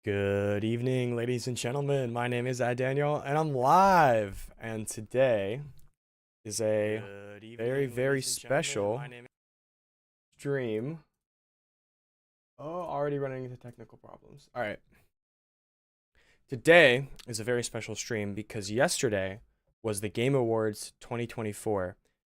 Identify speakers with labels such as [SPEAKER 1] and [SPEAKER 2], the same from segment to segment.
[SPEAKER 1] Good evening, ladies and gentlemen. My name is Daniel, and I'm live. And today is a very special stream. Oh, already running into technical problems. All right. Today is a very special stream because yesterday was the Game Awards 2024.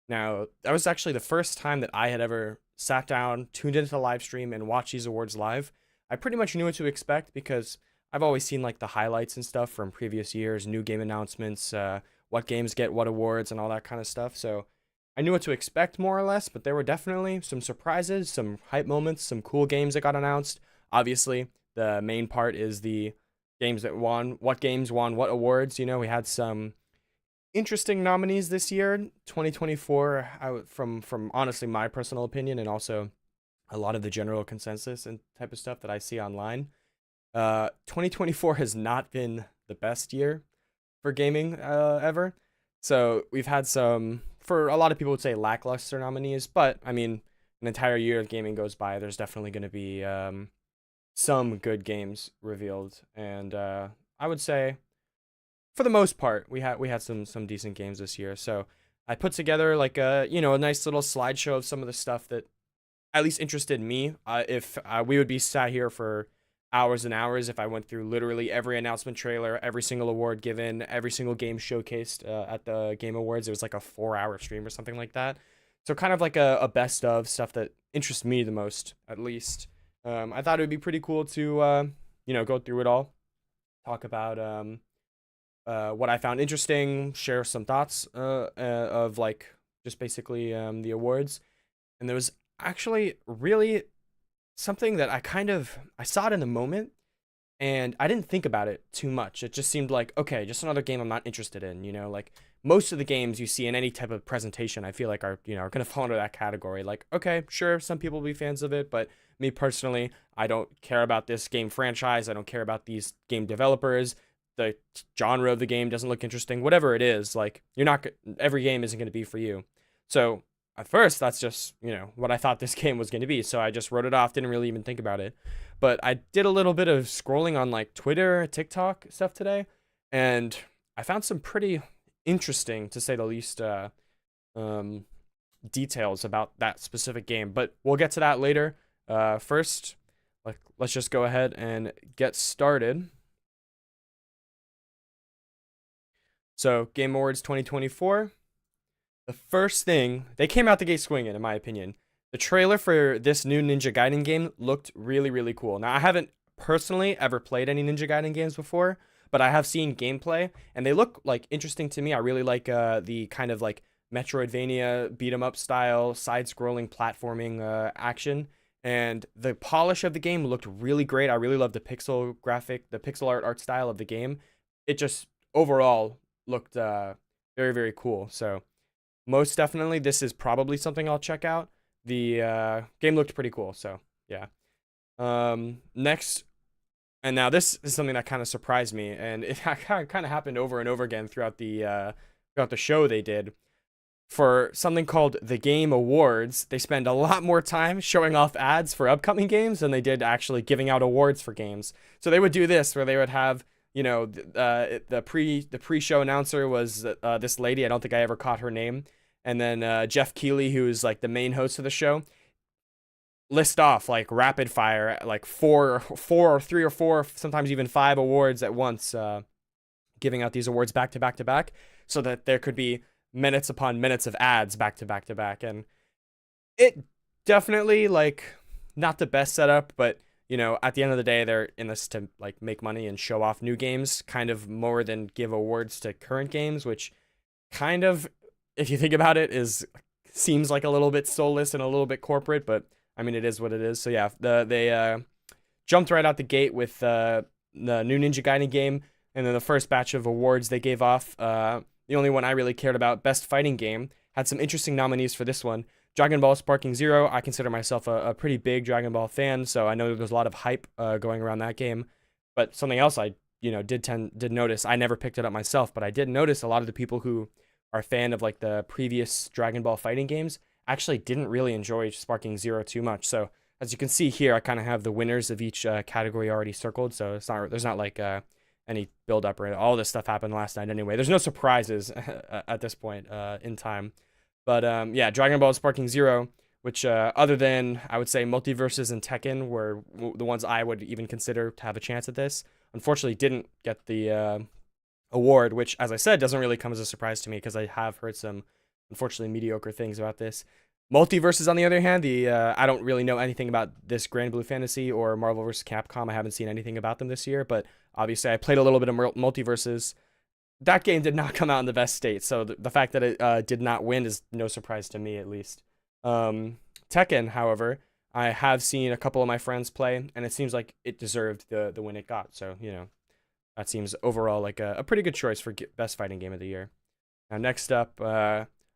[SPEAKER 1] Now, that was actually the first time that I had ever sat down, tuned into the live stream, and watched these awards live. I pretty much knew what to expect because I've always seen like the highlights and stuff from previous years, new game announcements, what games get what awards, and all that kind of stuff. So I knew what to expect more or less, but there were definitely some surprises, some hype moments, some cool games that got announced. Obviously, the main part is the games that won, what games won what awards. We had some interesting nominees this year, 2024. From honestly my personal opinion, and also a lot of the general consensus and type of stuff that I see online. 2024 has not been the best year for gaming ever. So we've had some, for a lot of people would say lackluster nominees, but I mean, an entire year of gaming goes by. There's definitely going to be some good games revealed, and I would say for the most part we had some decent games this year. So I put together like a nice little slideshow of some of the stuff that at least interested me. If we would be sat here for hours and hours if I went through literally every announcement trailer, every single award given, every single game showcased at the Game Awards. It was like a 4-hour stream or something like that. So kind of like a best of stuff that interests me the most, at least. I thought it would be pretty cool to go through it all, talk about what I found interesting, share some thoughts of like just basically the awards. And there was actually really something that I saw it in the moment, and I didn't think about it too much. It just seemed like, okay, just another game I'm not interested in. Like most of the games you see in any type of presentation, I feel like are gonna fall into that category. Like, okay, sure, some people will be fans of it, but me personally, I don't care about this game franchise. I don't care about these game developers. The genre of the game doesn't look interesting. Whatever it is, like every game isn't gonna be for you. So at first, that's just what I thought this game was going to be, so I just wrote it off, didn't really even think about it. But I did a little bit of scrolling on like Twitter, TikTok stuff today, and I found some pretty interesting, to say the least, um, details about that specific game. But we'll get to that later. First, let's just go ahead and get started. So Game Awards 2024. The first thing, they came out the gate swinging, in my opinion. The trailer for this new Ninja Gaiden game looked really, really cool. Now, I haven't personally ever played any Ninja Gaiden games before, but I have seen gameplay, and they look like interesting to me. I really like the kind of like Metroidvania beat 'em up style, side-scrolling platforming action, and the polish of the game looked really great. I really love the pixel art style of the game. It just overall looked very, very cool. So most definitely, this is probably something I'll check out. The game looked pretty cool, so yeah. Next, and now this is something that kind of surprised me, and it kind of happened over and over again throughout the show they did. For something called the Game Awards, they spend a lot more time showing off ads for upcoming games than they did actually giving out awards for games. So they would do this, where they would have the pre-show announcer was this lady. I don't think I ever caught her name. And then Jeff Keighley, who's like the main host of the show, list off like rapid fire, like three or four, sometimes even 5 awards at once, giving out these awards back to back to back, so that there could be minutes upon minutes of ads back to back to back. And it definitely, like, not the best setup, but at the end of the day, they're in this to like make money and show off new games, kind of more than give awards to current games, which kind of, if you think about it, seems like a little bit soulless and a little bit corporate, but I mean, it is what it is. So yeah, they jumped right out the gate with the new Ninja Gaiden game, and then the first batch of awards they gave off. The only one I really cared about, Best Fighting Game, had some interesting nominees for this one. Dragon Ball Sparking Zero. I consider myself a pretty big Dragon Ball fan, so I know there's a lot of hype going around that game. But something else I did notice, I never picked it up myself, but I did notice a lot of the people who are a fan of like the previous Dragon Ball fighting games actually didn't really enjoy Sparking Zero too much. So as you can see here, I kind of have the winners of each category already circled, so there's not like any build up or all this stuff happened last night anyway. There's no surprises at this point in time. But yeah, Dragon Ball Sparking Zero, which other than I would say Multiverses and Tekken were the ones I would even consider to have a chance at this, unfortunately didn't get the award, which, as I said, doesn't really come as a surprise to me because I have heard some unfortunately mediocre things about this. Multiverses, on the other hand, I don't really know anything about this Grand Blue Fantasy or Marvel vs. Capcom. I haven't seen anything about them this year, but obviously I played a little bit of Multiverses. That game did not come out in the best state, so the fact that it did not win is no surprise to me, at least. Tekken, however, I have seen a couple of my friends play, and it seems like it deserved the win it got. So, you know, that seems overall like a pretty good choice for best fighting game of the year. Now, next up,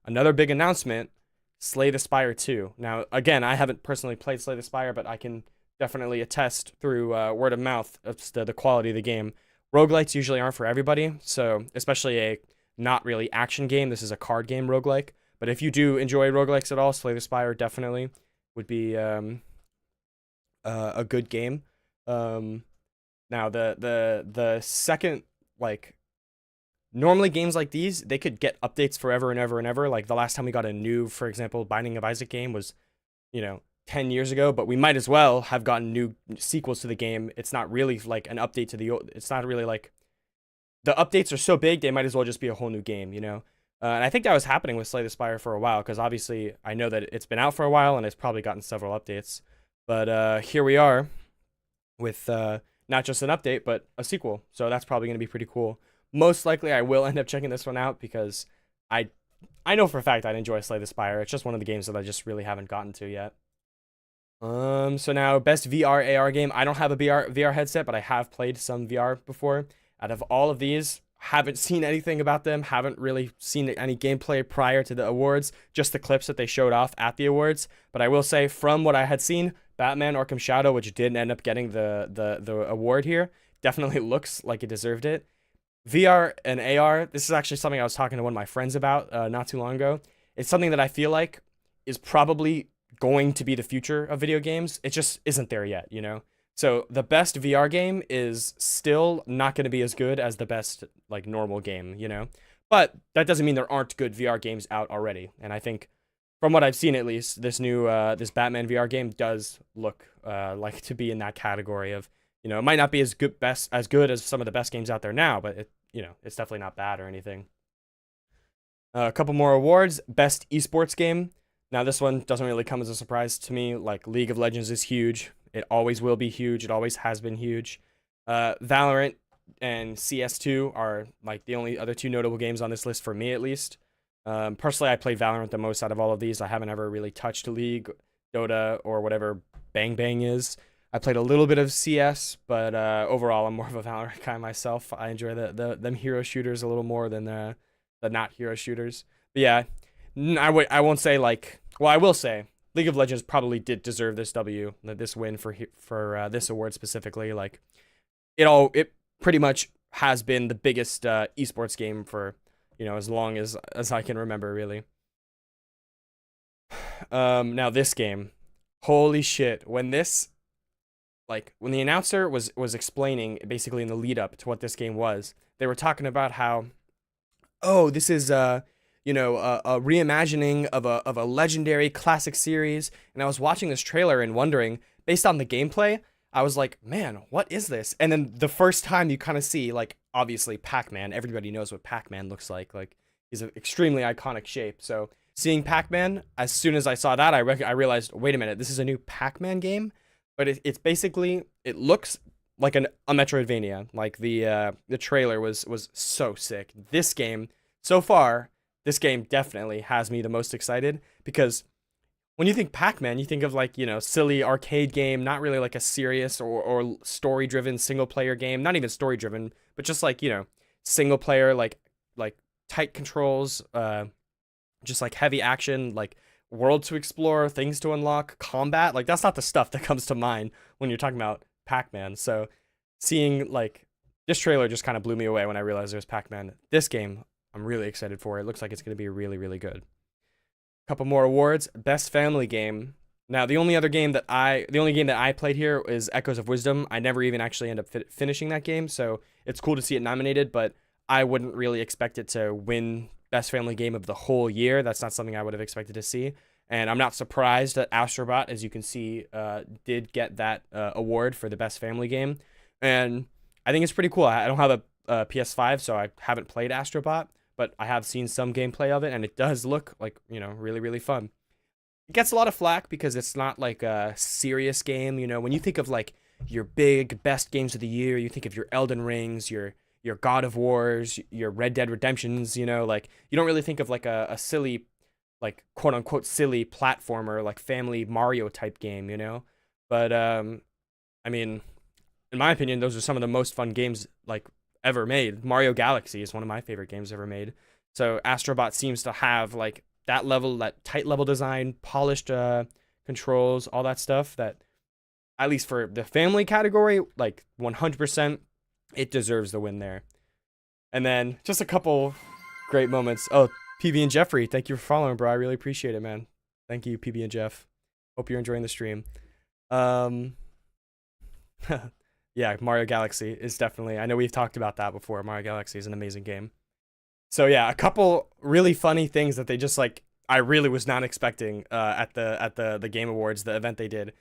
[SPEAKER 1] another big announcement, Slay the Spire 2. Now, again, I haven't personally played Slay the Spire, but I can definitely attest through word of mouth of the quality of the game. Roguelites usually aren't for everybody, so especially a not really action game. This is a card game roguelike. But if you do enjoy roguelikes at all, Slay the Spire definitely would be a good game. Now the second, like, normally games like these, they could get updates forever and ever and ever. Like the last time we got a new, for example, Binding of Isaac game was, you know, 10 years ago, but we might as well have gotten new sequels to the game. It's not really like an update to the old. It's not really like the updates are so big, they might as well just be a whole new game, you know? And I think that was happening with Slay the Spire for a while, because obviously I know that it's been out for a while and it's probably gotten several updates. But here we are with not just an update, but a sequel. So that's probably going to be pretty cool. Most likely I will end up checking this one out because I know for a fact I'd enjoy Slay the Spire. It's just one of the games that I just really haven't gotten to yet. So now best VR AR game. I don't have a VR headset, but I have played some VR before. Out of all of these, haven't seen anything about them, haven't really seen any gameplay prior to the awards, just the clips that they showed off at the awards. But I will say, from what I had seen, Batman Arkham Shadow, which did end up getting the award here, definitely looks like it deserved it. VR and AR, this is actually something I was talking to one of my friends about not too long ago. It's something that I feel like is probably going to be the future of video games. It just isn't there yet, you know? So the best VR game is still not going to be as good as the best, like, normal game, you know? But that doesn't mean there aren't good VR games out already. And I think, from what I've seen at least, this new, this Batman VR game does look like to be in that category of, you know, it might not be as good as some of the best games out there now, but it, you know, it's definitely not bad or anything. A couple more awards. Best esports game. Now, this one doesn't really come as a surprise to me. Like, League of Legends is huge. It always will be huge. It always has been huge. Valorant and CS2 are like the only other two notable games on this list for me, at least. Personally, I play Valorant the most out of all of these. I haven't ever really touched League, Dota, or whatever Bang Bang is. I played a little bit of CS, but overall, I'm more of a Valorant guy myself. I enjoy them hero shooters a little more than the not hero shooters. But yeah, I won't say like. Well, I will say League of Legends probably did deserve this this win for this award specifically. Like, it pretty much has been the biggest esports game for, you know, as long as I can remember, really. Now this game, holy shit! When the announcer was explaining basically in the lead up to what this game was, they were talking about how, oh, this is you know, a reimagining of a legendary classic series. And I was watching this trailer and wondering, based on the gameplay, I was like, man, what is this? And then the first time you kind of see, like, obviously Pac-Man. Everybody knows what Pac-Man looks like. Like, he's an extremely iconic shape. So seeing Pac-Man, as soon as I saw that, I realized, wait a minute, this is a new Pac-Man game? But it's basically, it looks like a Metroidvania. Like, the trailer was so sick. This game, so far, this game definitely has me the most excited, because when you think Pac-Man, you think of, like, you know, silly arcade game, not really like a serious or story-driven single-player game, not even story-driven, but just like, you know, single-player, like tight controls, just like heavy action, like world to explore, things to unlock, combat. Like, that's not the stuff that comes to mind when you're talking about Pac-Man. So seeing, like, this trailer just kind of blew me away when I realized there was Pac-Man. This game, I'm really excited for. It looks like it's going to be really, really good. Couple more awards. Best family game. Now, the only game that I played here is Echoes of Wisdom. I never even actually end up finishing that game, so it's cool to see it nominated, but I wouldn't really expect it to win Best Family Game of the whole year. That's not something I would have expected to see. And I'm not surprised that Astrobot, as you can see, did get that award for the Best Family Game. And I think it's pretty cool. I don't have a PS5, so I haven't played Astrobot, but I have seen some gameplay of it, and it does look like, really, really fun. It gets a lot of flack because it's not like a serious game. When you think of like your big best games of the year, you think of your Elden Rings, your God of Wars, your Red Dead Redemptions, like you don't really think of like a silly, like quote unquote silly platformer, like family Mario type game. But I mean, in my opinion, those are some of the most fun games like ever made. Mario Galaxy is one of my favorite games ever made. So Astrobot seems to have like that level, that tight level design, polished controls, all that stuff that, at least for the family category, like 100%, it deserves the win there. And then just a couple great moments. Oh, PB and Jeffrey, thank you for following, bro. I really appreciate it, man. Thank you, PB and Jeff. Hope you're enjoying the stream. Yeah, Mario Galaxy is definitely, I know we've talked about that before. Mario Galaxy is an amazing game. So yeah, a couple really funny things that they just like, I really was not expecting at the Game Awards, the event they did.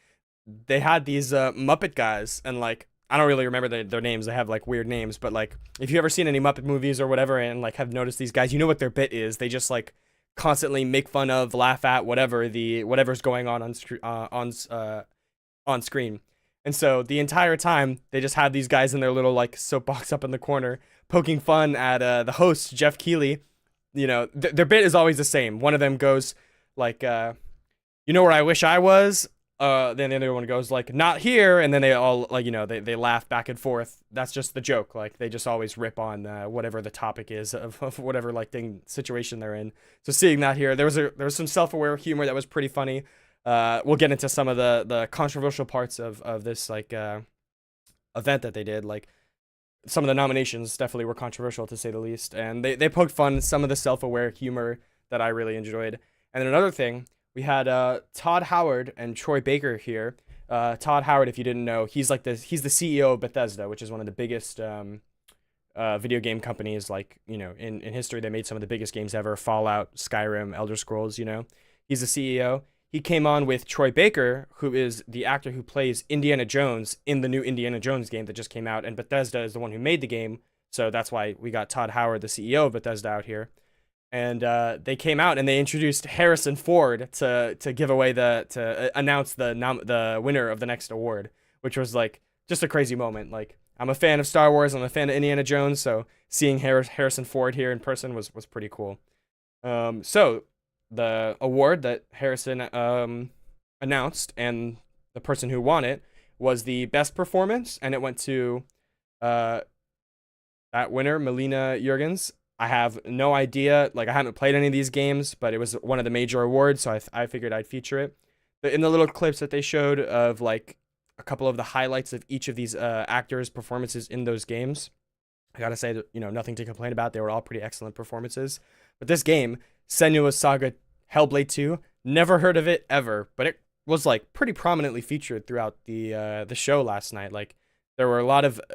[SPEAKER 1] They had these Muppet guys, and like I don't really remember their names. They have like weird names, but like if you ever seen any Muppet movies or whatever, and like have noticed these guys, you know what their bit is. They just like constantly make fun of, laugh at whatever's going on screen. And so the entire time they just had these guys in their little like soapbox up in the corner poking fun at the host Jeff Keighley. Their bit is always the same. One of them goes like, "You know where I wish I was." Then the other one goes like, "Not here," and then they all like they laugh back and forth. That's just the joke. Like they just always rip on whatever the topic is of whatever like situation they're in. So seeing that here, there was some self-aware humor that was pretty funny. We'll get into some of the controversial parts of this like event that they did. Like some of the nominations definitely were controversial to say the least, and they poked fun some of the self-aware humor that I really enjoyed. And then another thing, we had Todd Howard and Troy Baker here. Todd Howard, if you didn't know, he's the CEO of Bethesda, which is one of the biggest video game companies. Like in history, they made some of the biggest games ever: Fallout, Skyrim, Elder Scrolls. He's the CEO. He came on with Troy Baker, who is the actor who plays Indiana Jones in the new Indiana Jones game that just came out, and Bethesda is the one who made the game, so that's why we got Todd Howard, the CEO of Bethesda, out here. And they came out and they introduced Harrison Ford to give away to announce the winner of the next award, which was like just a crazy moment. Like I'm a fan of Star Wars, I'm a fan of Indiana Jones, so seeing Harrison Ford here in person was pretty cool. So the award that Harrison announced and the person who won it was the best performance, and it went to that winner, Melina Jurgens. I have no idea, like I haven't played any of these games, but it was one of the major awards, so I figured I'd feature it. But in the little clips that they showed of like a couple of the highlights of each of these actors' performances in those games, I gotta say that nothing to complain about. They were all pretty excellent performances. But this game, Senua's Saga Hellblade 2, never heard of it ever, but it was like pretty prominently featured throughout the show last night. Like there were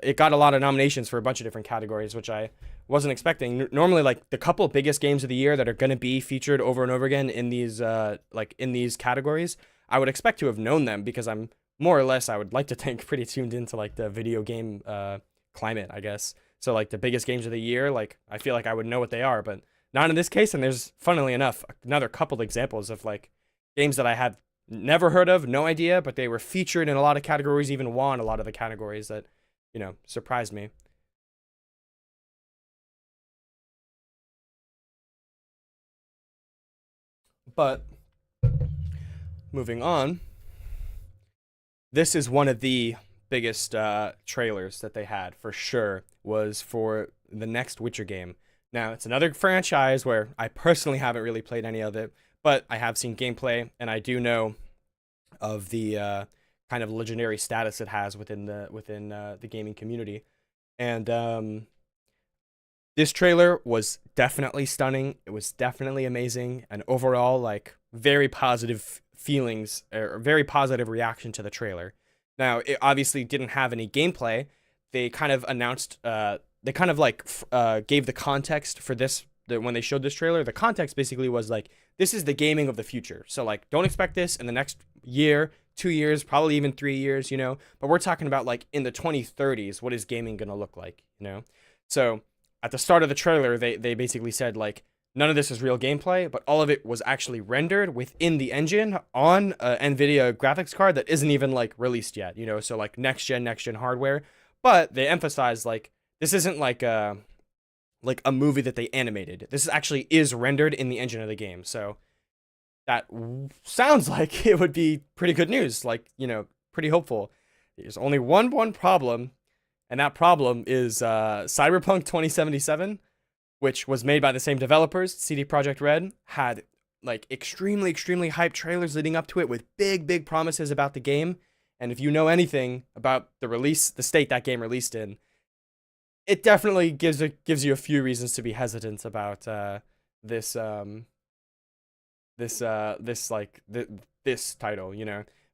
[SPEAKER 1] it got a lot of nominations for a bunch of different categories, which I wasn't expecting. Normally, like the couple of biggest games of the year that are going to be featured over and over again in these categories, I would expect to have known them because I'm more or less, I would like to think, pretty tuned into like the video game climate, I guess. So like the biggest games of the year, like I feel like I would know what they are, but not in this case. And there's, funnily enough, another couple examples of like games that I have never heard of, no idea, but they were featured in a lot of categories, even won a lot of the categories that, surprised me. But moving on, this is one of the biggest trailers that they had for sure, was for the next Witcher game. Now, it's another franchise where I personally haven't really played any of it, but I have seen gameplay, and I do know of the kind of legendary status it has within the gaming community. And this trailer was definitely stunning. It was definitely amazing, and overall, like, very positive feelings or very positive reaction to the trailer. Now, it obviously didn't have any gameplay. They kind of announced, they kind of like gave the context for this. When they showed this trailer, the context basically was like, this is the gaming of the future. So like, don't expect this in the next year, 2 years, probably even 3 years, But we're talking about like in the 2030s, what is gaming gonna look like? So at the start of the trailer, they basically said like, none of this is real gameplay, but all of it was actually rendered within the engine on an NVIDIA graphics card that isn't even like released yet. So like next gen hardware. But they emphasize like, this isn't like a movie that they animated. This actually is rendered in the engine of the game. So that sounds like it would be pretty good news. Like, pretty hopeful. There's only one problem, and that problem is Cyberpunk 2077, which was made by the same developers. CD Projekt Red had like extremely hyped trailers leading up to it with big promises about the game. And if you know anything about the state that game released in, it definitely gives you a few reasons to be hesitant about this title.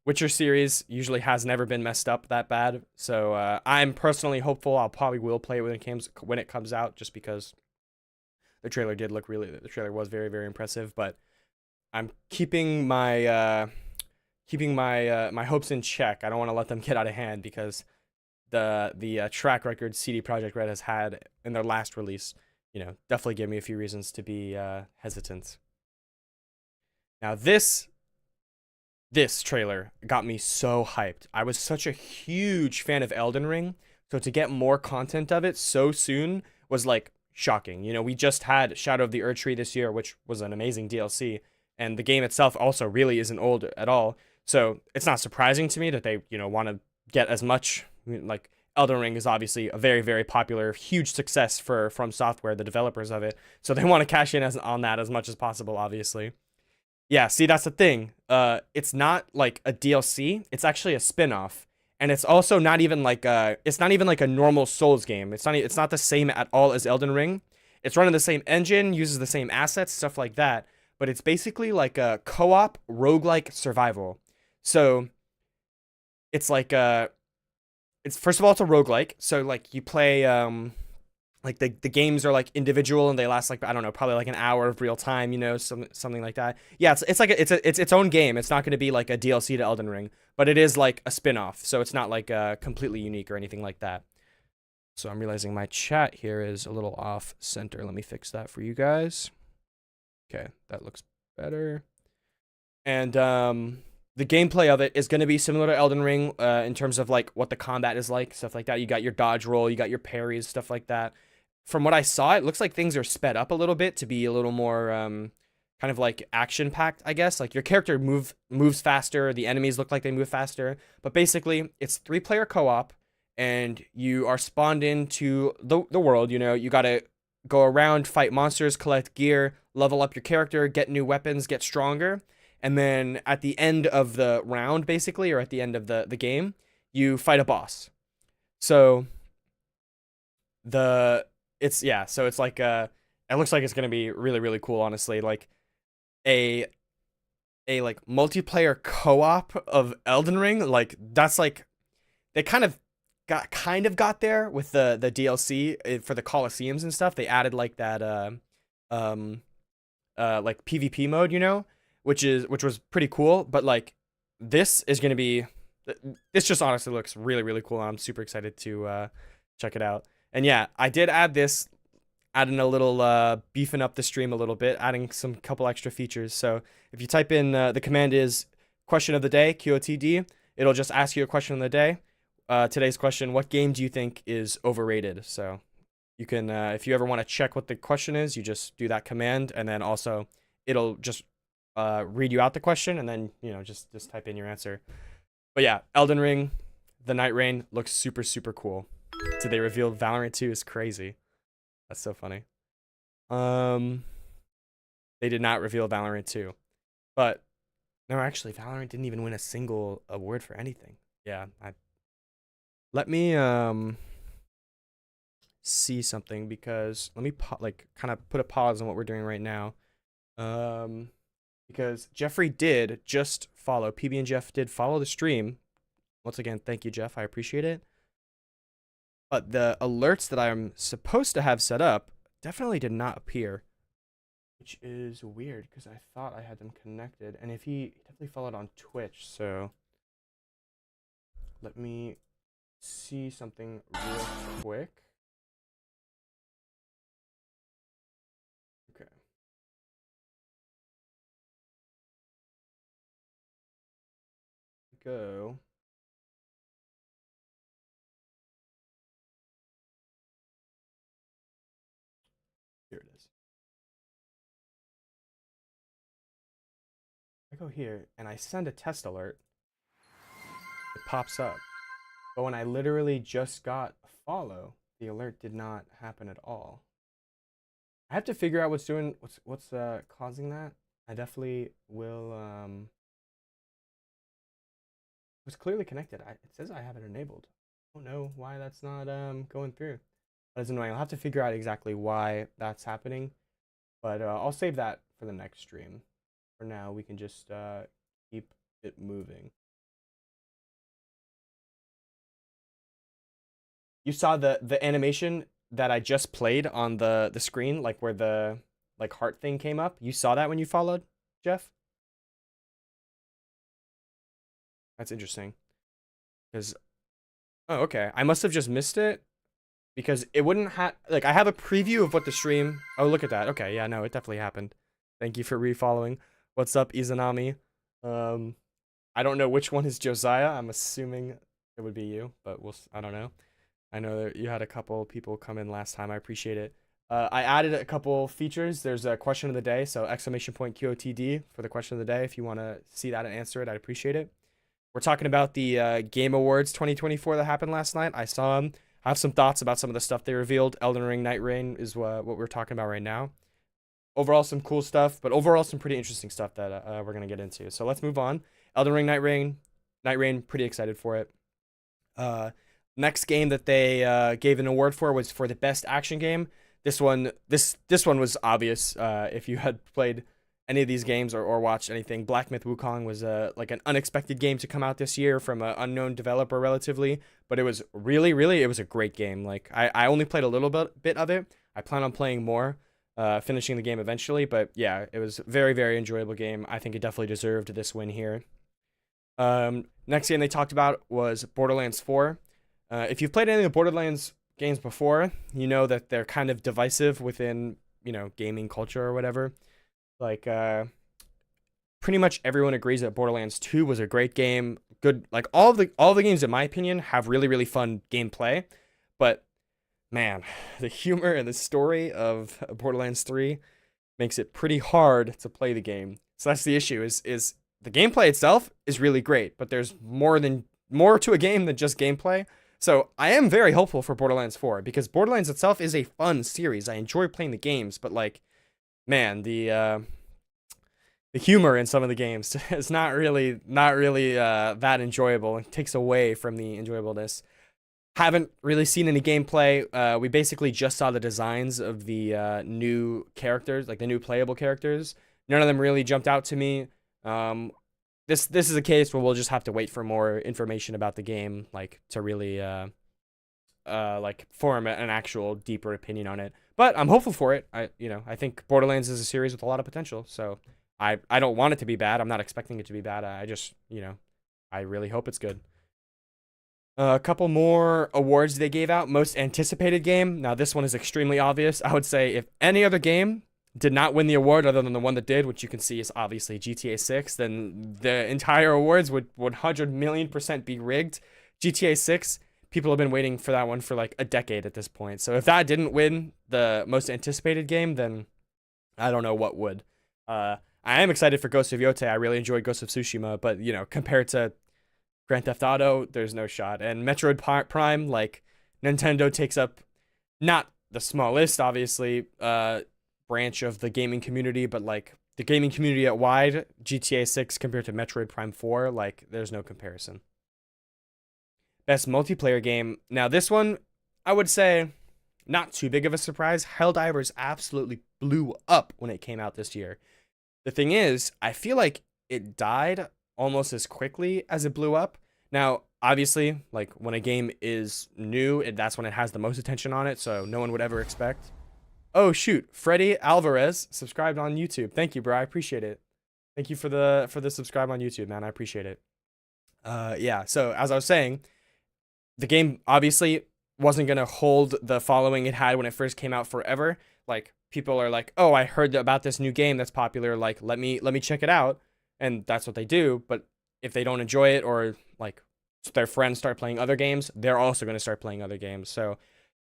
[SPEAKER 1] Witcher series usually has never been messed up that bad, so I'm personally hopeful. I'll probably will play it when it comes out, just because the trailer was very impressive. But I'm keeping my my hopes in check. I don't want to let them get out of hand, because the track record CD Projekt Red has had in their last release, definitely give me a few reasons to be hesitant. Now this trailer got me so hyped. I was such a huge fan of Elden Ring, so to get more content of it so soon was like shocking. We just had Shadow of the Erdtree this year, which was an amazing DLC, and the game itself also really isn't old at all. So it's not surprising to me that they, want to get as much. Like, Elden Ring is obviously a very popular, huge success for From Software, the developers of it. So they want to cash in on that as much as possible, obviously. Yeah, see, that's the thing. It's not like a DLC. It's actually a spin-off. And it's also not even like a normal Souls game. It's not the same at all as Elden Ring. It's running the same engine, uses the same assets, stuff like that. But it's basically like a co-op roguelike survival. So it's like it's, first of all, it's a roguelike. So like you play like the games are like individual, and they last like, I don't know, probably like an hour of real time, something like that. Yeah, it's like it's its own game. It's not going to be like a DLC to Elden Ring, but it is like a spin-off. So it's not like completely unique or anything like that. So I'm realizing my chat here is a little off center. Let me fix that for you guys. Okay, that looks better. And the gameplay of it is going to be similar to Elden Ring in terms of like what the combat is like, stuff like that. You got your dodge roll, you got your parries, stuff like that. From what I saw, it looks like things are sped up a little bit to be a little more kind of like action packed, I guess. Like your character moves faster, the enemies look like they move faster, but basically it's 3-player co-op, and you are spawned into the world. You got to go around, fight monsters, collect gear, level up your character, get new weapons, get stronger. And then at the end of the round, basically, or at the end of the game, you fight a boss. So it's like it looks like it's gonna be really cool, honestly. Like a like multiplayer co-op of Elden Ring, like that's like they kind of got there with the DLC for the Colosseums and stuff. They added like that like PvP mode, which was pretty cool. But like this just honestly looks really cool, and I'm super excited to check it out. And yeah, I did adding a little beefing up the stream a little bit, adding some couple extra features. So if you type in the command is question of the day, QOTD, it'll just ask you a question of the day. Today's question: what game do you think is overrated? So you can, if you ever want to check what the question is, you just do that command, and then also it'll just read you out the question, and then just type in your answer. But yeah, Elden Ring, the Night Rain looks super cool. Did they reveal Valorant 2 is crazy? That's so funny. They did not reveal Valorant 2, but no, actually, Valorant didn't even win a single award for anything. Yeah, let me see something, because let me kind of put a pause on what we're doing right now. because Jeffrey did just follow. PB and Jeff did follow the stream. Once again, thank you, Jeff. I appreciate it. But the alerts that I'm supposed to have set up definitely did not appear, which is weird because I thought I had them connected. And if he definitely followed on Twitch, so let me see something real quick. Okay. Go. Here it is. I go here and I send a test alert. It pops up. But when I literally just got a follow, the alert did not happen at all. I have to figure out what's causing that. I definitely will. It was clearly connected. It says I have it enabled. I don't know why that's not going through. That's annoying. I'll have to figure out exactly why that's happening. But I'll save that for the next stream. For now, we can just keep it moving. You saw the animation that I just played on the screen, like where the like heart thing came up. You saw that when you followed, Jeff? That's interesting. Because oh, okay. I must have just missed it because it wouldn't have like I have a preview of what the stream. Oh, look at that. Okay, yeah, no, it definitely happened. Thank you for refollowing. What's up, Izanami? I don't know which one is Josiah. I'm assuming it would be you, but I don't know. I know that you had a couple people come in last time. I appreciate it. I added a couple features. There's a question of the day, so exclamation point QOTD for the question of the day. If you want to see that and answer it, I'd appreciate it. We're talking about the Game Awards 2024 that happened last night. I saw them. I have some thoughts about some of the stuff they revealed. Elden Ring, Night Rain is what we're talking about right now. Overall, some cool stuff, but overall, some pretty interesting stuff that we're going to get into. So let's move on. Elden Ring, Night Rain, pretty excited for it. Next game that they gave an award for was for the best action game. This one was obvious if you had played any of these games or watched anything. Black Myth Wukong was like an unexpected game to come out this year from an unknown developer relatively, but it was really it was a great game. Like I only played a little bit of it. I plan on playing more, finishing the game eventually, but yeah, it was very enjoyable game. I think it definitely deserved this win here. Next game they talked about was Borderlands 4. If you've played any of the Borderlands games before, you know that they're kind of divisive within, gaming culture or whatever. Like, pretty much everyone agrees that Borderlands 2 was a great game. Good, like all the games, in my opinion, have really fun gameplay. But man, the humor and the story of Borderlands 3 makes it pretty hard to play the game. So that's the issue. Is the gameplay itself is really great, but there's more to a game than just gameplay. So I am very hopeful for Borderlands 4 because Borderlands itself is a fun series. I enjoy playing the games, but like, man, the humor in some of the games is not really that enjoyable. It takes away from the enjoyableness. Haven't really seen any gameplay. We basically just saw the designs of the new characters, like the new playable characters. None of them really jumped out to me. This is a case where we'll just have to wait for more information about the game, like to really like form an actual deeper opinion on it. But I'm hopeful for it. I think Borderlands is a series with a lot of potential. So I don't want it to be bad. I'm not expecting it to be bad. I just I really hope it's good. A couple more awards they gave out. Most anticipated game. Now this one is extremely obvious. I would say if any other game did not win the award other than the one that did, which you can see is obviously GTA 6, then the entire awards would 100 million% be rigged. GTA 6, people have been waiting for that one for like a decade at this point. So if that didn't win the most anticipated game, then I don't know what would. I am excited for Ghost of Yotei. I really enjoyed Ghost of Tsushima, but compared to Grand Theft Auto, there's no shot. And Metroid Prime, like Nintendo takes up not the smallest, obviously, branch of the gaming community, but like the gaming community at wide, GTA 6 compared to Metroid Prime 4, like there's no comparison. Best multiplayer game. Now this one, I would say not too big of a surprise. Helldivers absolutely blew up when it came out this year. The thing is, I feel like it died almost as quickly as it blew up. Now, obviously, like when a game is new, that's when it has the most attention on it, so no one would ever expect. Oh shoot, Freddie Alvarez subscribed on YouTube. Thank you, bro. I appreciate it. Thank you for the subscribe on YouTube, man. I appreciate it. Yeah. So as I was saying, the game obviously wasn't gonna hold the following it had when it first came out forever. Like people are like, "Oh, I heard about this new game that's popular. Like, let me check it out," and that's what they do. But if they don't enjoy it or like their friends start playing other games, they're also gonna start playing other games. So,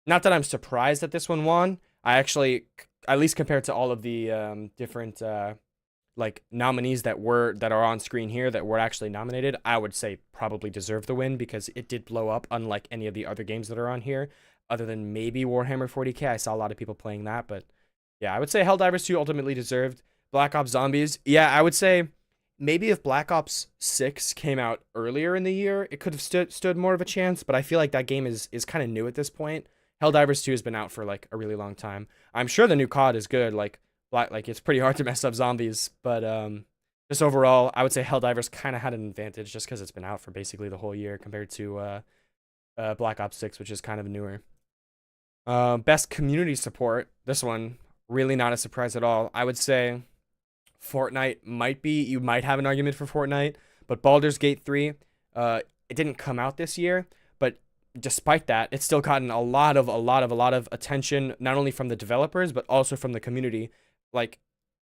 [SPEAKER 1] not that I'm surprised that this one won. I actually, at least compared to all of the different like nominees that are on screen here that were actually nominated, I would say probably deserve the win because it did blow up, unlike any of the other games that are on here, other than maybe Warhammer 40K. I saw a lot of people playing that, but yeah, I would say Helldivers 2 ultimately deserved. Black Ops Zombies, yeah, I would say maybe if Black Ops 6 came out earlier in the year, it could have stood more of a chance, but I feel like that game is kind of new at this point. Helldivers 2 has been out for like a really long time. I'm sure the new COD is good, like it's pretty hard to mess up zombies, but just overall, I would say Helldivers kind of had an advantage just because it's been out for basically the whole year compared to Black Ops 6, which is kind of newer. Best community support. This one really not a surprise at all. I would say Fortnite might be. You might have an argument for Fortnite, but Baldur's Gate 3, it didn't come out this year, but despite that, it's still gotten a lot of attention, not only from the developers but also from the community. Like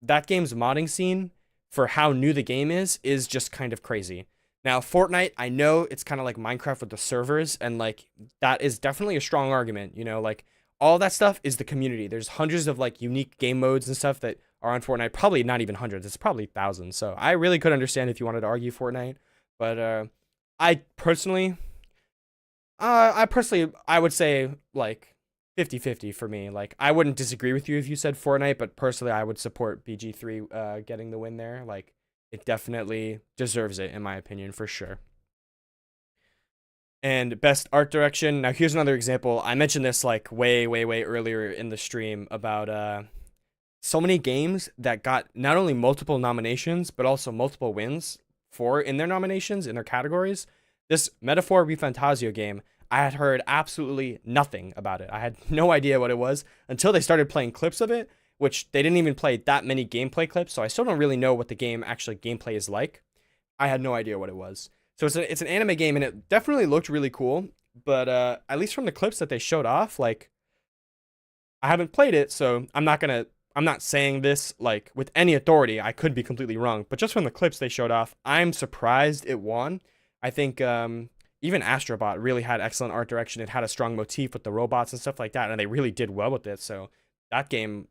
[SPEAKER 1] that game's modding scene for how new the game is just kind of crazy. Now, Fortnite, I know it's kind of like Minecraft with the servers, and like that is definitely a strong argument, you know, like all that stuff is the community. There's hundreds of like unique game modes and stuff that are on Fortnite, probably not even hundreds, it's probably thousands. So I really could understand if you wanted to argue Fortnite, but I personally I would say like 50-50 for me. Like I wouldn't disagree with you if you said Fortnite, but personally I would support BG3 getting the win there. Like it definitely deserves it in my opinion for sure. And best art direction. Now here's another example. I mentioned this like way earlier in the stream about so many games that got not only multiple nominations but also multiple wins for in their nominations in their categories. This Metaphor ReFantazio game, I had heard absolutely nothing about it. I had no idea what it was until they started playing clips of it, which they didn't even play that many gameplay clips, so I still don't really know what the game actually gameplay is like. I had no idea what it was. So it's an anime game, and it definitely looked really cool, but at least from the clips that they showed off, like, I haven't played it, so I'm not saying this like with any authority. I could be completely wrong, but just from the clips they showed off, I'm surprised it won. I think even Astrobot really had excellent art direction. It had a strong motif with the robots and stuff like that, and they really did well with it. So that game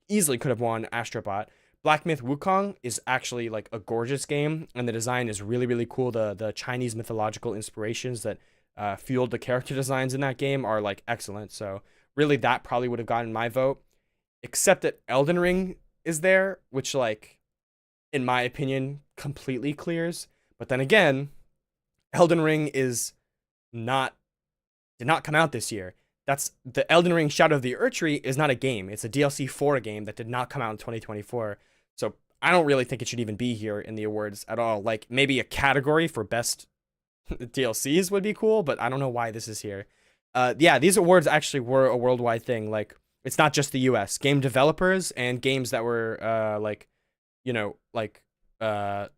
[SPEAKER 1] easily could have won Astrobot. Black Myth Wukong is actually like a gorgeous game, and the design is really cool. The Chinese mythological inspirations that fueled the character designs in that game are like excellent. So really, that probably would have gotten my vote. Except that Elden Ring is there, which like, in my opinion, completely clears. But then again, Elden Ring not did not come out this year. That's the Elden Ring Shadow of the Erdtree is not a game. It's a DLC for a game that did not come out in 2024. So I don't really think it should even be here in the awards at all. Like maybe a category for best DLCs would be cool, but I don't know why this is here. Yeah, these awards actually were a worldwide thing. Like it's not just the US. Game developers and games that were like, you know, like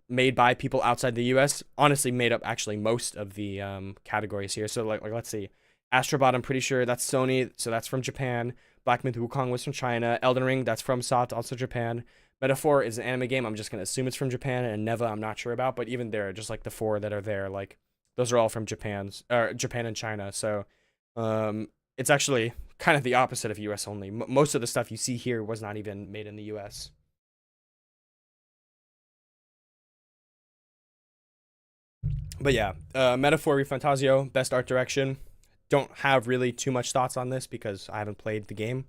[SPEAKER 1] made by people outside the US honestly made up actually most of the categories here. So like let's see. Astrobot, I'm pretty sure that's Sony, so that's from Japan. Black Myth Wukong was from China. Elden Ring, that's from SOT, also Japan. Metaphor is an anime game. I'm just gonna assume it's from Japan, and Neva, I'm not sure about. But even there, just like the four that are there, like those are all from Japan and China. So, it's actually kind of the opposite of US only. Most of the stuff you see here was not even made in the US. But yeah, Metaphor ReFantazio, best art direction. Don't have really too much thoughts on this because I haven't played the game.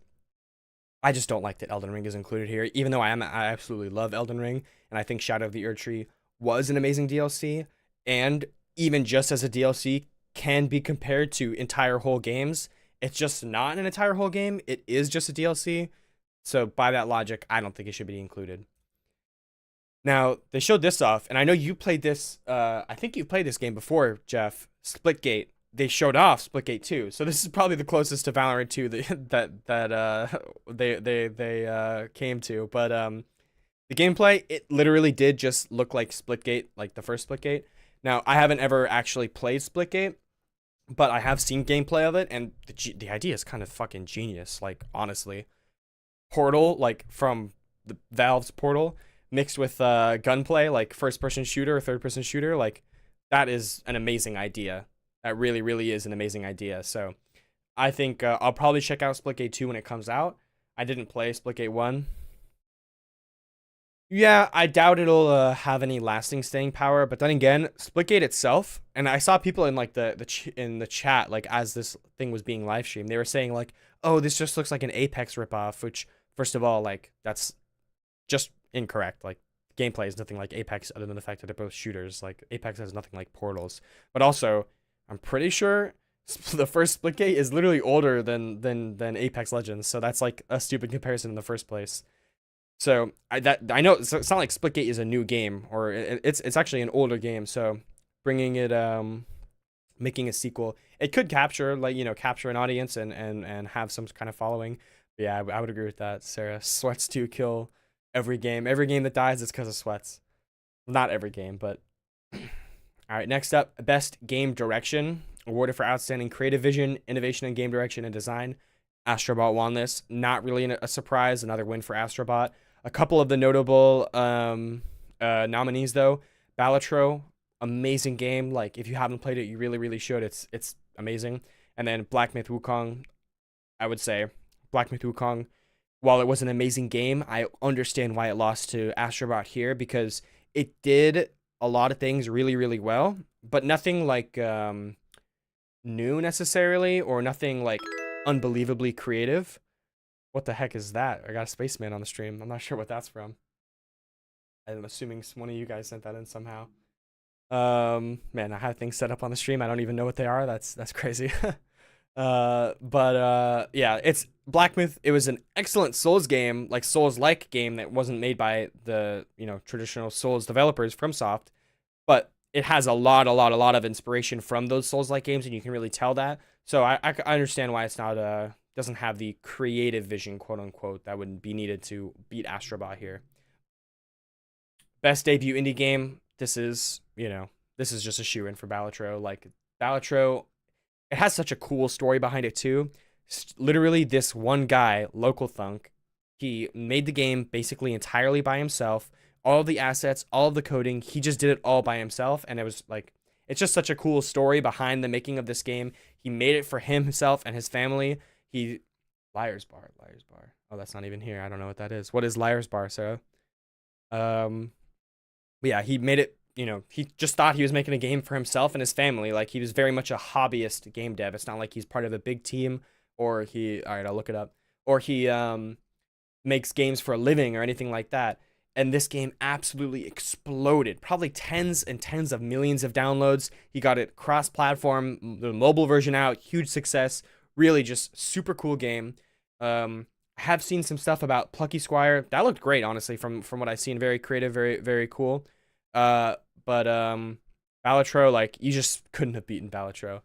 [SPEAKER 1] I just don't like that Elden Ring is included here, even though I absolutely love Elden Ring, and I think Shadow of the Erdtree was an amazing DLC, and even just as a DLC can be compared to entire whole games. It's just not an entire whole game. It is just a DLC. So by that logic, I don't think it should be included. Now they showed this off, and I know you played this. I think you played this game before, Jeff. Splitgate. They showed off Splitgate 2, so this is probably the closest to Valorant 2 that they came to. But the gameplay, it literally did just look like Splitgate, like the first Splitgate. Now I haven't ever actually played Splitgate, but I have seen gameplay of it, and the idea is kind of fucking genius. Like honestly, Portal, like from the Valve's Portal, mixed with gunplay, like first person shooter or third person shooter, like that is an amazing idea. That really, really is an amazing idea. So I think I'll probably check out Splitgate 2 when it comes out. I didn't play Splitgate 1. Yeah, I doubt it'll have any lasting staying power. But then again, Splitgate itself, and I saw people in like in the chat, like as this thing was being live streamed, they were saying like, "Oh, this just looks like an Apex ripoff." Which, first of all, like that's just incorrect. Like gameplay is nothing like Apex, other than the fact that they're both shooters. Like Apex has nothing like Portals. But also, I'm pretty sure the first Splitgate is literally older than Apex Legends. So that's like a stupid comparison in the first place. So I know it's not like Splitgate is a new game, or it's actually an older game. So bringing it making a sequel, it could capture capture an audience and have some kind of following. But yeah, I would agree with that, Sarah. Sweats do kill every game. Every game that dies is because of sweats. Not every game, but all right. Next up, best game direction awarded for outstanding creative vision, innovation in game direction and design. Astrobot won this. Not really a surprise. Another win for Astrobot. A couple of the notable nominees though. Balatro, amazing game. Like if you haven't played it, you really, really should. It's amazing. And then Black Myth Wukong, I would say Black Myth Wukong, while it was an amazing game, I understand why it lost to Astrobot here, because it did a lot of things really, really well, but nothing like new necessarily, or nothing like unbelievably creative. What the heck is that? I got a spaceman on the stream. I'm not sure what that's from. I'm assuming one of you guys sent that in somehow. Man, I have things set up on the stream. I don't even know what they are. That's crazy. Yeah, it's Black Myth. It was an excellent Souls game, like Souls-like game that wasn't made by the, traditional Souls developers from Soft, but it has a lot of inspiration from those Souls-like games, and you can really tell that. So I understand why it's not doesn't have the creative vision, quote unquote, that would be needed to beat Astrobot here. Best debut indie game. This is just a shoe-in for Balatro. Like Balatro, it has such a cool story behind it too. Literally, this one guy, Local Thunk, he made the game basically entirely by himself. All of the assets, all of the coding, he just did it all by himself, and it was like, it's just such a cool story behind the making of this game. He made it for himself and his family. Liar's Bar. Oh, that's not even here. I don't know what that is. What is Liar's Bar, Sarah? Yeah, he made it, he just thought he was making a game for himself and his family. Like, he was very much a hobbyist game dev. It's not like he's part of a big team, or all right, I'll look it up, or he makes games for a living or anything like that. And this game absolutely exploded. Probably tens and tens of millions of downloads. He got it cross-platform, the mobile version out, huge success. Really just super cool game. Have seen some stuff about Plucky Squire. That looked great, honestly, from what I've seen. Very creative, very, very cool. But Balatro, like, you just couldn't have beaten Balatro.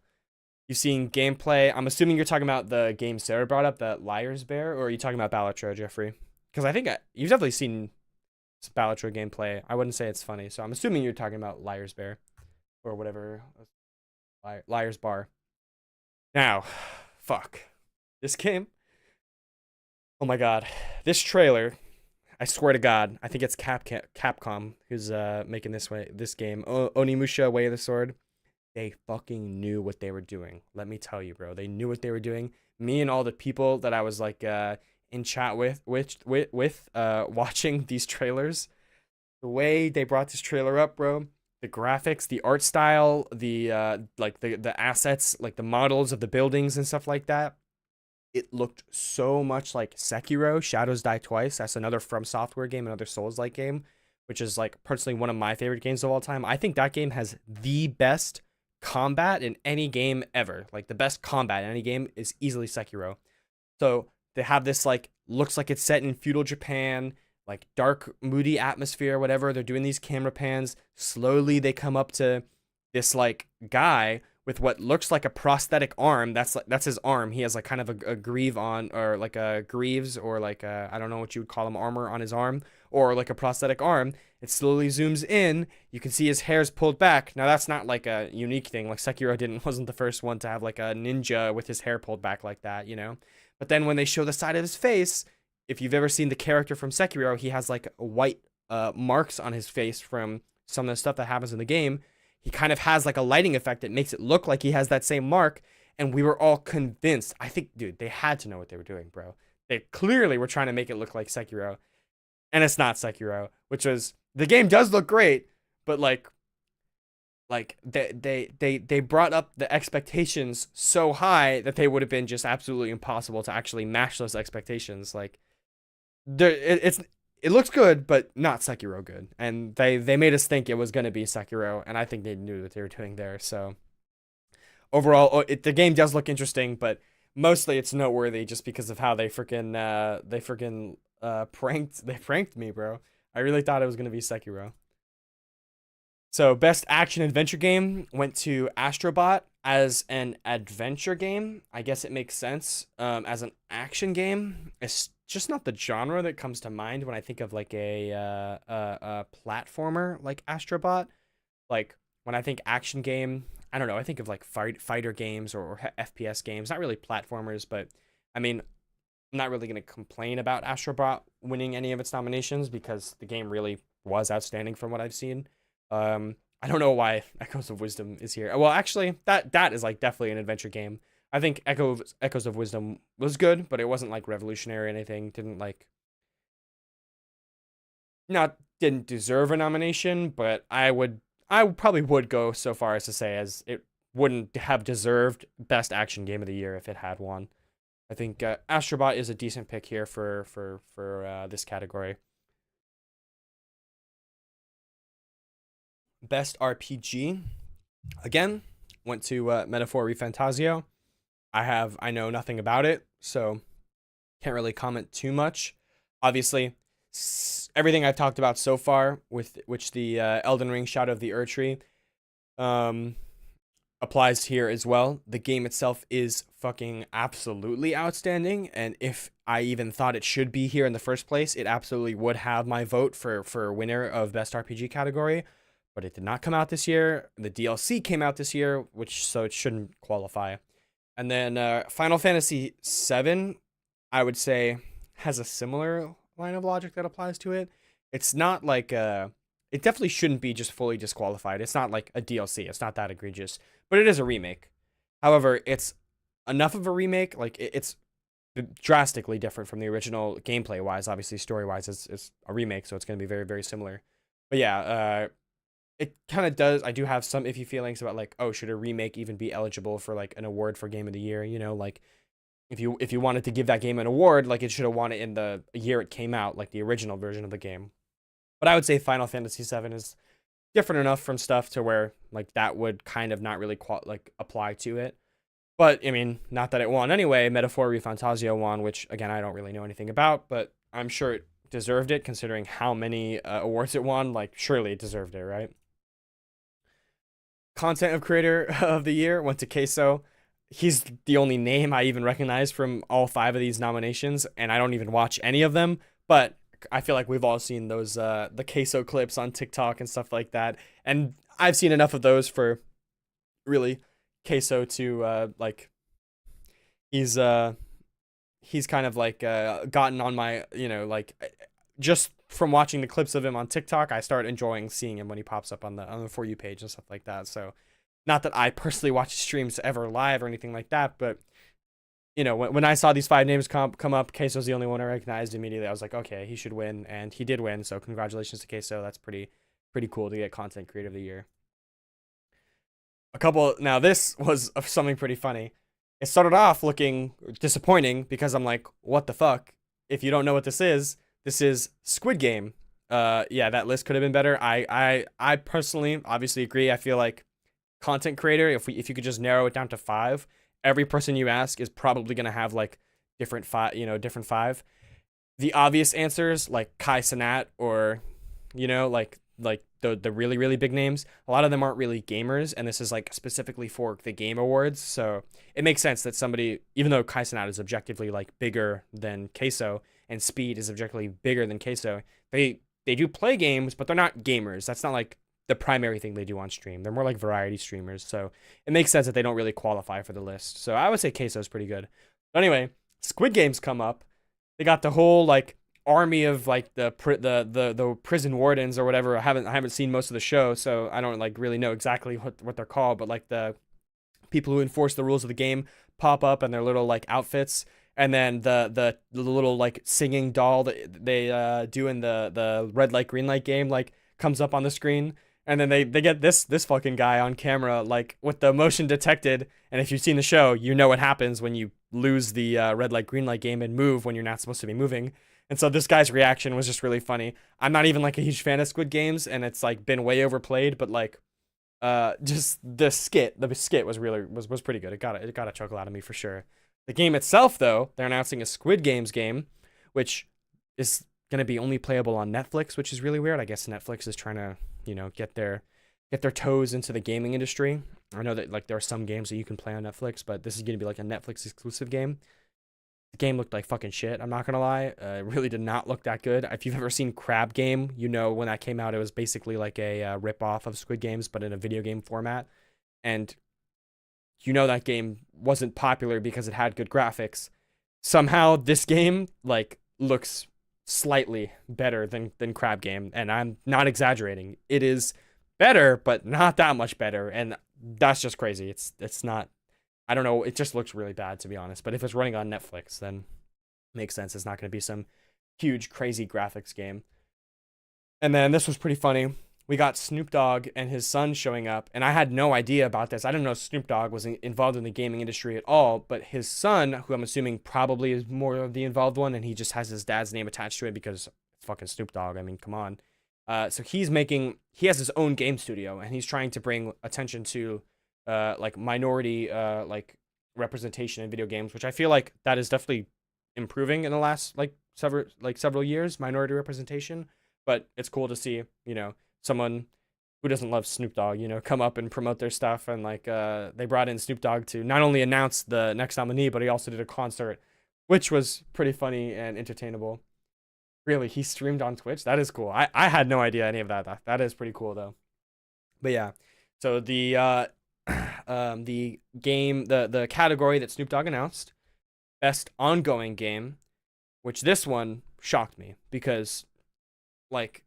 [SPEAKER 1] You've seen gameplay. I'm assuming you're talking about the game Sarah brought up, that Liar's Bear, or are you talking about Balatro, Jeffrey? Because I think you've definitely seen Balatro gameplay. I wouldn't say it's funny, so I'm assuming you're talking about Liar's Bear, or whatever. Liar's Bar. Now, fuck. This game. Oh my god. This trailer, I swear to God, I think it's Capcom who's making this game. Onimusha Way of the Sword. They fucking knew what they were doing. Let me tell you, bro. They knew what they were doing. Me and all the people that I was like in chat with watching these trailers, the way they brought this trailer up, bro. The graphics, the art style, the the assets, like the models of the buildings and stuff like that. It looked so much like Sekiro, Shadows Die Twice. That's another From Software game, another Souls-like game, which is like personally one of my favorite games of all time. I think that game has the best combat in any game ever. Like the best combat in any game is easily Sekiro. So they have this, like, looks like it's set in feudal Japan. like dark, moody atmosphere, whatever. They're doing these camera pans. Slowly, they come up to this like guy with what looks like a prosthetic arm. That's his arm. He has like kind of a greave on, or like a greaves, or like a, I don't know what you would call him, armor on his arm, or like a prosthetic arm. It slowly zooms in. You can see his hair's pulled back. Now that's not like a unique thing. Like Sekiro wasn't the first one to have like a ninja with his hair pulled back like that, you know. But then when they show the side of his face, if you've ever seen the character from Sekiro, he has like white marks on his face from some of the stuff that happens in the game. He kind of has like a lighting effect that makes it look like he has that same mark. And we were all convinced. I think, dude, they had to know what they were doing, bro. They clearly were trying to make it look like Sekiro. And it's not Sekiro, which was, the game does look great, but like they brought up the expectations so high that they would have been just absolutely impossible to actually match those expectations. Like, it looks good, but not Sekiro good. And they made us think it was going to be Sekiro, and I think they knew what they were doing there. So overall, the game does look interesting, but mostly it's noteworthy just because of how they freaking pranked me, bro. I really thought it was going to be Sekiro. So best action adventure game went to Astrobot. As an adventure game, I guess it makes sense. As an action game, it's just not the genre that comes to mind when I think of like a platformer like Astrobot. Like when I think action game, I don't know. I think of like fighter games or FPS games. Not really platformers, but I mean, I'm not really gonna complain about Astrobot winning any of its nominations because the game really was outstanding from what I've seen. I don't know why Echoes of Wisdom is here. Well, actually, that is like definitely an adventure game. I think Echoes of Wisdom was good, but it wasn't like revolutionary or anything. Didn't deserve a nomination, but I probably would go so far as to say as it wouldn't have deserved best action game of the year if it had won. I think Astrobot is a decent pick here for this category. Best RPG, again, went to Metaphor ReFantazio. I know nothing about it, so can't really comment too much. Obviously, everything I've talked about so far, with which the Elden Ring Shadow of the Erdtree applies here as well. The game itself is fucking absolutely outstanding, and if I even thought it should be here in the first place, it absolutely would have my vote for winner of Best RPG category. But it did not come out this year. The DLC came out this year, so it shouldn't qualify. And then Final Fantasy VII, I would say, has a similar line of logic that applies to it. It's not like it definitely shouldn't be just fully disqualified. It's not like a DLC. It's not that egregious, but it is a remake. However, it's enough of a remake. Like it's drastically different from the original gameplay wise. Obviously, story wise, it's a remake, so it's going to be very, very similar. But yeah, it kind of does. I do have some iffy feelings about like, oh, should a remake even be eligible for like an award for Game of the Year? You know, like if you wanted to give that game an award, like it should have won it in the year it came out, like the original version of the game. But I would say Final Fantasy VII is different enough from stuff to where like that would kind of not really apply to it. But I mean, not that it won anyway. Metaphor ReFantazio won, which again I don't really know anything about, but I'm sure it deserved it considering how many awards it won. Like surely it deserved it, right? Content of Creator of the Year went to Queso. He's the only name I even recognize from all 5 of these nominations, and I don't even watch any of them. But I feel like we've all seen those the Queso clips on TikTok and stuff like that, and I've seen enough of those for really Queso to like he's kind of like gotten on my, you know, like just from watching the clips of him on TikTok, I start enjoying seeing him when he pops up on the For You page and stuff like that. So not that I personally watch his streams ever live or anything like that, but you know, when I saw these 5 names come up, Queso's the only one I recognized immediately. I was like, okay, he should win, and he did win. So congratulations to Queso. That's pretty cool to get Content Creator of the Year. Now this was something pretty funny. It started off looking disappointing because I'm like, what the fuck? If you don't know what this is Squid Game. Yeah, that list could have been better. I personally obviously agree. I feel like Content Creator, if you could just narrow it down to 5, every person you ask is probably gonna have like different 5. the obvious answers like Kai Cenat or, like the really really big names. A lot of them aren't really gamers, and this is like specifically for the Game Awards. So it makes sense that somebody, even though Kai Cenat is objectively like bigger than Queso and Speed is objectively bigger than Queso, they do play games, but they're not gamers. That's not like the primary thing they do on stream. They're more like variety streamers. So it makes sense that they don't really qualify for the list. So I would say Queso is pretty good. But anyway, Squid Games come up. They got the whole like army of like the prison wardens or whatever. I haven't seen most of the show, so I don't like really know exactly what they're called, but like the people who enforce the rules of the game pop up in their little like outfits, and then the little like singing doll that they do in the red light green light game like comes up on the screen, and then they get this fucking guy on camera like with the motion detected, and if you've seen the show, you know what happens when you lose the red light green light game and move when you're not supposed to be moving. And so this guy's reaction was just really funny. I'm not even like a huge fan of Squid Games, and it's like been way overplayed, but like just the skit was pretty good. It got a chuckle out of me for sure. The game itself though, they're announcing a Squid Games game, which is going to be only playable on Netflix, which is really weird. I guess Netflix is trying to, get their toes into the gaming industry. I know that like there are some games that you can play on Netflix, but this is going to be like a Netflix exclusive game. The game looked like fucking shit. I'm not gonna lie. It really did not look that good. If you've ever seen Crab Game, you know when that came out, it was basically like a rip off of Squid Games, but in a video game format. And you know that game wasn't popular because it had good graphics. Somehow this game like looks slightly better than Crab Game, and I'm not exaggerating. It is better, but not that much better, and that's just crazy. It's not. I don't know. It just looks really bad, to be honest. But if it's running on Netflix, then it makes sense. It's not going to be some huge, crazy graphics game. And then this was pretty funny. We got Snoop Dogg and his son showing up, and I had no idea about this. I didn't know Snoop Dogg was involved in the gaming industry at all, but his son, who I'm assuming probably is more of the involved one, and he just has his dad's name attached to it because it's fucking Snoop Dogg. I mean, come on. So he has his own game studio, and he's trying to bring attention to like minority like representation in video games, which I feel like that is definitely improving in the last several years, minority representation. But it's cool to see, someone who doesn't love Snoop Dogg, come up and promote their stuff. And like they brought in Snoop Dogg to not only announce the next nominee, but he also did a concert, which was pretty funny and entertainable. Really, he streamed on Twitch. That is cool. I had no idea any of that. That is pretty cool though. But yeah, so the game, the category that Snoop Dogg announced, best ongoing game, which this one shocked me because like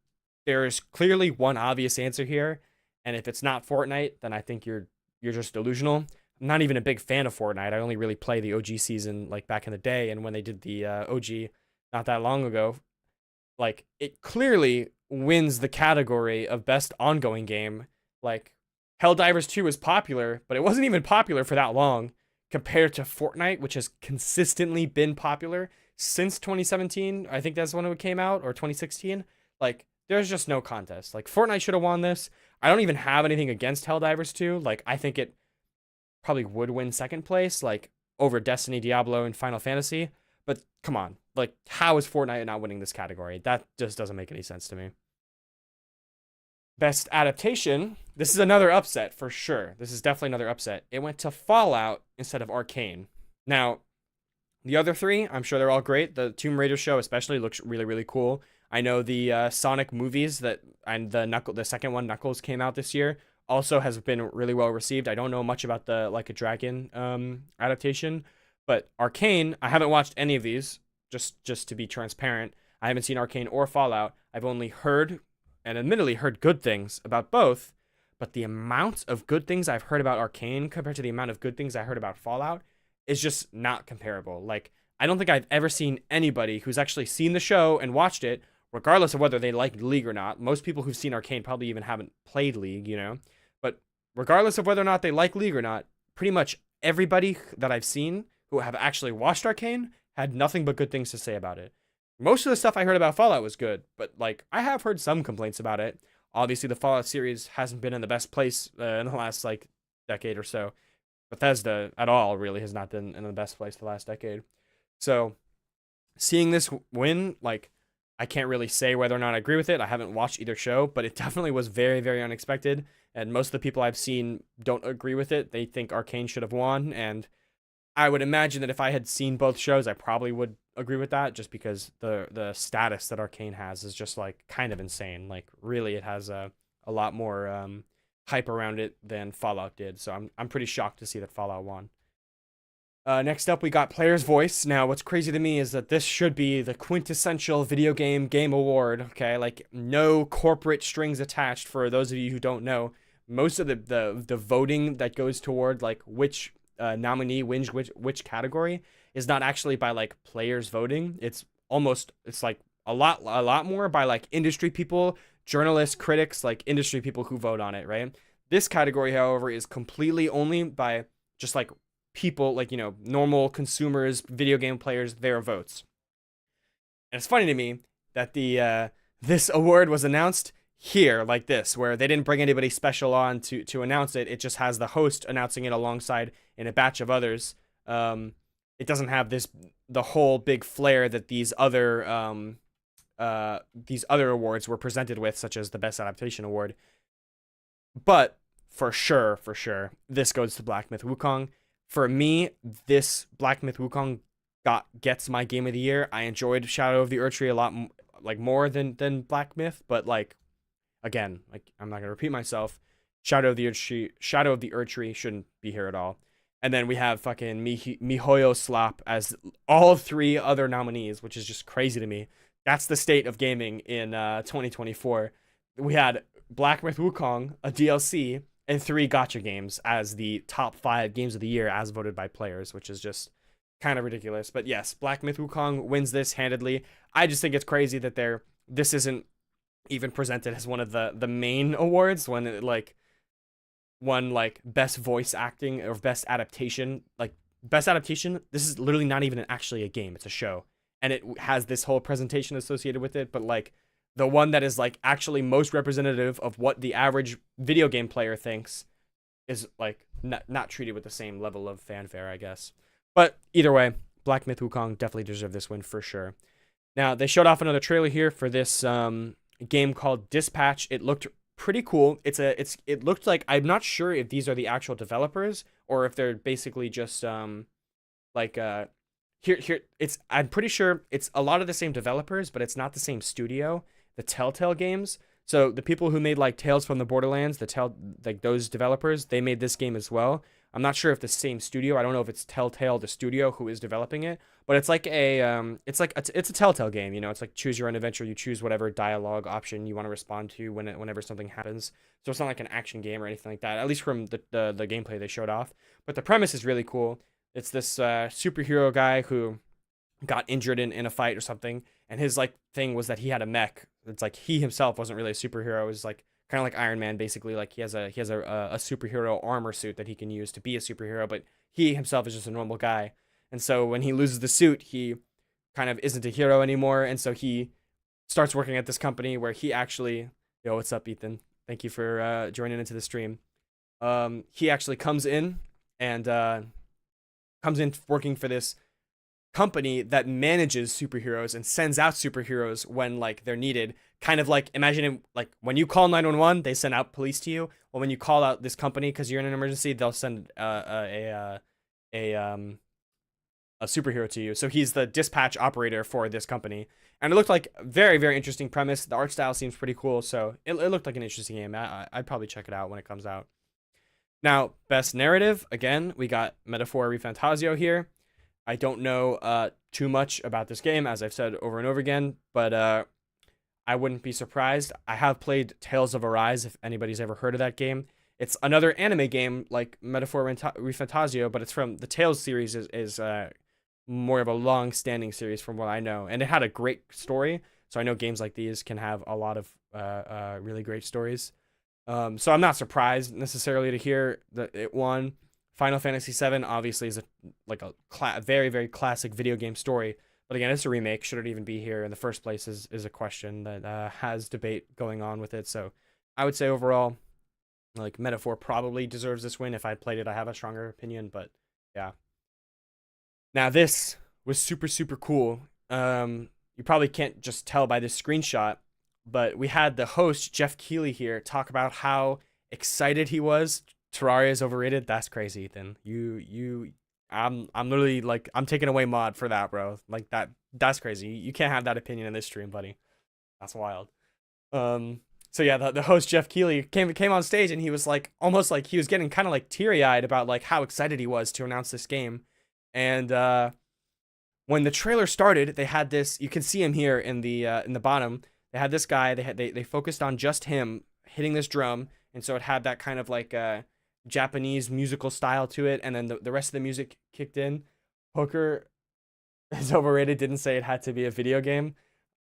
[SPEAKER 1] there is clearly one obvious answer here, and if it's not Fortnite, then I think you're just delusional. I'm not even a big fan of Fortnite. I only really play the OG season like back in the day, and when they did the OG not that long ago, like it clearly wins the category of best ongoing game. Like Helldivers 2 was popular, but it wasn't even popular for that long compared to Fortnite, which has consistently been popular since 2017. I think that's when it came out, or 2016. Like, there's just no contest. Like, Fortnite should have won this. I don't even have anything against Helldivers 2. Like, I think it probably would win second place, like, over Destiny, Diablo, and Final Fantasy. But come on. Like, how is Fortnite not winning this category? That just doesn't make any sense to me. Best adaptation. This is another upset for sure. This is definitely another upset. It went to Fallout instead of Arcane. Now, the other three, I'm sure they're all great. The Tomb Raider show especially looks really, really cool. I know the Sonic movies and the second one, Knuckles, came out this year. Also has been really well received. I don't know much about the Like a Dragon adaptation, but Arcane, I haven't watched any of these. Just to be transparent, I haven't seen Arcane or Fallout. I've only heard, and admittedly heard, good things about both, but the amount of good things I've heard about Arcane compared to the amount of good things I heard about Fallout is just not comparable. Like, I don't think I've ever seen anybody who's actually seen the show and watched it, regardless of whether they like League or not. Most people who've seen Arcane probably even haven't played League, But regardless of whether or not they like League or not, pretty much everybody that I've seen who have actually watched Arcane had nothing but good things to say about it. Most of the stuff I heard about Fallout was good, but like I have heard some complaints about it. Obviously, the Fallout series hasn't been in the best place in the last like decade or so. Bethesda at all really has not been in the best place the last decade. So seeing this win, like, I can't really say whether or not I agree with it. I haven't watched either show, but it definitely was very, very unexpected. And most of the people I've seen don't agree with it. They think Arcane should have won. And I would imagine that if I had seen both shows, I probably would agree with that, just because the status that Arcane has is just like kind of insane. Like, really, it has a lot more hype around it than Fallout did. So I'm pretty shocked to see that Fallout won. Next up, we got Player's Voice. Now, what's crazy to me is that this should be the quintessential video game award. Okay, like, no corporate strings attached. For those of you who don't know, most of the voting that goes toward like which nominee wins which category is not actually by like players voting. It's like a lot more by like industry people, journalists, critics, like industry people who vote on it, right? This category, however, is completely only by just like people, like, normal consumers, video game players, their votes. And it's funny to me that the this award was announced here like this, where they didn't bring anybody special on to announce it. It just has the host announcing it alongside in a batch of others. It doesn't have the whole big flair that these other awards were presented with, such as the Best Adaptation Award. But for sure, this goes to Black Myth Wukong. For me, this Black Myth Wukong gets my game of the year. I enjoyed Shadow of the Erdtree a lot, like, more than Black Myth, but like, again, like, I'm not gonna repeat myself. Shadow of the Erdtree shouldn't be here at all. And then we have fucking MiHoYo Slap as all three other nominees, which is just crazy to me. That's the state of gaming in 2024. We had Black Myth Wukong, a DLC, and 3 gacha games as the top 5 games of the year as voted by players, which is just kind of ridiculous. But yes, Black Myth Wukong wins this handedly. I just think it's crazy that this isn't even presented as one of the main awards, when it like won like best voice acting or best adaptation. Like, best adaptation, this is literally not even actually a game, it's a show, and it has this whole presentation associated with it. But like, the one that is like actually most representative of what the average video game player thinks is like not treated with the same level of fanfare, I guess. But either way, Black Myth Wukong definitely deserved this win for sure. Now, they showed off another trailer here for this game called Dispatch. It looked pretty cool. It looked like, I'm not sure if these are the actual developers or if they're basically just like here it's, I'm pretty sure it's a lot of the same developers, but it's not the same studio, the Telltale Games. So the people who made like Tales from the Borderlands, like those developers, they made this game as well. I'm not sure if the same studio. I don't know if it's Telltale, the studio who is developing it, but it's like it's a Telltale game. It's like choose your own adventure. You choose whatever dialogue option you want to respond to whenever something happens. So it's not like an action game or anything like that. At least from the gameplay they showed off. But the premise is really cool. It's this superhero guy who got injured in a fight or something, and his like thing was that he had a mech. It's like he himself wasn't really a superhero. It was like kind of like Iron Man, basically. Like, he has a superhero armor suit that he can use to be a superhero, but he himself is just a normal guy. And so when he loses the suit, he kind of isn't a hero anymore, and so he starts working at this company where he actually, yo, what's up, Ethan? Thank you for joining into the stream. He actually comes in working for this company that manages superheroes and sends out superheroes when like they're needed. Kind of like, imagine like when you call 911, they send out police to you. Well, when you call out this company because you're in an emergency, they'll send a superhero to you. So he's the dispatch operator for this company, and it looked like a very, very interesting premise. The art style seems pretty cool, so it looked like an interesting game. I'd probably check it out when it comes out. Now, best narrative, again, we got Metaphor ReFantazio here. I don't know too much about this game, as I've said over and over again, but I wouldn't be surprised. I have played Tales of Arise, if anybody's ever heard of that game. It's another anime game like Metaphor ReFantazio, but it's from the Tales series, is more of a long-standing series from what I know. And it had a great story, so I know games like these can have a lot of really great stories. So I'm not surprised necessarily to hear that it won. Final Fantasy VII obviously is a very, very classic video game story. But again, it's a remake. Should it even be here in the first place is a question that has debate going on with it. So I would say overall, like, Metaphor probably deserves this win. If I'd played it, I have a stronger opinion. But yeah. Now this was super, super cool. You probably can't just tell by this screenshot, but we had the host Jeff Keighley here talk about how excited he was. Terraria is overrated. That's crazy, Ethan. I'm literally like, I'm taking away mod for that, bro. Like that's crazy. You can't have that opinion in this stream, buddy. That's wild. So yeah, the host Jeff Keighley came on stage, and he was like, almost like he was getting kind of like teary eyed about like how excited he was to announce this game. And when the trailer started, they had this. You can see him here in the bottom. They had this guy. They focused on just him hitting this drum, and so it had that kind of like Japanese musical style to it. And then the rest of the music kicked in. Poker is overrated. Didn't say it had to be a video game.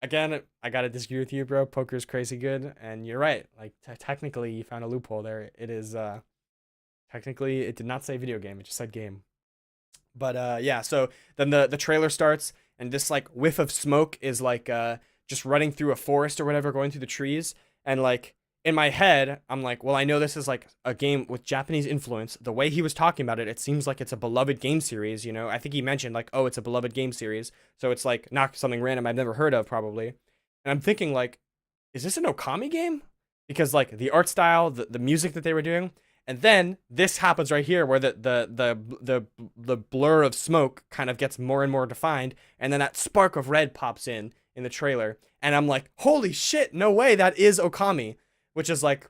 [SPEAKER 1] Again, I gotta disagree with you, bro. Poker's crazy good, and you're right. Like technically, you found a loophole there. It is technically it did not say video game. It just said game. But yeah. So then the trailer starts, and this like whiff of smoke is like just running through a forest or whatever, going through the trees, and like in my head, I'm like, well, I know this is like a game with Japanese influence. The way he was talking about it, it seems like it's a beloved game series, you know? I think he mentioned like, oh, it's a beloved game series. So it's like not something random I've never heard of probably. And I'm thinking like, is this an Okami game? Because like the art style, the music that they were doing, and then this happens right here where the blur of smoke kind of gets more and more defined, and then that spark of red pops in the trailer. And I'm like, holy shit, no way, that is Okami. Which is like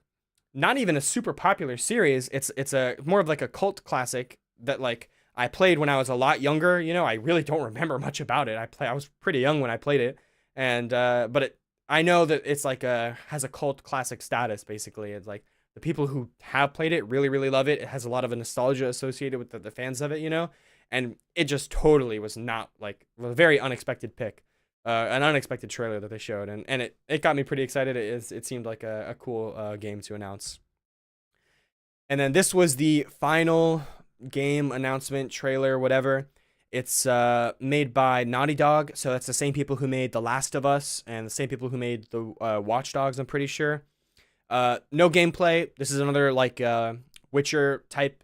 [SPEAKER 1] not even a super popular series. It's a more of like a cult classic that like I played when I was a lot younger. You know, I really don't remember much about it. I was pretty young when I played it, and but I know that it's like has a cult classic status. Basically, it's like the people who have played it really love it. It has a lot of a nostalgia associated with the fans of it, you know, and it just totally was not like a very unexpected pick. An unexpected trailer that they showed, and it got me pretty excited. It seemed like a cool game to announce. And then this was the final game announcement trailer, whatever. It's made by Naughty Dog, so that's the same people who made The Last of Us and the same people who made the Watch Dogs, I'm pretty sure. No gameplay. This is another like Witcher type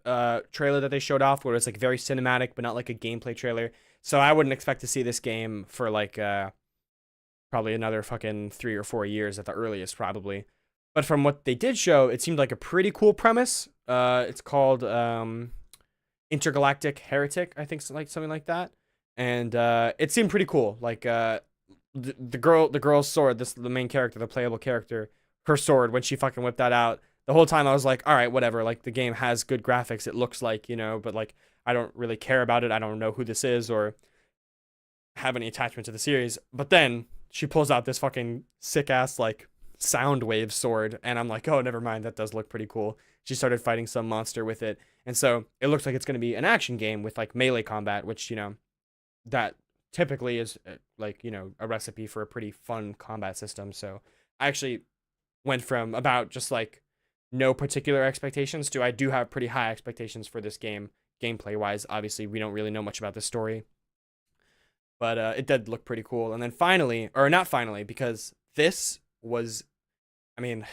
[SPEAKER 1] trailer that they showed off, where it's like very cinematic but not like a gameplay trailer. So I wouldn't expect to see this game for like probably another fucking 3 or 4 years at the earliest, probably. But from what they did show, it seemed like a pretty cool premise. It's called Intergalactic Heretic, I think, like something like that. And it seemed pretty cool. Like the girl's sword, the main character, the playable character, her sword, when she fucking whipped that out, the whole time I was like, all right, whatever. Like the game has good graphics, it looks like, you know, but like I don't really care about it. I don't know who this is or have any attachment to the series. But then she pulls out this fucking sick ass like sound wave sword, and I'm like, oh, never mind. That does look pretty cool. She started fighting some monster with it, and so it looks like it's going to be an action game with like melee combat, which, you know, that typically is like, you know, a recipe for a pretty fun combat system. So I actually went from about just like no particular expectations to I do have pretty high expectations for this game. Gameplay wise, obviously we don't really know much about the story, but it did look pretty cool. And then finally, or not finally, because this was, I mean,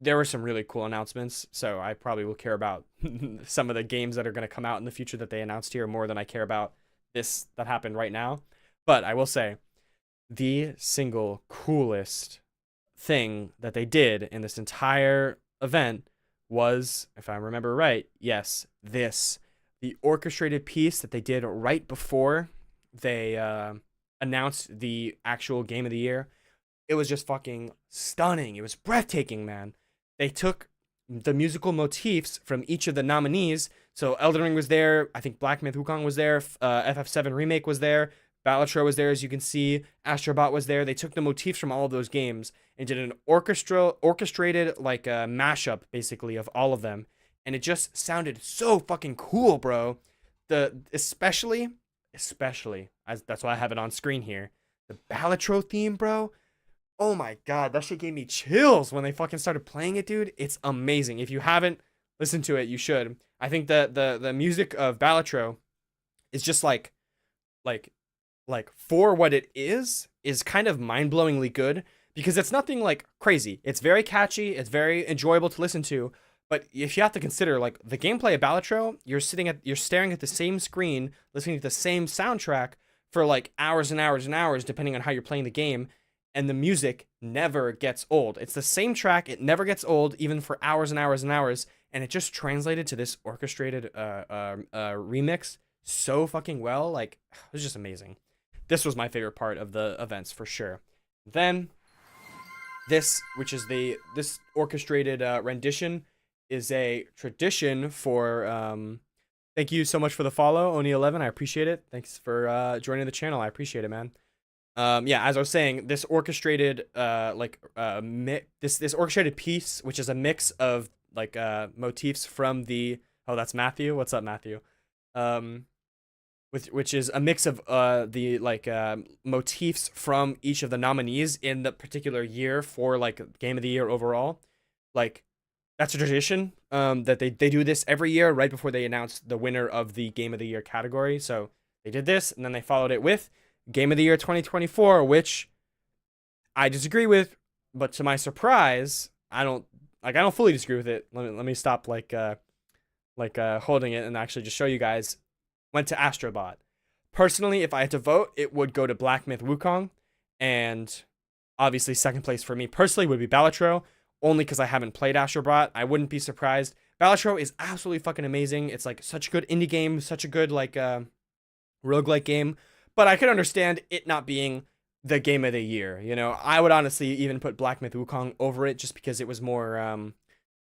[SPEAKER 1] there were some really cool announcements, so I probably will care about some of the games that are going to come out in the future that they announced here more than I care about this that happened right now. But I will say the single coolest thing that they did in this entire event was, if I remember right, yes, the orchestrated piece that they did right before they announced the actual game of the year. It was just fucking stunning. It was breathtaking, man. They took the musical motifs from each of the nominees. So Elden Ring was there. I think Black Myth Wukong was there. FF7 Remake was there. Balatro was there, as you can see. Astrobot was there. They took the motifs from all of those games and did an orchestrated like a mashup, basically, of all of them. And it just sounded so fucking cool, bro. Especially, as that's why I have it on screen here. The Balatro theme, bro. Oh my god, that shit gave me chills when they fucking started playing it, dude. It's amazing. If you haven't listened to it, you should. I think the music of Balatro is just like for what it is kind of mind-blowingly good, because it's nothing like crazy. It's very catchy, it's very enjoyable to listen to, but if you have to consider like the gameplay of Balatro, you're staring at the same screen, listening to the same soundtrack for like hours and hours and hours, depending on how you're playing the game. And the music never gets old. It's the same track. It never gets old, even for hours and hours and hours. And it just translated to this orchestrated remix so fucking well. Like, it was just amazing. This was my favorite part of the events for sure. Then this, which is this orchestrated rendition, is a tradition for. Thank you so much for the follow, Oni11. I appreciate it. Thanks for joining the channel. I appreciate it, man. Yeah, as I was saying, this orchestrated this orchestrated piece, which is a mix of like motifs from the that's Matthew. What's up, Matthew? Which is a mix of the like motifs from each of the nominees in the particular year for like Game of the Year overall. Like, that's a tradition that they do this every year right before they announce the winner of the Game of the Year category. So they did this, and then they followed it with Game of the Year 2024, which I disagree with, but to my surprise, I don't fully disagree with it. Let me stop holding it and actually just show you guys. Went to Astrobot. Personally, if I had to vote, it would go to Black Myth Wukong, and obviously second place for me personally would be Balatro, only because I haven't played Astrobot. I wouldn't be surprised. Balatro is absolutely fucking amazing. It's like such a good indie game, such a good like roguelike game, but I could understand it not being the Game of the Year. You know, I would honestly even put Black Myth Wukong over it just because it was more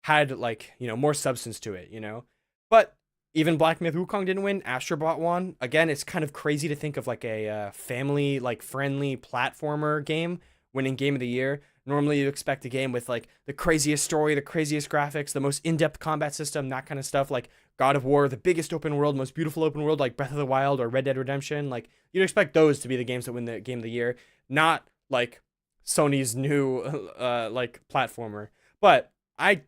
[SPEAKER 1] had like, you know, more substance to it, you know. But even Black Myth Wukong didn't win. Astrobot won. Again, it's kind of crazy to think of like a family like friendly platformer game winning Game of the Year. Normally you expect a game with like the craziest story, the craziest graphics, the most in-depth combat system, that kind of stuff, like God of War, the biggest open world, most beautiful open world, like Breath of the Wild or Red Dead Redemption. Like, you'd expect those to be the games that win the Game of the Year, not like Sony's new like platformer. But I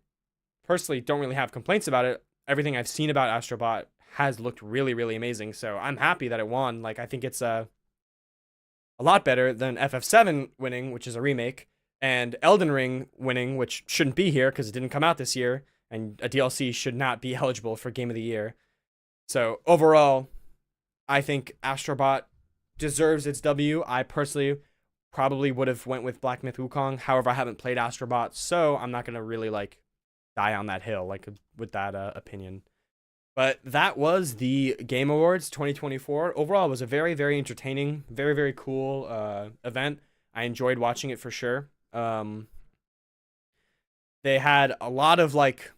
[SPEAKER 1] personally don't really have complaints about it. Everything I've seen about Astrobot has looked really, really amazing. So I'm happy that it won. Like, I think it's a lot better than FF7 winning, which is a remake, and Elden Ring winning, which shouldn't be here because it didn't come out this year, and a DLC should not be eligible for Game of the Year. So overall, I think Astrobot deserves its W. I personally probably would have went with Black Myth Wukong. However, I haven't played Astrobot, so I'm not going to really like die on that hill like with that opinion. But that was the Game Awards 2024. Overall, it was a very, very entertaining, very, very cool event. I enjoyed watching it for sure. They had a lot of like,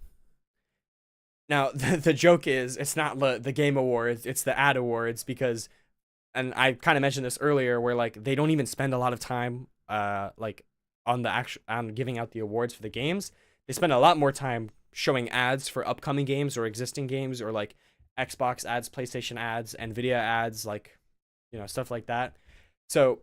[SPEAKER 1] now the joke is it's not the Game Awards, it's the Ad Awards, because, and I kind of mentioned this earlier, where like they don't even spend a lot of time like on giving out the awards for the games. They spend a lot more time showing ads for upcoming games or existing games, or like Xbox ads, PlayStation ads, Nvidia ads, like, you know, stuff like that. So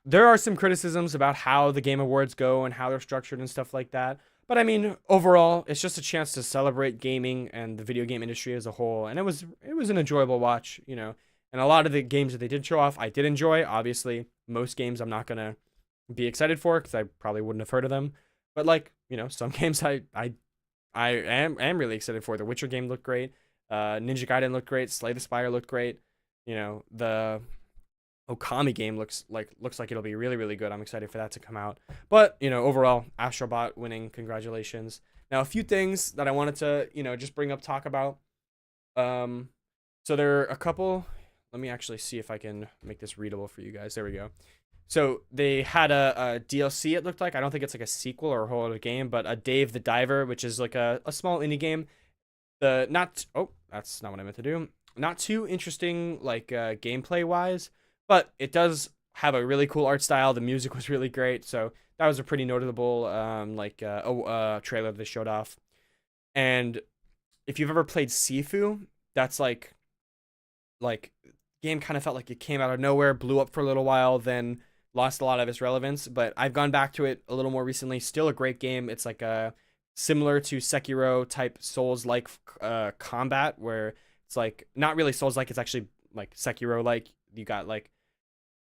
[SPEAKER 1] there are some criticisms about how the Game Awards go and how they're structured and stuff like that. But I mean, overall, it's just a chance to celebrate gaming and the video game industry as a whole. And it was an enjoyable watch, you know. And a lot of the games that they did show off, I did enjoy. Obviously, most games I'm not going to be excited for because I probably wouldn't have heard of them. But like, you know, some games I am really excited for. The Witcher game looked great. Ninja Gaiden looked great. Slay the Spire looked great. You know, the Okami game looks like it'll be really, really good. I'm excited for that to come out. But, you know, overall, Astrobot winning, congratulations. Now, a few things that I wanted to, you know, just talk about. So there are a couple. Let me actually see if I can make this readable for you guys. There we go. So they had a DLC, it looked like. I don't think it's like a sequel or a whole other game, but a Dave the Diver, which is like a small indie game. That's not what I meant to do. Not too interesting, like gameplay wise, but it does have a really cool art style. The music was really great, so that was a pretty notable trailer that they showed off. And if you've ever played Sifu, that's like game kind of felt like it came out of nowhere, blew up for a little while, then lost a lot of its relevance. But I've gone back to it a little more recently. Still a great game. It's like a similar to Sekiro type Souls-like combat, where it's like not really Souls-like. It's actually like Sekiro-like. You got like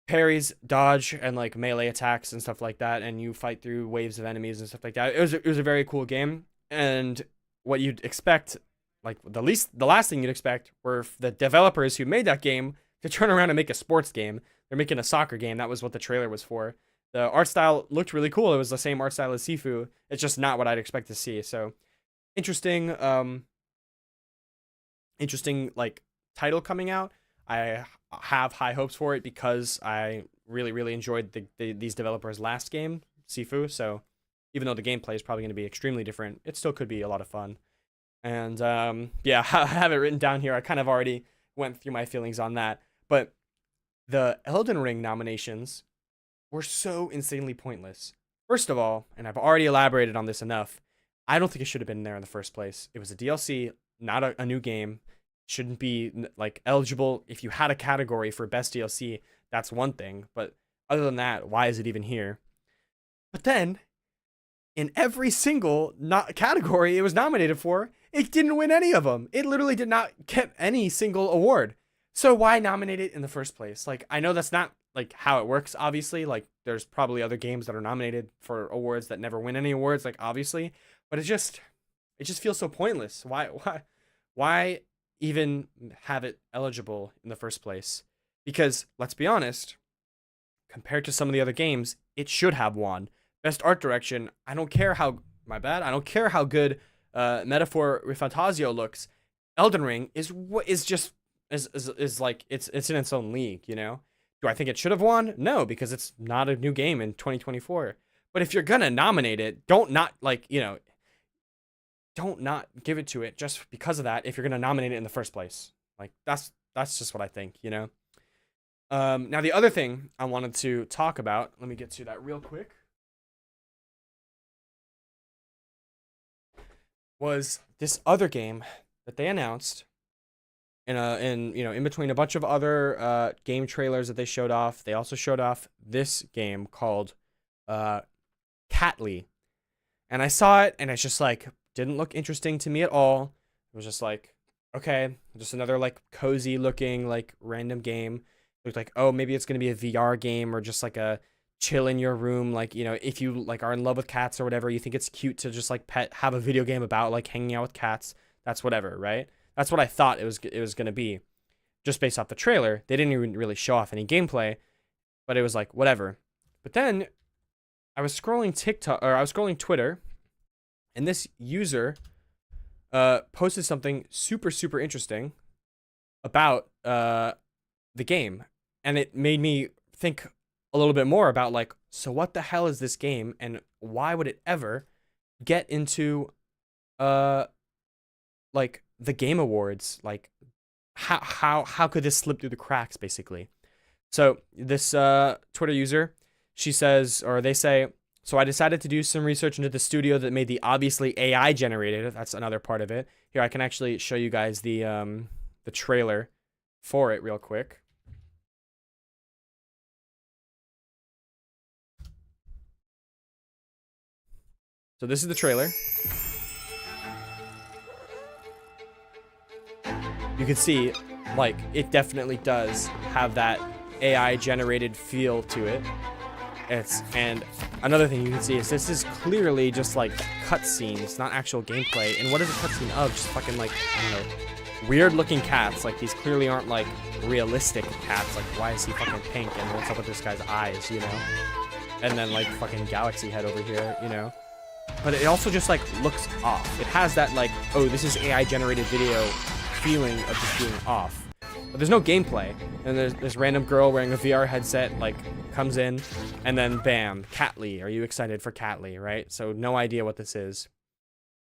[SPEAKER 1] parries, dodge, and like melee attacks and stuff like that, and you fight through waves of enemies and stuff like that. It was a very cool game, and what you'd expect, like the last thing you'd expect, were the developers who made that game to turn around and make a sports game. They're making a soccer game. That was what the trailer was for. The art style looked really cool. It was the same art style as Sifu. It's just not what I'd expect to see. So interesting, interesting like title coming out. I have high hopes for it because I really enjoyed these developers' last game, Sifu. So even though the gameplay is probably going to be extremely different, it still could be a lot of fun. And yeah, I have it written down here. I kind of already went through my feelings on that. But the Elden Ring nominations were so insanely pointless. First of all, and I've already elaborated on this enough, I don't think it should have been there in the first place. It was a DLC, not a new game. Shouldn't be like eligible. If you had a category for best DLC, that's one thing. But other than that, why is it even here? But then, in every single category it was nominated for, it didn't win any of them. It literally did not get any single award. So why nominate it in the first place? Like, I know that's not like how it works, obviously. Like, there's probably other games that are nominated for awards that never win any awards, like, obviously. But it just feels so pointless. Why even have it eligible in the first place? Because, let's be honest, compared to some of the other games, it should have won. Best art direction, I don't care how, my bad, I don't care how good Metaphor Fantasio looks. Elden Ring is like, it's in its own league, you know? Do I think it should have won? No, because it's not a new game in 2024. But if you're gonna nominate it, don't not give it to it just because of that if you're gonna nominate it in the first place. Like, that's just what I think, you know? Now the other thing I wanted to talk about, let me get to that real quick, was this other game that they announced in between a bunch of other game trailers that they showed off. They also showed off this game called Catly. And I saw it and it's just like didn't look interesting to me at all. It was just like, okay, just another like cozy looking like random game. It looked like, oh, maybe it's going to be a VR game or just like a chill in your room, like, you know, if you like are in love with cats or whatever, you think it's cute to just like have a video game about like hanging out with cats. That's whatever, right? That's what I thought it was going to be, just based off the trailer. They didn't even really show off any gameplay, but it was like whatever. But then I was scrolling Twitter, and this user posted something super interesting about the game, and it made me think a little bit more about like, so what the hell is this game, and why would it ever get into like the Game Awards? Like, how could this slip through the cracks, basically? So this Twitter user, she says, or they say, so I decided to do some research into the studio that made the obviously AI generated. That's another part of it. Here, I can actually show you guys the trailer for it real quick. So this is the trailer. You can see, like, it definitely does have that AI generated feel to it. And another thing you can see is this is clearly just like cutscenes, not actual gameplay. And what is a cutscene of? Just fucking like, I don't know, weird looking cats. Like, these clearly aren't like realistic cats. Like, why is he fucking pink and what's up with this guy's eyes, you know? And then like fucking Galaxy Head over here, you know? But it also just like looks off. It has that like, oh, this is AI generated video feeling of just being off. But there's no gameplay. And there's this random girl wearing a VR headset like comes in, and then bam, Catly. Are you excited for Catly, right? So no idea what this is.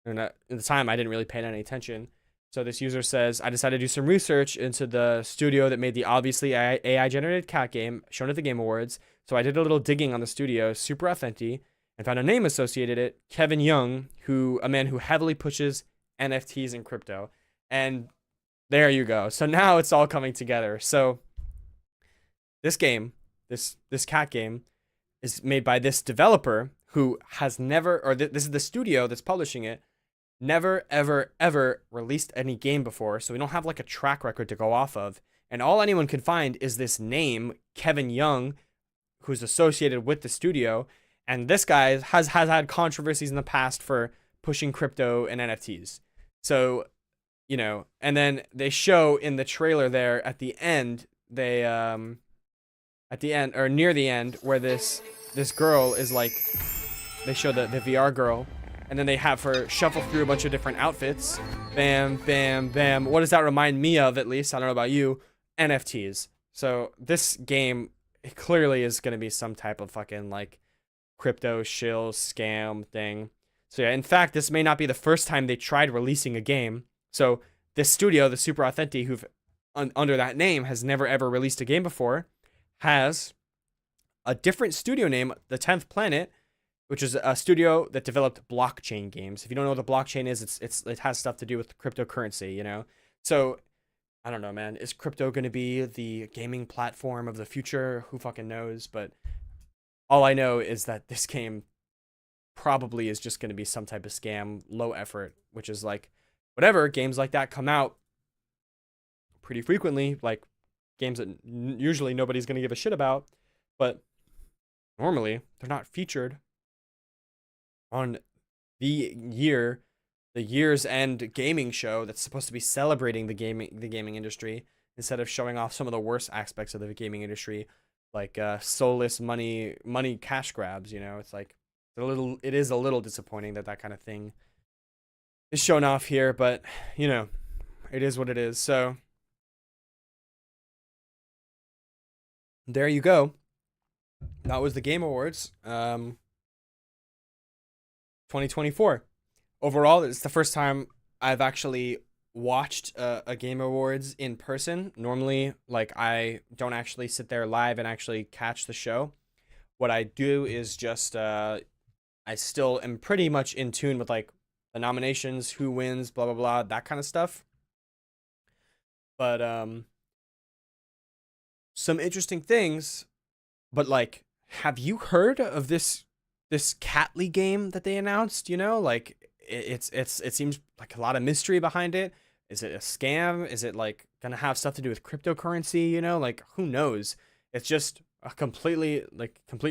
[SPEAKER 1] And at the time, I didn't really pay any attention. So this user says, I decided to do some research into the studio that made the obviously AI generated cat game shown at the Game Awards. So I did a little digging on the studio, Super Authentic, and found a name associated it, Kevin Young, a man who heavily pushes NFTs and crypto. And there you go. So now it's all coming together. So this game, this cat game, is made by this developer who has never, or this is the studio that's publishing it, never, ever released any game before. So we don't have like a track record to go off of. And all anyone can find is this name, Kevin Young, who's associated with the studio. And this guy has had controversies in the past for pushing crypto and NFTs. So, you know, and then they show in the trailer there at the end they at the end or near the end where this girl is like, they show the VR girl, and then they have her shuffle through a bunch of different outfits. Bam, bam, bam. What does that remind me of, at least? I don't know about you. NFTs. So this game clearly is going to be some type of fucking like crypto shill scam thing. So yeah, in fact, this may not be the first time they tried releasing a game. So this studio, the Super Authentic, who've under that name has never ever released a game before, has a different studio name, the 10th Planet, which is a studio that developed blockchain games. If you don't know what the blockchain is, it has stuff to do with cryptocurrency, you know? So, I don't know, man. Is crypto going to be the gaming platform of the future? Who fucking knows? But all I know is that this game probably is just going to be some type of scam, low effort, which is like, whatever, games like that come out pretty frequently, like games that usually nobody's going to give a shit about, but normally they're not featured on the year's end gaming show that's supposed to be celebrating the gaming industry, instead of showing off some of the worst aspects of the gaming industry, like soulless money cash grabs. You know, it's like it is a little disappointing that kind of thing is shown off here, but you know, it is what it is. So there you go. That was the Game Awards 2024. Overall, it's the first time I've actually watched a Game Awards in person. Normally, like, I don't actually sit there live and actually catch the show. What I do is just I still am pretty much in tune with like the nominations, who wins, blah blah blah, that kind of stuff. But some interesting things. But like, have you heard of this Catly game that they announced? You know, like it seems like a lot of mystery behind it. Is it a scam? Is it like gonna have stuff to do with cryptocurrency? You know, like who knows? It's just a complete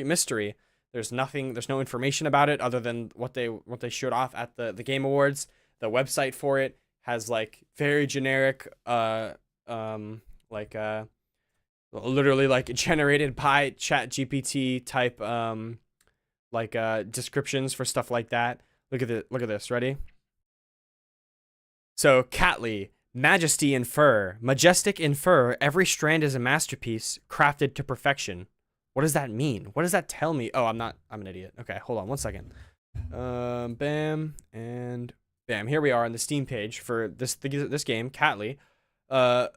[SPEAKER 1] mystery. There's no information about it other than what they showed off at the Game Awards. The website for it has like very generic literally like generated by ChatGPT type descriptions for stuff like that. Look at this. Ready? So Catly, majesty in fur, majestic in fur. Every strand is a masterpiece, crafted to perfection. What does that mean? What does that tell me? Oh, I'm an idiot. Okay, hold on 1 second. Bam and bam. Here we are on the Steam page for this game, Catly.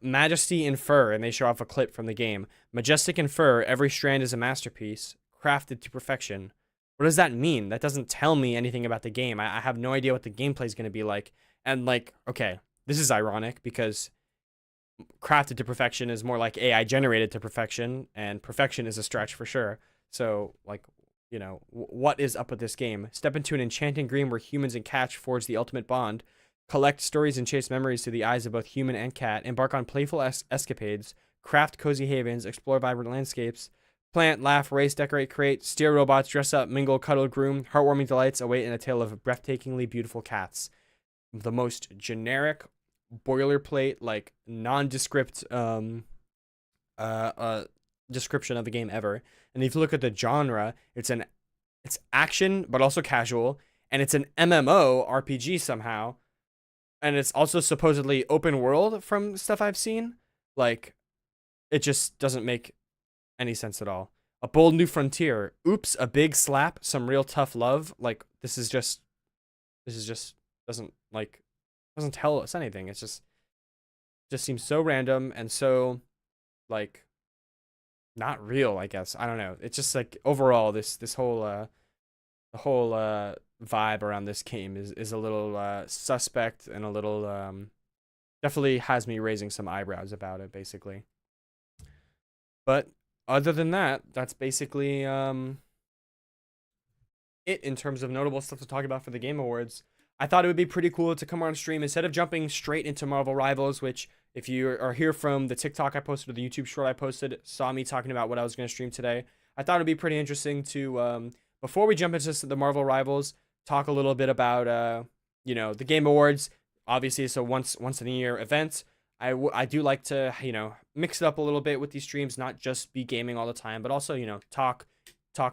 [SPEAKER 1] Majesty in fur, and they show off a clip from the game. Majestic in fur, every strand is a masterpiece, crafted to perfection. What does that mean? That doesn't tell me anything about the game. I have no idea what the gameplay is going to be like. And like, okay, this is ironic because crafted to perfection is more like AI generated to perfection, and perfection is a stretch for sure. So like, you know, what is up with this game? Step into an enchanting dream where humans and cats forge the ultimate bond. Collect stories and chase memories through the eyes of both human and cat. Embark on playful escapades. Craft cozy havens. Explore vibrant landscapes. Plant, laugh, race, decorate, create. Steer robots. Dress up, mingle, cuddle, groom. Heartwarming delights await in a tale of breathtakingly beautiful cats. The most generic, boilerplate, like nondescript description of the game ever. And if you look at the genre, it's action but also casual, and it's an MMO RPG somehow. And it's also supposedly open world from stuff I've seen. Like, it just doesn't make any sense at all. A bold new frontier. Oops, a big slap. Some real tough love. Like, this is just doesn't tell us anything. It's just seems so random and so like not real, I guess. I don't know. It's just like overall this whole the whole vibe around this game is a little suspect, and a little definitely has me raising some eyebrows about it, basically. But other than that, that's basically it in terms of notable stuff to talk about for the Game Awards. I thought it would be pretty cool to come on stream instead of jumping straight into Marvel Rivals, which if you are here from the TikTok I posted or the YouTube short I posted, saw me talking about what I was going to stream today. I thought it'd be pretty interesting to before we jump into the Marvel Rivals, talk a little bit about the Game Awards. Obviously, it's a once in a year event. I do like to, mix it up a little bit with these streams, not just be gaming all the time, but also, talk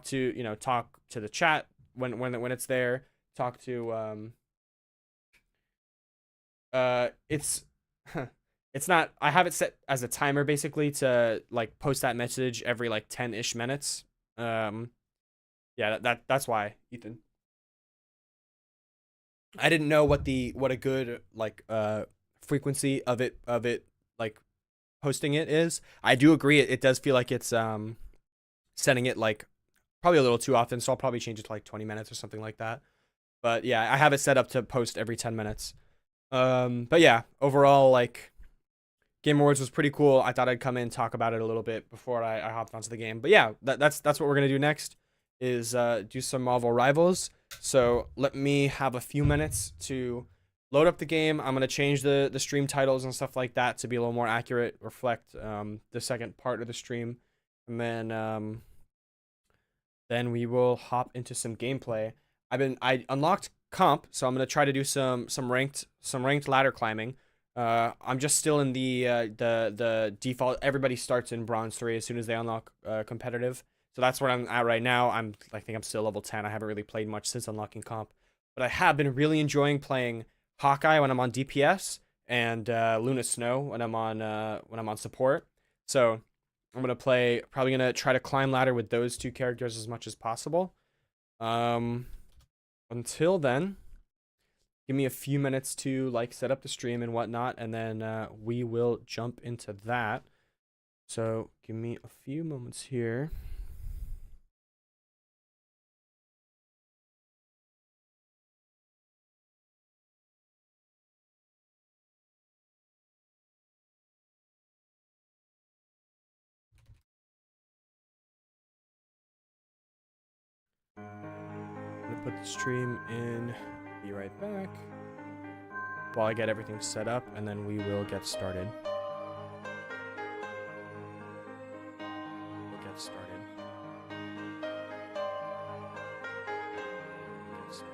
[SPEAKER 1] to the chat when it's there, talk to it's it's not, I have it set as a timer basically to like post that message every like 10-ish minutes. Um yeah, that's why, Ethan. I didn't know what a good like frequency of it like posting it is. I do agree it does feel like it's setting it like probably a little too often, so I'll probably change it to like 20 minutes or something like that. But yeah, I have it set up to post every 10 minutes. But yeah, overall, like, Game Awards was pretty cool. I thought I'd come in and talk about it a little bit before I hopped onto the game. But yeah, that's what we're gonna do next is do some Marvel Rivals. So let me have a few minutes to load up the game. I'm gonna change the stream titles and stuff like that to be a little more accurate, reflect the second part of the stream, and then we will hop into some gameplay. I unlocked comp, so I'm gonna try to do some ranked ladder climbing. I'm just still in the default. Everybody starts in bronze 3 as soon as they unlock competitive. So that's where I'm at right now. I think I'm still level 10. I haven't really played much since unlocking comp, but I have been really enjoying playing Hawkeye when I'm on DPS and Luna Snow when I'm on support. So probably gonna try to climb ladder with those two characters as much as possible. Um, until then, give me a few minutes to like set up the stream and whatnot, and then we will jump into that. So give me a few moments here. I'm gonna put the stream in. Be right back while I get everything set up, and then we will get started. We'll get started. Get started.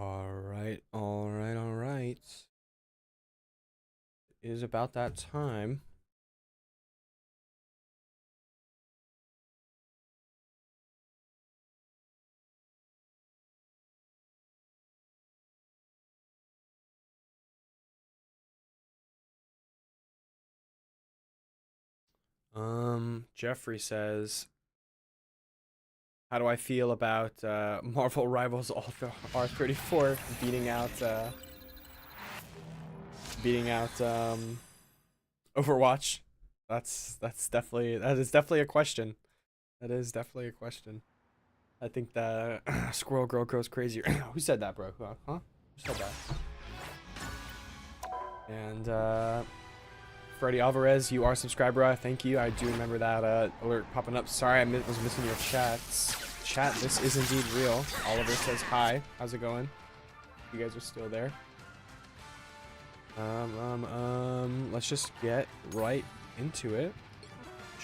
[SPEAKER 1] All right. It is about that time. Jeffrey says, how do I feel about Marvel Rivals R34 beating out Overwatch? That is definitely a question. That is definitely a question. I think the Squirrel Girl goes crazy. Who said that, bro? Huh? Who said that? And Freddie Alvarez, you are a subscriber. Thank you. I do remember that alert popping up. Sorry, I was missing your chats. Chat, this is indeed real. Oliver says hi. How's it going? You guys are still there. Let's just get right into it.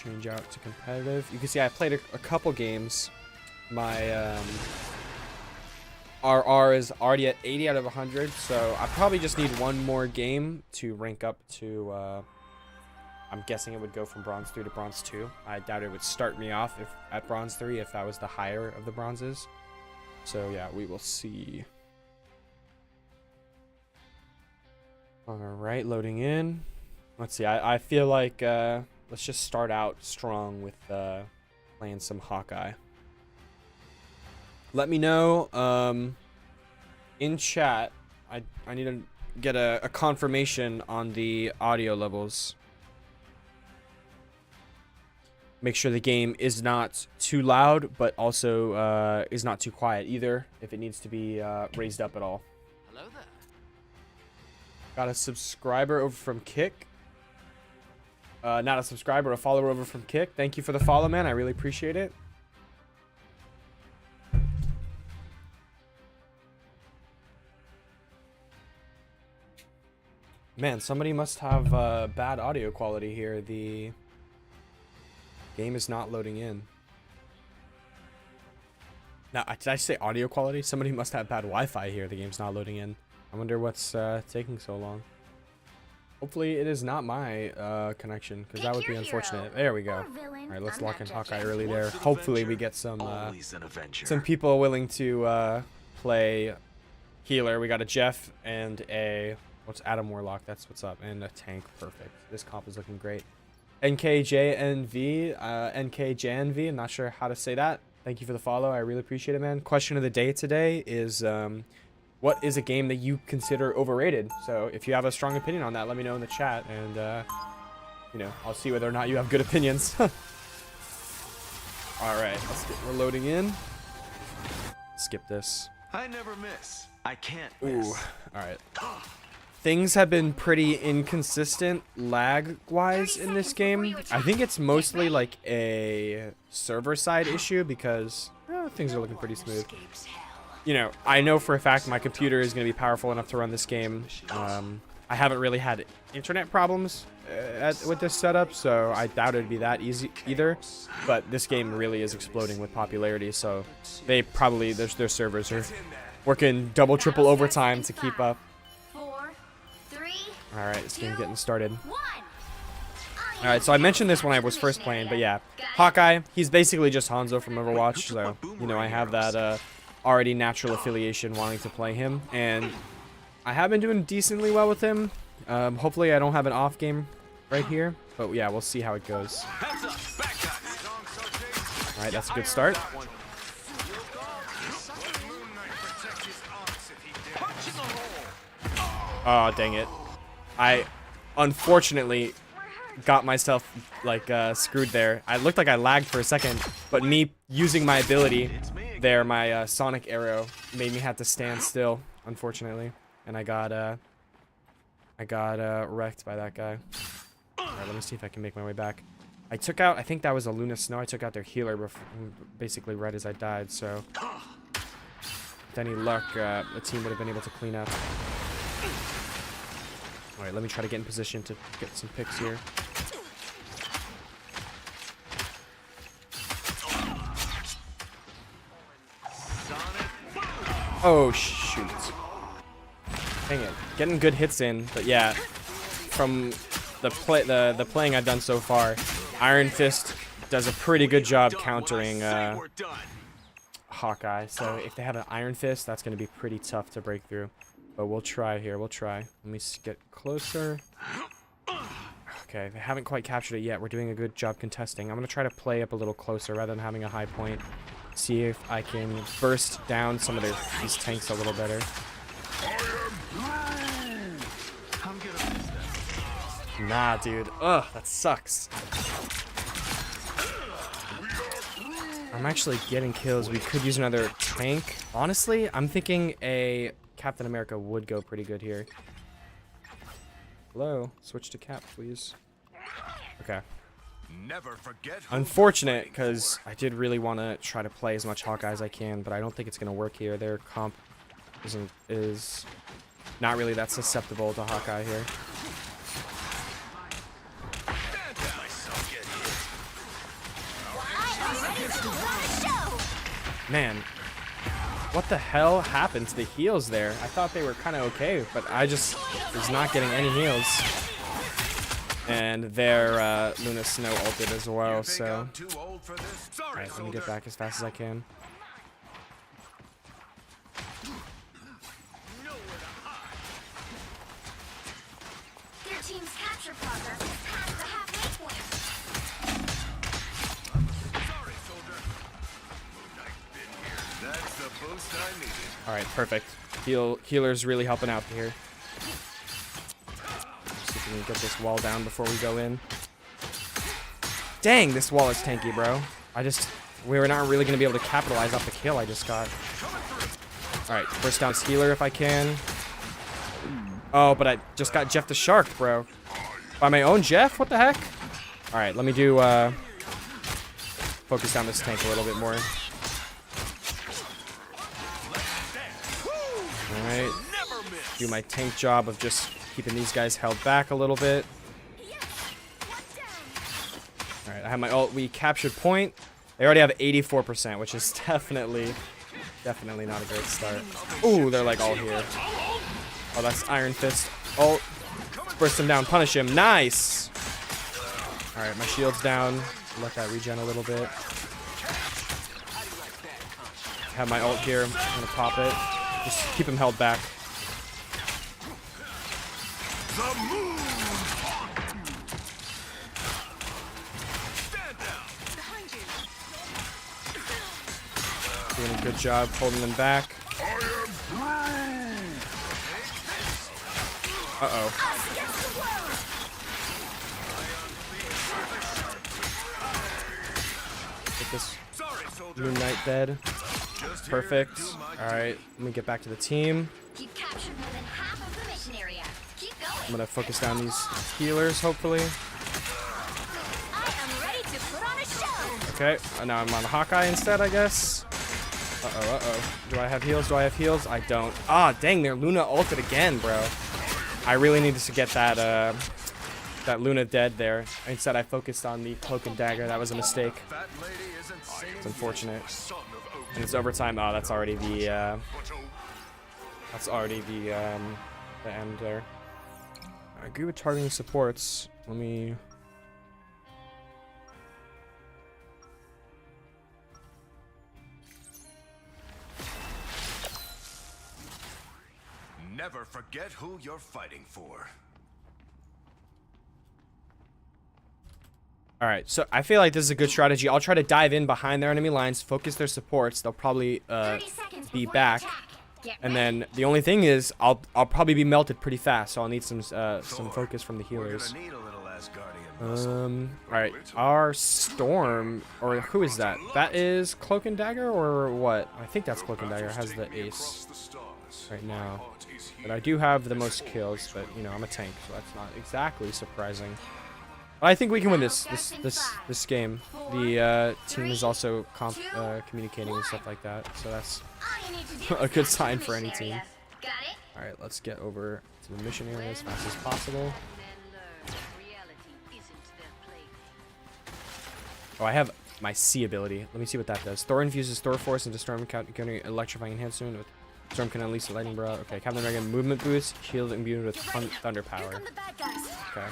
[SPEAKER 1] Change out to competitive. You can see I played a couple games. My RR is already at 80 out of 100, so I probably just need one more game to rank up to I'm guessing it would go from bronze 3 to bronze 2. I doubt it would start me off at bronze 3 if that was the higher of the bronzes. So yeah, we will see. All right, loading in. Let's see. I feel like let's just start out strong with playing some Hawkeye. Let me know in chat. I need to get a confirmation on the audio levels. Make sure the game is not too loud, but also is not too quiet either, if it needs to be raised up at all.
[SPEAKER 2] Hello there.
[SPEAKER 1] Got a subscriber over from Kick. Not a subscriber, a follower over from Kick. Thank you for the follow, man. I really appreciate it. Man, somebody must have bad audio quality here. The game is not loading in. Now, did I say audio quality? Somebody must have bad Wi-Fi here. The game's not loading in. I wonder what's taking so long. Hopefully it is not my connection, because that would be unfortunate. There we go. All right, let's lock in Hawkeye early there. Hopefully we get some people willing to play healer. We got a Jeff and a what's Adam Warlock. That's what's up, and a tank. Perfect. This comp is looking great. NKJNV, NKJNV. I'm not sure how to say that. Thank you for the follow. I really appreciate it, man. Question of the day today is, what is a game that you consider overrated? So if you have a strong opinion on that, let me know in the chat, and you know, I'll see whether or not you have good opinions. All right, we're loading in. Skip this.
[SPEAKER 2] I never miss. I can't miss.
[SPEAKER 1] Ooh, all right. Things have been pretty inconsistent lag-wise in this game. I think it's mostly like a server-side issue because things are looking pretty smooth. You know, I know for a fact my computer is going to be powerful enough to run this game. I haven't really had internet problems with this setup, so I doubt it'd be that easy either. But this game really is exploding with popularity, so they probably, their servers are working double, triple overtime to keep up. Alright, this game's getting started. Alright, so I mentioned this when I was first playing, but yeah. Hawkeye, he's basically just Hanzo from Overwatch, so, you know, I have that already natural affiliation wanting to play him, and I have been doing decently well with him. Hopefully I don't have an off game right here, but yeah, we'll see how it goes. Alright, that's a good start. Oh, dang it. I unfortunately got myself like screwed there. I looked like I lagged for a second, but me using my ability there, my sonic arrow, made me have to stand still, unfortunately, and I got wrecked by that guy. All right, let me see if I can make my way back. I took out, I think that was a Luna Snow. I took out their healer basically right as I died, so with any luck, the team would have been able to clean up. All right, let me try to get in position to get some picks here. Oh, shoot. Dang it. Getting good hits in, but yeah, from the playing I've done so far, Iron Fist does a pretty good job countering Hawkeye. So if they have an Iron Fist, that's going to be pretty tough to break through. But we'll try here. We'll try. Let me get closer. Okay, they haven't quite captured it yet. We're doing a good job contesting. I'm going to try to play up a little closer rather than having a high point. See if I can burst down some of these tanks a little better. Nah, dude. Ugh, that sucks. I'm actually getting kills. We could use another tank. Honestly, I'm thinking a Captain America would go pretty good here. Hello? Switch to Cap, please. Okay.
[SPEAKER 2] Never forget.
[SPEAKER 1] Unfortunate, because I did really want to try to play as much Hawkeye as I can, but I don't think it's going to work here. Their comp is not really that susceptible to Hawkeye here. Man, what the hell happened to the heals there? I thought they were kind of okay, but I just was not getting any heals. And their Luna Snow ulted as well, so... Alright, let me get back as fast as I can.
[SPEAKER 3] Their team's capture progress is past the halfway point.
[SPEAKER 2] Sorry, soldier. That's the boost I needed.
[SPEAKER 1] Alright, perfect. Healer's really helping out here. See if we can get this wall down before we go in. Dang, this wall is tanky, bro. We were not really going to be able to capitalize off the kill I just got. Alright, burst down this healer if I can. Oh, but I just got Jeff the Shark, bro. By my own Jeff? What the heck? Alright, let me do, focus down this tank a little bit more. Alright. Do my tank job of just keeping these guys held back a little bit. Alright, I have my ult. We captured point. They already have 84%, which is definitely not a great start. Ooh, they're like all here. Oh, that's Iron Fist. Ult. Let's burst him down. Punish him. Nice! Alright, my shield's down. Let that regen a little bit. Have my ult here. I'm gonna pop it. Just keep him held back. Doing a good job holding them back. Uh-oh. Get this Moon Knight dead. Perfect. Alright, let me get back to the team.
[SPEAKER 3] You've captured more than half of the mission area. Keep going.
[SPEAKER 1] I'm gonna focus down these healers, hopefully.
[SPEAKER 3] I am ready to put on a show.
[SPEAKER 1] Okay, now I'm on Hawkeye instead, I guess. Uh-oh, uh-oh. Do I have heals? Do I have heals? I don't. Ah, dang, their Luna ulted again, bro. I really needed to get that, that Luna dead there. Instead, I focused on the cloak and dagger. That was a mistake. It's unfortunate. And it's overtime. Oh, that's already the end there. I agree with targeting supports. Let me...
[SPEAKER 2] Never forget who you're fighting for.
[SPEAKER 1] Alright, so I feel like this is a good strategy. I'll try to dive in behind their enemy lines, focus their supports. They'll probably be back. And then the only thing is, I'll probably be melted pretty fast, so I'll need some focus from the healers.
[SPEAKER 2] We're gonna need a little Asgardian
[SPEAKER 1] Alright, our Storm, or who is that? That is Cloak and Dagger, or what? I think that's Cloak and Dagger, has the ace right now. But I do have the most kills, but, you know, I'm a tank, so that's not exactly surprising. But I think we can win this game. The team is also communicating and stuff like that, so that's a good sign for any team. Alright, let's get over to the mission area as fast as possible. Oh, I have my C ability. Let me see what that does. Thor infuses Thor Force into Storm, counter electrifying enhancement. With Storm can unleash the lightning bra. Okay, Captain America movement boost, shield imbued with thunder power. Okay.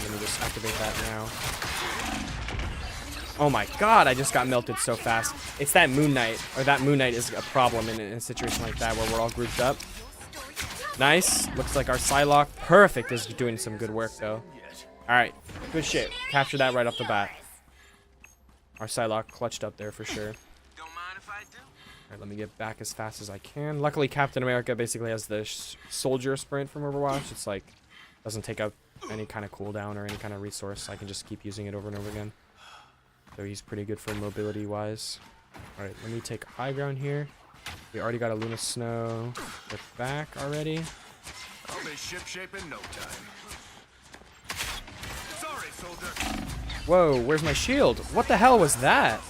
[SPEAKER 1] Let me just activate that now. Oh my god, I just got melted so fast. It's that Moon Knight, or that Moon Knight is a problem in a situation like that where we're all grouped up. Nice. Looks like our Psylocke, perfect, is doing some good work though. Alright, good shit. Capture that right off the bat. Our Psylocke clutched up there for sure. Alright, let me get back as fast as I can. Luckily, Captain America basically has the soldier sprint from Overwatch. It's like, doesn't take up any kind of cooldown or any kind of resource. I can just keep using it over and over again. So he's pretty good for mobility wise. Alright, let me take high ground here. We already got a Luna Snow. We're back already.
[SPEAKER 2] I'll be shipshape in no time. Sorry, soldier.
[SPEAKER 1] Whoa, where's my shield? What the hell was that?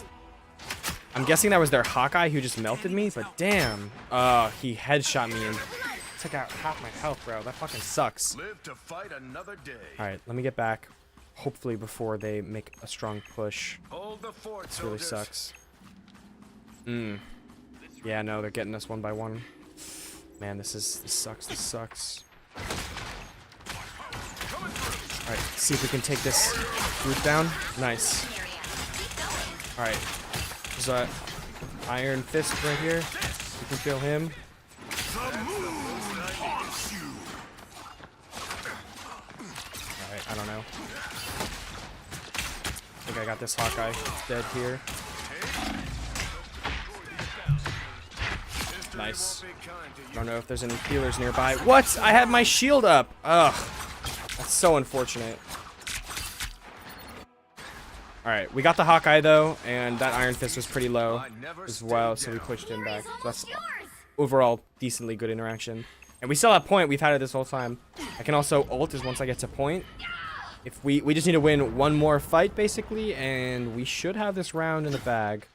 [SPEAKER 1] I'm guessing that was their Hawkeye who just melted me, but damn. He headshot me and took out half my health, bro. That fucking sucks.
[SPEAKER 2] Live to fight another day.
[SPEAKER 1] Alright, let me get back. Hopefully before they make a strong push.
[SPEAKER 2] Hold the fort,
[SPEAKER 1] This really
[SPEAKER 2] soldiers.
[SPEAKER 1] sucks. Yeah, no, they're getting us one by one. Man, this sucks. Alright, see if we can take this group down. Nice. Alright. There's a Iron Fist right here. We can kill him. Alright, I don't know. I think I got this Hawkeye. It's dead here. Nice. Don't know if there's any healers nearby. What? I had my shield up. Ugh. That's so unfortunate. Alright, we got the Hawkeye though, and that Iron Fist was pretty low as well, so we pushed him back. That's overall decently good interaction. And we still have point. We've had it this whole time. I can also ult as once I get to point. If we just need to win one more fight basically, and we should have this round in the bag.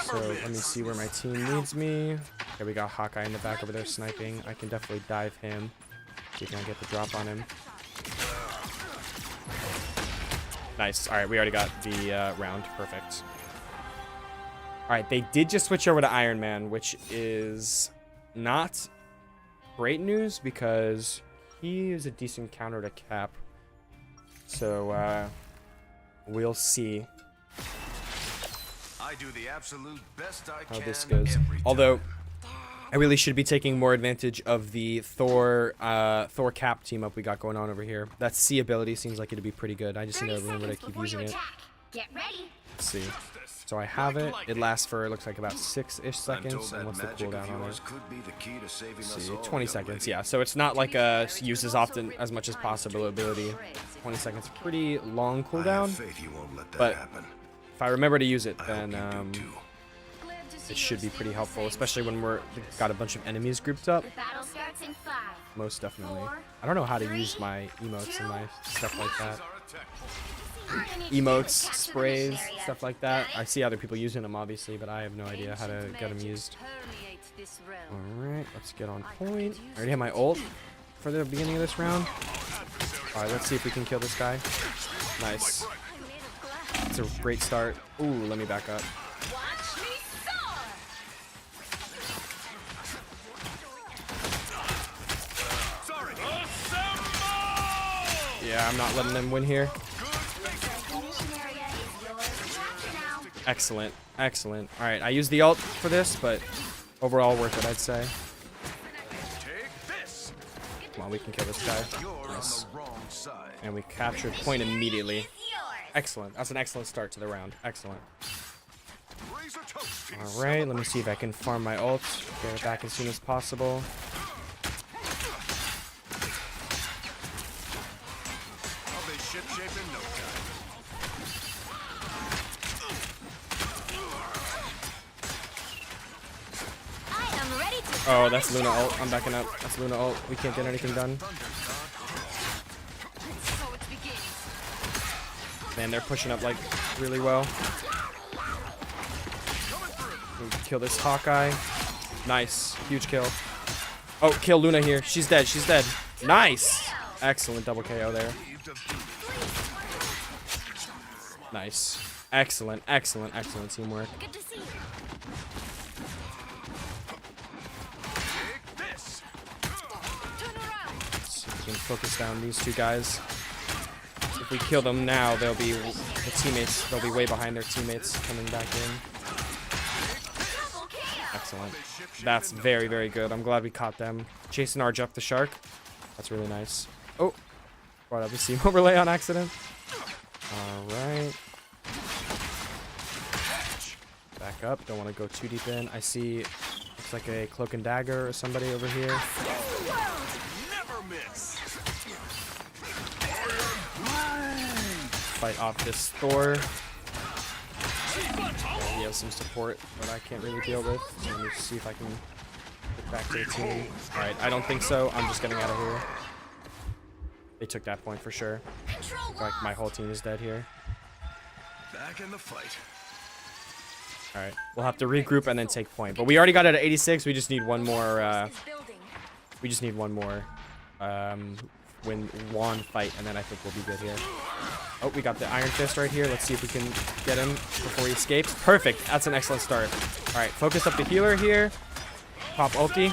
[SPEAKER 1] So let me see where my team needs me. Okay, we got Hawkeye in the back over there sniping. I can definitely dive him. See if I can get the drop on him. Nice. Alright, we already got the round. Perfect. Alright, they did just switch over to Iron Man, which is not great news because he is a decent counter to Cap. So, we'll see
[SPEAKER 2] I do the absolute best I
[SPEAKER 1] how
[SPEAKER 2] can
[SPEAKER 1] this goes.
[SPEAKER 2] every time.
[SPEAKER 1] Although, I really should be taking more advantage of the Thor Cap team up we got going on over here. That C ability seems like it'd be pretty good. I just need to remember to keep using it.
[SPEAKER 3] Get ready.
[SPEAKER 1] Let's see. So I have it. It lasts for, looks like about 6-ish seconds. And what's the cooldown on it? Let's see, 20 seconds. Yeah, so it's not like a use as often as much as possible ability. 20 seconds, pretty long cooldown. But if I remember to use it, then it should be pretty helpful, especially when we've got a bunch of enemies grouped up.
[SPEAKER 3] Battle starts in 5.
[SPEAKER 1] Most definitely. I don't know how to use my emotes and my stuff like that. Emotes, sprays, stuff like that. I see other people using them, obviously, but I have no idea how to get them used. Alright, let's get on point. I already have my ult for the beginning of this round. Alright, let's see if we can kill this guy. Nice. It's a great start. Ooh, let me back up. Yeah, I'm not letting them win here. Excellent. Excellent. Alright, I used the ult for this, but overall worth it, I'd say. Come on, we can kill this guy. Nice. And we captured point immediately. Excellent. That's an excellent start to the round. Excellent. Alright, let me see if I can farm my ult. Get it back as soon as possible. Oh, that's Luna ult. I'm backing up. That's Luna ult. We can't get anything done.
[SPEAKER 3] So it begins.
[SPEAKER 1] Man, they're pushing up like really well. We kill this Hawkeye. Nice. Huge kill. Oh, kill Luna here. She's dead. She's dead. Nice. Excellent double KO there. Nice. Excellent, excellent, excellent teamwork.
[SPEAKER 3] Good to see you. Turn around.
[SPEAKER 1] Let's see if we can focus down these two guys. If we kill them now, they'll be the teammates. They'll be way behind their teammates coming back in.
[SPEAKER 3] Double KO.
[SPEAKER 1] Excellent. That's very, very good. I'm glad we caught them. Chasing our Jeff the Shark. That's really nice. Oh, brought up a seam overlay on accident. All right. Back up. Don't want to go too deep in. I see. Looks like a cloak and dagger or somebody over here.
[SPEAKER 2] Never miss.
[SPEAKER 1] Fight off this Thor. He has some support that I can't really deal with. So let me see if I can get back to the team. Alright, I don't think so. I'm just getting out of here. They took that point for sure.
[SPEAKER 3] Control
[SPEAKER 1] Like my whole team is dead here.
[SPEAKER 2] Back in the fight.
[SPEAKER 1] Alright, we'll have to regroup and then take point. But we already got it at 86. We just need one more.
[SPEAKER 3] is building.
[SPEAKER 1] We just need one more win wand fight, and then I think we'll be good here. Oh, we got the Iron Fist right here. Let's see if we can get him before he escapes. Perfect. That's an excellent start. All right, focus up the healer here. Pop ulti.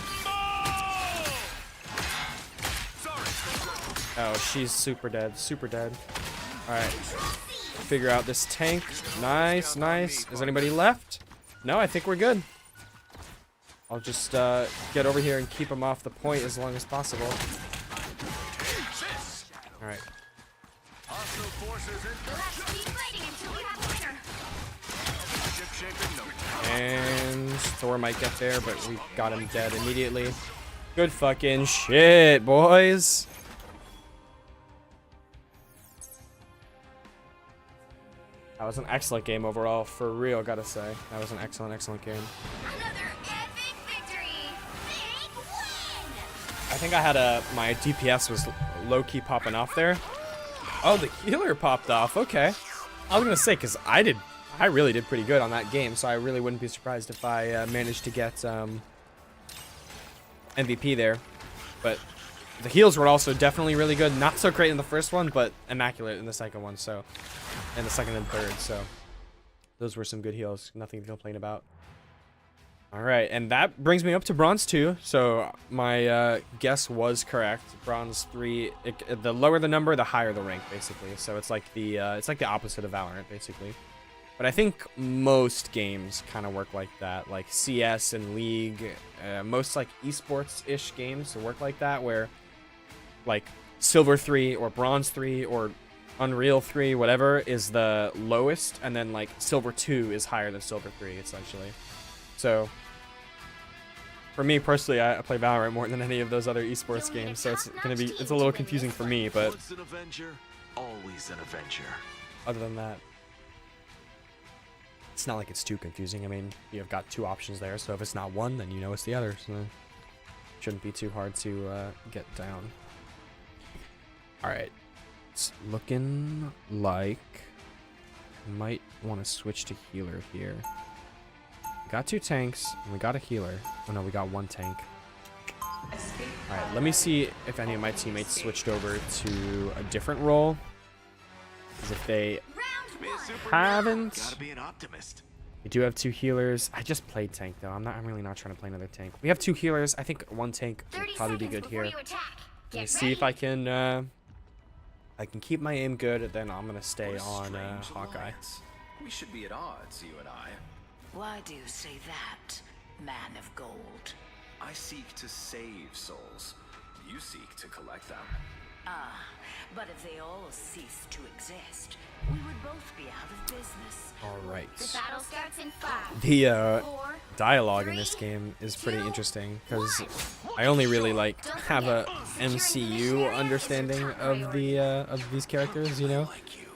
[SPEAKER 1] Oh, she's super dead. Super dead. All right. Figure out this tank. Nice, nice. Is anybody left? No, I think we're good. I'll just get over here and keep him off the point as long as possible. All right.
[SPEAKER 2] Hostile forces in.
[SPEAKER 3] Let's keep fighting until we have a winner.
[SPEAKER 2] Ship shaping no.
[SPEAKER 1] And Thor might get there, but we got him dead immediately. Good fucking shit, boys. That was an excellent game overall, for real, gotta say. That was an excellent, excellent game.
[SPEAKER 3] Another epic victory. Big win.
[SPEAKER 1] I think I had my DPS was low-key popping off there. Oh, the healer popped off. Okay. I was gonna say, because I really did pretty good on that game, so I really wouldn't be surprised if I managed to get MVP there. But the heals were also definitely really good. Not so great in the first one, but immaculate in the second one. So, and the second and third. So, those were some good heals. Nothing to complain about. All right, and that brings me up to bronze 2. So my guess was correct. Bronze 3. The lower the number, the higher the rank, basically. So it's like the opposite of Valorant, basically. But I think most games kind of work like that, like CS and League. Most like esports-ish games work like that, where like Silver 3 or Bronze 3 or Unreal 3, whatever, is the lowest, and then like Silver 2 is higher than Silver 3, essentially. So, for me personally, I play Valorant more than any of those other esports games, so it's a little confusing for me, but
[SPEAKER 2] Once an Avenger, always an Avenger.
[SPEAKER 1] other than that, it's not like it's too confusing. I mean, you've got 2 options there, so if it's not one, then you know it's the other, so it shouldn't be too hard to get down. Alright, it's looking like I might want to switch to healer here. We got 2 tanks, and we got a healer. Oh no, we got 1 tank. Alright, let me see if any of my teammates switched over to a different role. Because if they haven't,
[SPEAKER 2] Gotta be an optimist.
[SPEAKER 1] we do have 2 healers. I just played tank though. I'm really not trying to play another tank. We have 2 healers. I think 1 tank would
[SPEAKER 3] 30
[SPEAKER 1] probably be
[SPEAKER 3] seconds
[SPEAKER 1] good
[SPEAKER 3] before
[SPEAKER 1] here.
[SPEAKER 3] you attack.
[SPEAKER 1] Let me
[SPEAKER 3] Get
[SPEAKER 1] see if
[SPEAKER 3] ready.
[SPEAKER 1] I can keep my aim good, and then I'm gonna stay on
[SPEAKER 2] Strange
[SPEAKER 1] Hawkeye.
[SPEAKER 2] alliance. We should be at odds, you and I.
[SPEAKER 4] Why do you say that, man of gold?
[SPEAKER 2] I seek to save souls. You seek to collect them.
[SPEAKER 4] Ah, but if they all cease to exist, we would both be out of business.
[SPEAKER 1] All right.
[SPEAKER 3] The battle starts in 5,
[SPEAKER 1] The
[SPEAKER 3] 4.
[SPEAKER 1] dialogue in this game is pretty interesting because I only really like have a MCU understanding of these characters, you know.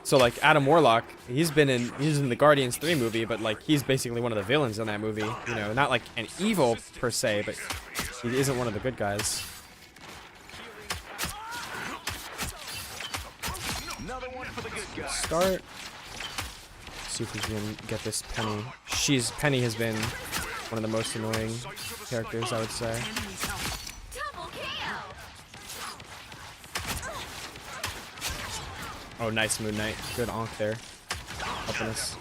[SPEAKER 1] So like Adam Warlock, he's in the Guardians 3 movie, but like he's basically one of the villains in that movie, you know, not like an evil per se, but He isn't one of the good guys.
[SPEAKER 2] Another one for the good guys.
[SPEAKER 1] Start. See if we can get this Penny. Penny has been one of the most annoying characters, I would say.
[SPEAKER 3] Double KO.
[SPEAKER 1] Oh, nice Moon Knight. Good onk there. Helping us.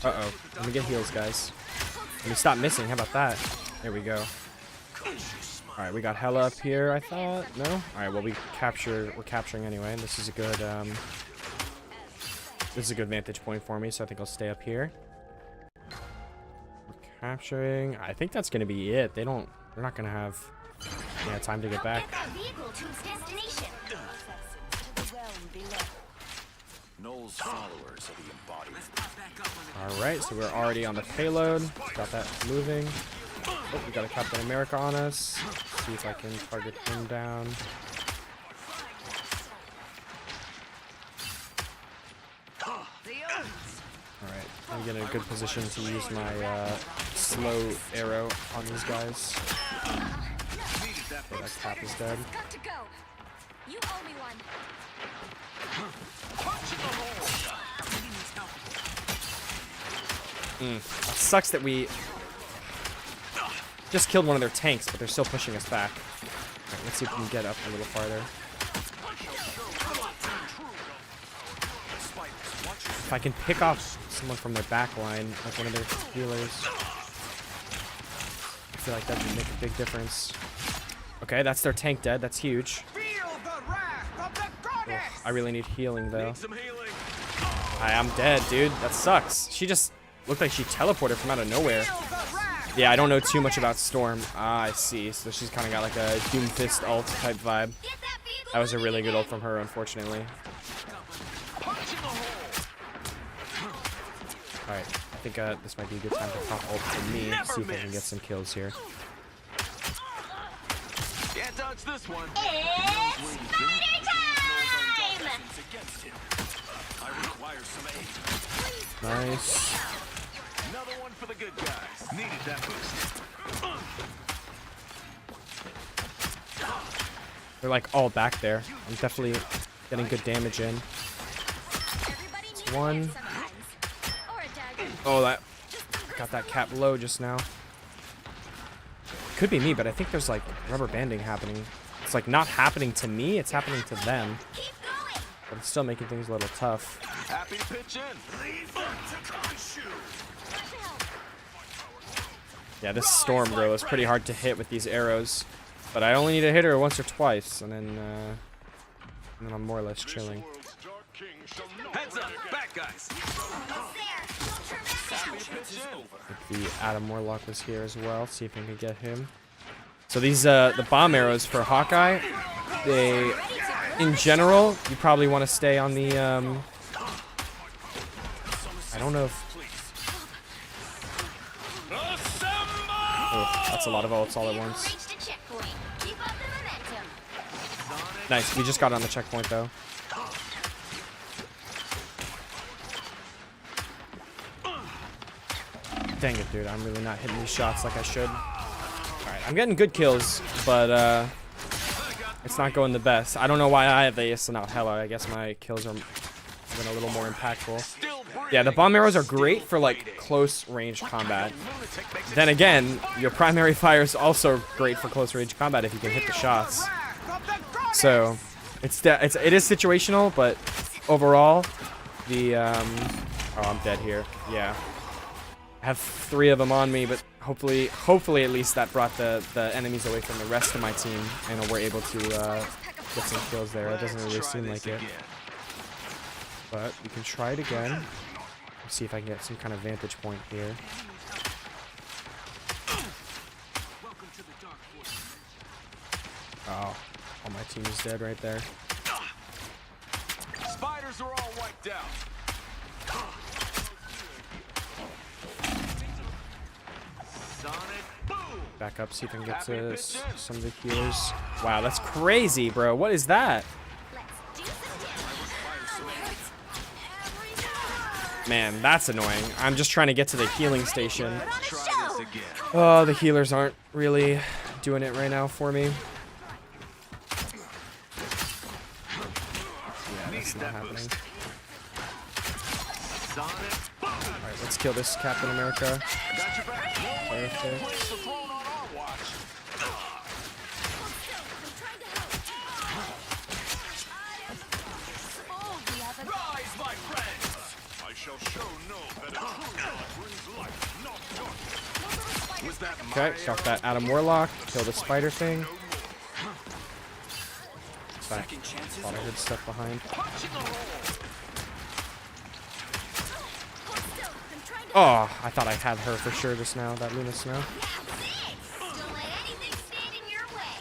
[SPEAKER 1] Uh-oh. Let me get heals, guys. Let me stop missing. How about that? There we go. Alright, we got Hella up here, I thought. No? Alright, well, we're capturing anyway. And this is a good, vantage point for me, so I think I'll stay up here. We're capturing. I think that's gonna be it. They're not gonna have, time to get back.
[SPEAKER 3] Get that vehicle to its destination.
[SPEAKER 2] Noel's followers are the embodiment.
[SPEAKER 1] Alright, so we're already on the payload. Got that moving. Oh, we got a Captain America on us. See if I can target him down. Alright, I'm getting a good position to use my slow arrow on these guys. Okay, that Cap is dead.
[SPEAKER 3] Got to go. You owe me one.
[SPEAKER 1] That sucks that we just killed one of their tanks, but they're still pushing us back. Alright, let's see if we can get up a little farther. If I can pick off someone from their back line, like one of their healers, I feel like that would make a big difference. Okay, that's their tank dead. That's huge. Ugh, I really need healing, though. I'm dead, dude. That sucks. She just looked like she teleported from out of nowhere. Yeah, I don't know too much about Storm. Ah, I see. So she's kind of got like a Doomfist ult type vibe. That was a really good ult from her, unfortunately. Alright, I think this might be a good time to pop ult to me. See if I can get some kills here.
[SPEAKER 2] Can't dodge this one.
[SPEAKER 3] It's spider time!
[SPEAKER 2] I require some aid.
[SPEAKER 1] Nice.
[SPEAKER 2] Another one for the good guys. Needed that boost.
[SPEAKER 1] They're like all back there. I'm definitely getting good damage in.
[SPEAKER 3] Everybody needs
[SPEAKER 1] One.
[SPEAKER 3] a hit sometimes. Or a dagger.
[SPEAKER 1] Oh, that got that Cap low just now. Could be me, but I think there's like rubber banding happening. It's like not happening to me, it's happening to them.
[SPEAKER 3] Keep going.
[SPEAKER 1] But it's still making things a little tough.
[SPEAKER 2] Happy to pitch in.
[SPEAKER 1] Yeah, this Storm girl is pretty hard to hit with these arrows. But I only need to hit her once or twice, and then I'm more or less chilling.
[SPEAKER 2] Heads up, back guys.
[SPEAKER 3] Almost there. Don't turn back now.
[SPEAKER 1] The Adam Warlock was here as well. See if we can get him. So these the bomb arrows for Hawkeye, they, in general, you probably want to stay on the. I don't know if. Oh, that's a lot of ults all at once.
[SPEAKER 3] Reached a checkpoint. Keep up the momentum.
[SPEAKER 1] Nice. We just got on the checkpoint though. Dang it, dude. I'm really not hitting these shots like I should. Alright, I'm getting good kills, but it's not going the best. I don't know why I have the ace and not Hella. I guess my kills are been a little more impactful. Yeah, the bomb arrows are great for like close range combat. Then again, your primary fire is also great for close range combat if you can hit the shots. So it is situational, but overall, the oh, I'm dead here. Yeah. I have 3 of them on me, but hopefully at least that brought the enemies away from the rest of my team, and we're able to get some kills there. It doesn't really seem like it, but we can try it again. Let's see if I can get some kind of vantage point here. Oh, all my team is dead right there.
[SPEAKER 2] Spiders are all wiped out.
[SPEAKER 1] Back up, see if I can get to some of the healers. Wow, that's crazy, bro. What is that? Man, that's annoying. I'm just trying to get to the healing station.
[SPEAKER 3] Put on a show.
[SPEAKER 2] again.
[SPEAKER 1] Oh, the healers aren't really doing it right now for me. Yeah, that's not happening. Alright, let's kill this Captain America. Perfect.
[SPEAKER 2] Rise, my friends! I shall show no that a true God brings light, not darkness. Was that
[SPEAKER 1] Okay, got that Adam Warlock. Kill the spider thing. Back. Thought I heard stuff behind. Oh, I thought I had her for sure just now, that Luna Snow.
[SPEAKER 3] Don't let anything stand in your way.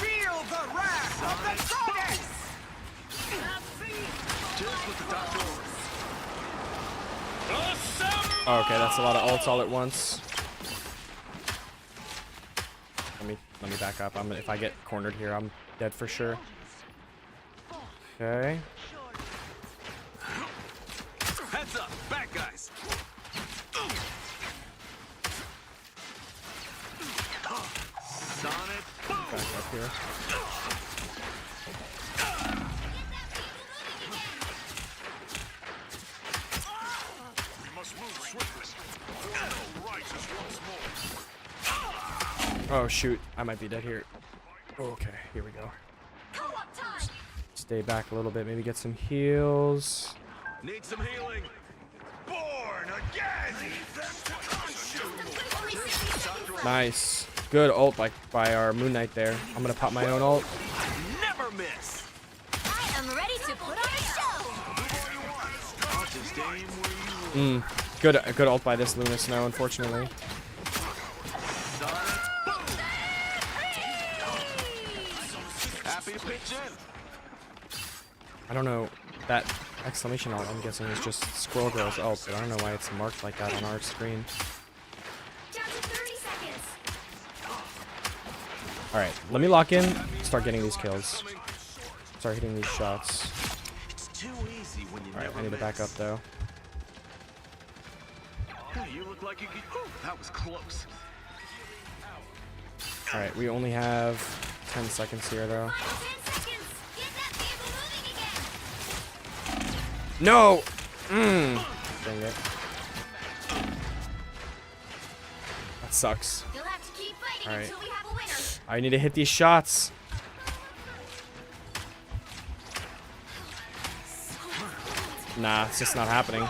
[SPEAKER 2] Feel the wrath of the goddess! Just with the doctor.
[SPEAKER 1] Oh, okay, that's a lot of ults all at once. Let me back up. If I get cornered here, I'm dead for sure. Okay.
[SPEAKER 2] Heads up, back guys. Sonic.
[SPEAKER 1] Back up here.
[SPEAKER 2] We must move swiftly. Forno rises once more.
[SPEAKER 1] Oh shoot, I might be dead here. Okay, here we go.
[SPEAKER 3] Co-op time.
[SPEAKER 1] Stay back a little bit, maybe get some heals.
[SPEAKER 2] Need some healing. Born again.
[SPEAKER 3] Only 60 seconds left.
[SPEAKER 1] Nice. Good ult by our Moon Knight there. I'm gonna pop my own ult.
[SPEAKER 2] Never miss.
[SPEAKER 3] I am ready to put on a show.
[SPEAKER 2] I'll just aim where you
[SPEAKER 1] Good ult by this Luna Snow, unfortunately.
[SPEAKER 2] Happy to pitch in.
[SPEAKER 1] I don't know. That exclamation ult, I'm guessing, is just Squirrel Girl's ult, but I don't know why it's marked like that on our screen.
[SPEAKER 3] Down to 30 seconds.
[SPEAKER 1] Alright, let me lock in, start getting these kills. Start hitting these shots.
[SPEAKER 2] It's too easy when you
[SPEAKER 1] Alright,
[SPEAKER 2] never
[SPEAKER 1] I need to back up
[SPEAKER 2] miss.
[SPEAKER 1] though.
[SPEAKER 2] You look like you could. Ooh, that was close.
[SPEAKER 1] Alright, we only have 10 seconds here though.
[SPEAKER 3] Final 10 seconds. Get that vehicle moving again.
[SPEAKER 1] No! Dang it. That sucks.
[SPEAKER 3] You'll have to keep fighting
[SPEAKER 1] All right.
[SPEAKER 3] until we have a winner.
[SPEAKER 1] I need to hit these shots. Nah, it's just not happening.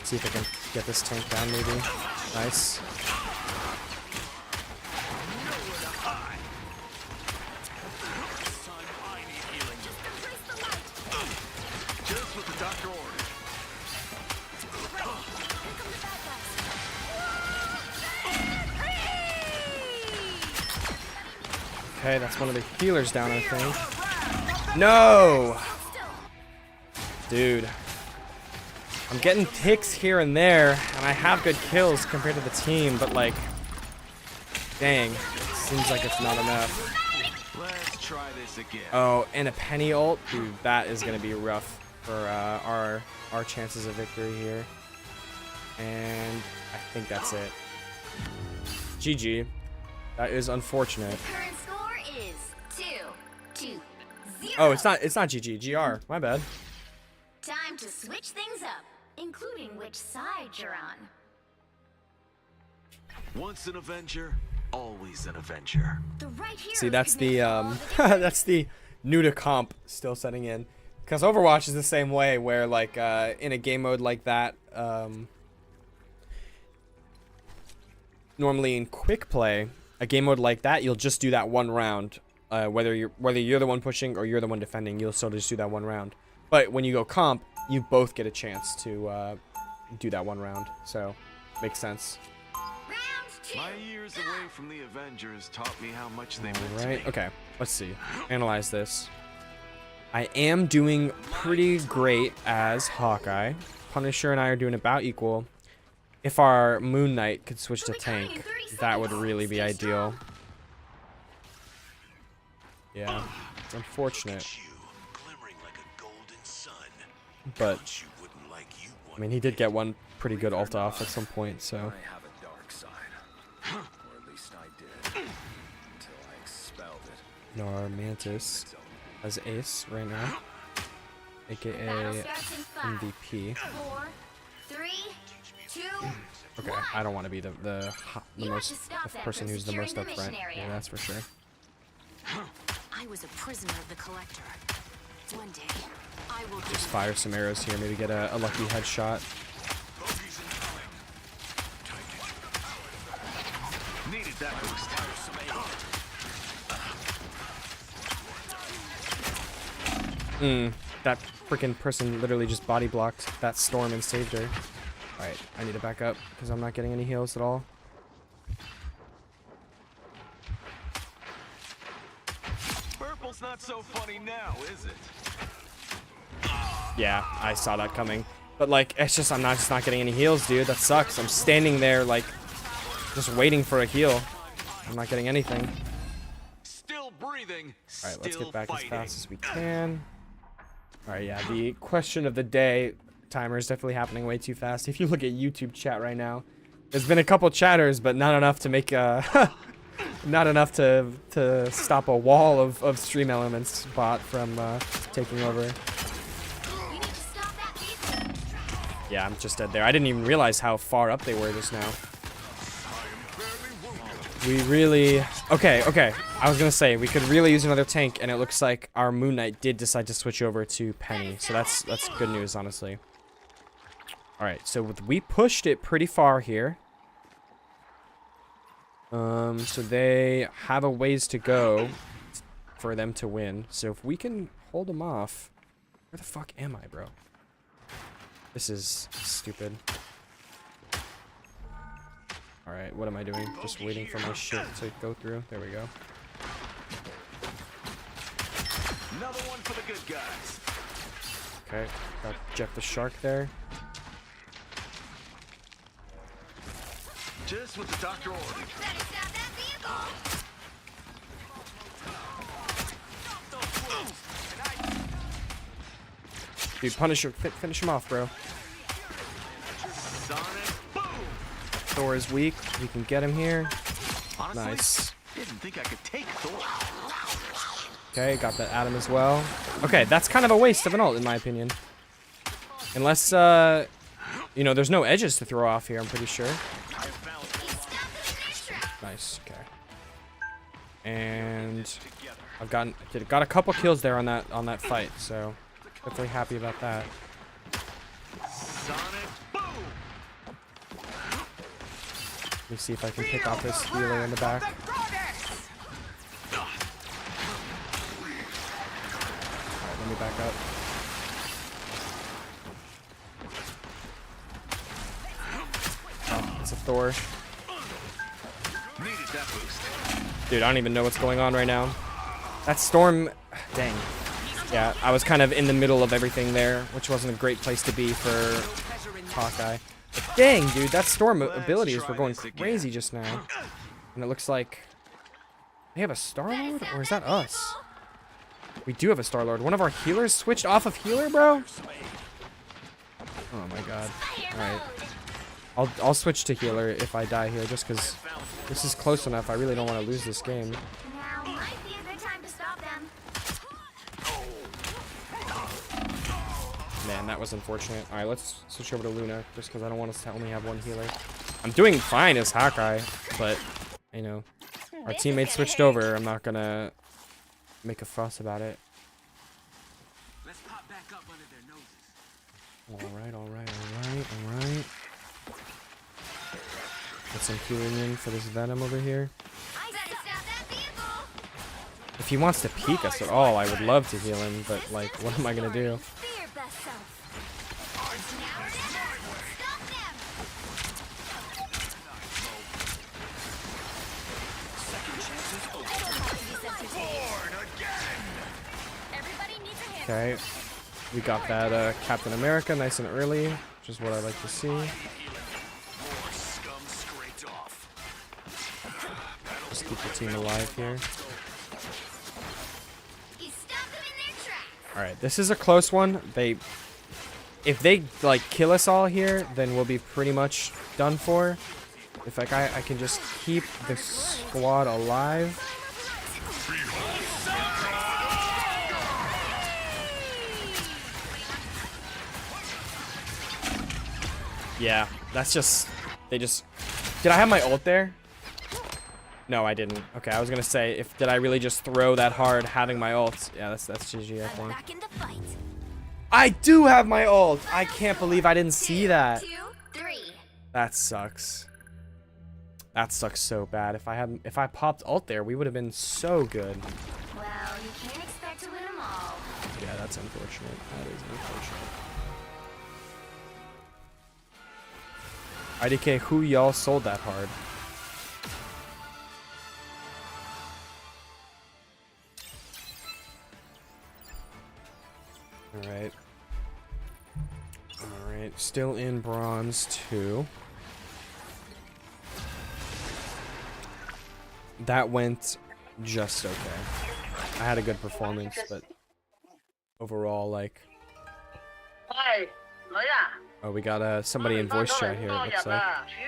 [SPEAKER 1] See if I can get this tank down maybe. Nice.
[SPEAKER 2] Just with the doctor ordered.
[SPEAKER 1] Okay, that's one of the healers down, I think. No! Dude. I'm getting picks here and there, and I have good kills compared to the team, but like, dang, it seems like it's not enough.
[SPEAKER 2] Let's try this again.
[SPEAKER 1] Oh, and a penny ult? Dude, that is going to be rough for our chances of victory here. And I think that's it. GG. That is unfortunate.
[SPEAKER 3] Current score is 2-0.
[SPEAKER 1] Oh, it's not GG. GR. My bad.
[SPEAKER 3] Time to switch things up, including which side you're on.
[SPEAKER 2] Once an Avenger, always an Avenger.
[SPEAKER 3] The right here.
[SPEAKER 1] See, that's the that's the new to comp still setting in, because Overwatch is the same way, where like in a game mode like that, normally in quick play, a game mode like that, you'll just do that one round, whether you're the one pushing or you're the one defending, you'll still just do that one round. But when you go comp, you both get a chance to do that one round, so makes sense.
[SPEAKER 3] Round 2.
[SPEAKER 2] My years away from the Avengers taught me how much they meant to
[SPEAKER 1] Right,
[SPEAKER 2] me.
[SPEAKER 1] okay, let's see. Analyze this. I am doing pretty great as Hawkeye. Punisher and I are doing about equal. If our Moon Knight could switch to tank, that would really be ideal. Yeah, it's unfortunate. But, I mean, he did get one pretty good ult off at some point, so.
[SPEAKER 2] I have a dark side. Or at least I did. Until I expelled it.
[SPEAKER 1] Our Mantis as Ace right now, aka
[SPEAKER 3] Battle starts in 5,
[SPEAKER 1] MVP.
[SPEAKER 3] 4, 3, 2,
[SPEAKER 1] Okay,
[SPEAKER 3] 1.
[SPEAKER 1] I don't want to be the
[SPEAKER 3] You have
[SPEAKER 1] most
[SPEAKER 3] to stop
[SPEAKER 1] the
[SPEAKER 3] that
[SPEAKER 1] person
[SPEAKER 3] from
[SPEAKER 1] who's the most
[SPEAKER 3] securing the
[SPEAKER 1] upfront.
[SPEAKER 3] mission area.
[SPEAKER 1] Yeah, that's for sure.
[SPEAKER 4] I was a prisoner of the Collector. One day, I will
[SPEAKER 1] Just fire some arrows here, maybe get a lucky headshot.
[SPEAKER 2] Bogeys incoming. Needed that boost.
[SPEAKER 1] That freaking person literally just body blocked that storm and saved her. Alright, I need to back up because I'm not getting any heals at all.
[SPEAKER 2] Purple's not so funny now, is it?
[SPEAKER 1] Yeah, I saw that coming. But like, it's just I'm just not getting any heals, dude. That sucks. I'm standing there like just waiting for a heal. I'm not getting anything.
[SPEAKER 2] Still breathing.
[SPEAKER 1] Alright, let's
[SPEAKER 2] still
[SPEAKER 1] get back
[SPEAKER 2] fighting.
[SPEAKER 1] as fast as we can. Alright, yeah, the question of the day timer is definitely happening way too fast. If you look at YouTube chat right now, there's been a couple chatters, but not enough to make not enough to stop a wall of stream elements bot from taking over.
[SPEAKER 3] You need to stop that beast.
[SPEAKER 1] Yeah, I'm just dead there. I didn't even realize how far up they were just now. We really... Okay. I was gonna say, we could really use another tank, and it looks like our Moon Knight did decide to switch over to Penny. So that's good news, honestly. Alright, so we pushed it pretty far here. So they have a ways to go for them to win. So if we can hold them off... Where the fuck am I, bro? This is stupid. Alright, what am I doing? Just waiting for my shit to go through. There we go.
[SPEAKER 2] Another one for the good guys.
[SPEAKER 1] Okay, got Jeff the Shark there.
[SPEAKER 2] Just what the doctor ordered.
[SPEAKER 3] Better stop that vehicle.
[SPEAKER 1] Dude, Punisher, finish him off, bro.
[SPEAKER 2] Sonic boom.
[SPEAKER 1] Thor is weak. We can get him here.
[SPEAKER 2] Honestly,
[SPEAKER 1] Nice.
[SPEAKER 2] didn't think I could take Thor.
[SPEAKER 1] Okay, got that Adam as well. Okay, that's kind of a waste of an ult, in my opinion. Unless, you know, there's no edges to throw off here, I'm pretty sure. Nice, okay. And I've got a couple kills there on that fight, so definitely happy about that.
[SPEAKER 2] Sonic boom.
[SPEAKER 1] Let me see if I can pick off this healer in the back. Alright, let me back up. Oh, it's a Thor.
[SPEAKER 2] Needed that boost.
[SPEAKER 1] Dude, I don't even know what's going on right now. That storm... Dang. Yeah, I was kind of in the middle of everything there, which wasn't a great place to be for Hawkeye. But dang, dude, that storm abilities were going crazy just now. And it looks like... They have a Star-Lord? Or is that us? We do have a Star-Lord. One of our healers switched off of healer, bro? Oh my god. Alright. I'll switch to healer if I die here, just because this is close enough. I really don't want to lose this game.
[SPEAKER 3] Now might be a good time to stop them.
[SPEAKER 1] Man, that was unfortunate. Alright, let's switch over to Luna, just because I don't want us to only have one healer. I'm doing fine as Hawkeye, but, you know, our teammates switched over. I'm not gonna make a fuss about it.
[SPEAKER 2] Let's pop back up under their noses.
[SPEAKER 1] Alright. Get some healing in for this Venom over here.
[SPEAKER 3] I better stop that vehicle.
[SPEAKER 1] If he wants to peek us at all, I would love to heal him, but, like, what am I gonna do?
[SPEAKER 3] Be your best self. Now or never. Stop them. Everybody needs a hand.
[SPEAKER 1] Okay. We got that Captain America nice and early, which is what I like to see.
[SPEAKER 2] More scum scraped off.
[SPEAKER 1] Just keep the team alive here.
[SPEAKER 3] You stop them in their tracks.
[SPEAKER 1] Alright, this is a close one. if they like kill us all here, then we'll be pretty much done for. If like I can just keep the squad alive. Yeah, that's just they just. Did I have my ult there? No, I didn't. Okay, I was gonna say did I really just throw that hard having my ult? Yeah, that's GG, I think.
[SPEAKER 3] Back in the fight.
[SPEAKER 1] I do have my ult. I can't believe I didn't see that.
[SPEAKER 3] 2, 3.
[SPEAKER 1] That sucks. That sucks so bad. If I popped ult there, we would have been so good.
[SPEAKER 3] Well, you can't expect to win them all.
[SPEAKER 1] Yeah, that's unfortunate. That is unfortunate. IDK, who y'all sold that hard? Alright. Alright, still in bronze 2. That went just okay. I had a good performance, but overall, like... Oh, we got somebody in voice chat here, it looks like.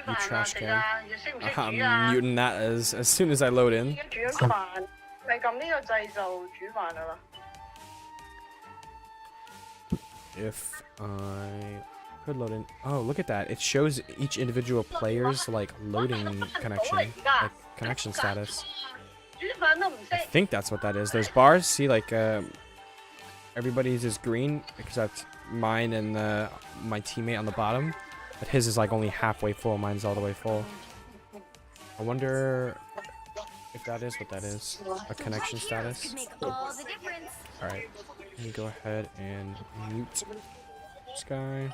[SPEAKER 1] You trash can. I'm muting that as soon as I load in. If I could load in... Oh, look at that. It shows each individual player's, like, loading connection. Like, connection status. I think that's what that is. Those bars, see, like, everybody's is green, except mine and my teammate on the bottom. But his is, like, only halfway full. Mine's all the way full. I wonder if that is what that is. A connection status. Alright. Let me go ahead and mute this guy.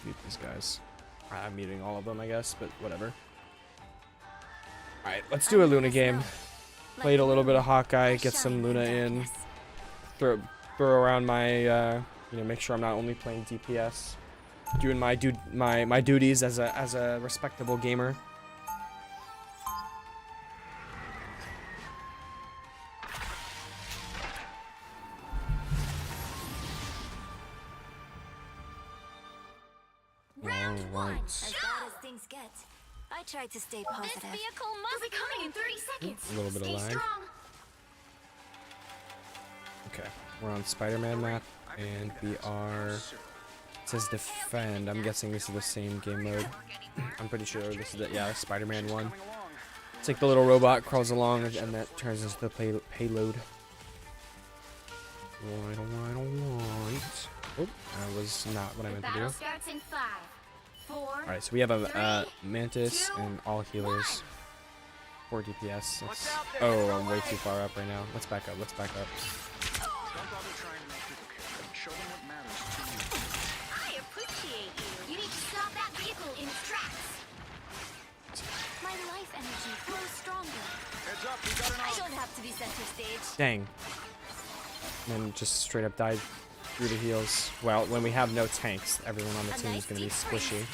[SPEAKER 1] Mute these guys. I'm muting all of them, I guess, but whatever. Alright, let's do a Luna game. Played a little bit of Hawkeye, get some Luna in. Throw around my, you know, make sure I'm not only playing DPS. Doing my duties as a respectable gamer.
[SPEAKER 3] As bad as things get, I tried to stay positive. This vehicle must be coming in 30 seconds.
[SPEAKER 1] A little bit of lag.
[SPEAKER 3] Strong.
[SPEAKER 1] Okay, we're on Spider-Man map, and we are. It says defend. I'm guessing this is the same game mode. I'm pretty sure this is the Spider-Man one. It's like the little robot crawls along, and that turns into the payload. Oh, that was not what I meant to do.
[SPEAKER 3] Starts in 5, 4.
[SPEAKER 1] Alright, so we have a Mantis and all healers. 4 DPS. Oh, I'm way too far up right now. Let's back up. Let's back up.
[SPEAKER 3] I appreciate you. You need to stop that vehicle in its tracks. My life energy flows stronger.
[SPEAKER 2] Heads up, we got an
[SPEAKER 3] I don't have to be center stage.
[SPEAKER 1] Dang. And then just straight up died through the heals. Well, when we have no tanks, everyone on the team is going to be squishy.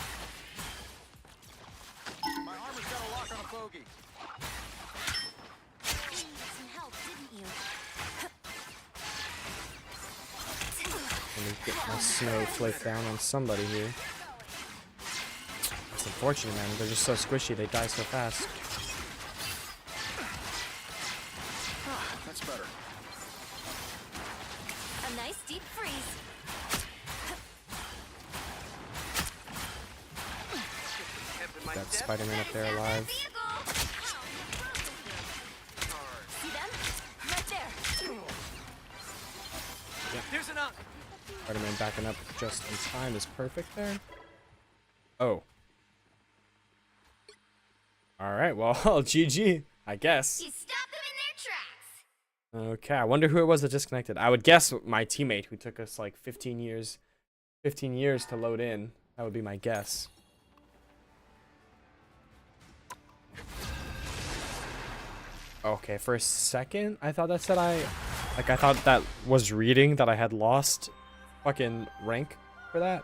[SPEAKER 2] My armor's got a lock on a bogey.
[SPEAKER 3] You needed some help, didn't you?
[SPEAKER 1] Let me get my snow flake down on somebody here. That's unfortunate, man. They're just so squishy. They die so fast.
[SPEAKER 2] That's better.
[SPEAKER 3] A nice deep freeze.
[SPEAKER 1] Got Spider-Man up there alive.
[SPEAKER 3] See them? Right there.
[SPEAKER 2] Here's an up.
[SPEAKER 1] Spider-Man backing up just in time is perfect there. Oh. Alright, well, GG, I guess.
[SPEAKER 3] You stopped them in their tracks.
[SPEAKER 1] Okay, I wonder who it was that disconnected. I would guess my teammate who took us like 15 years to load in. That would be my guess. Okay, for a second, I thought that said I thought that was reading that I had lost fucking rank for that.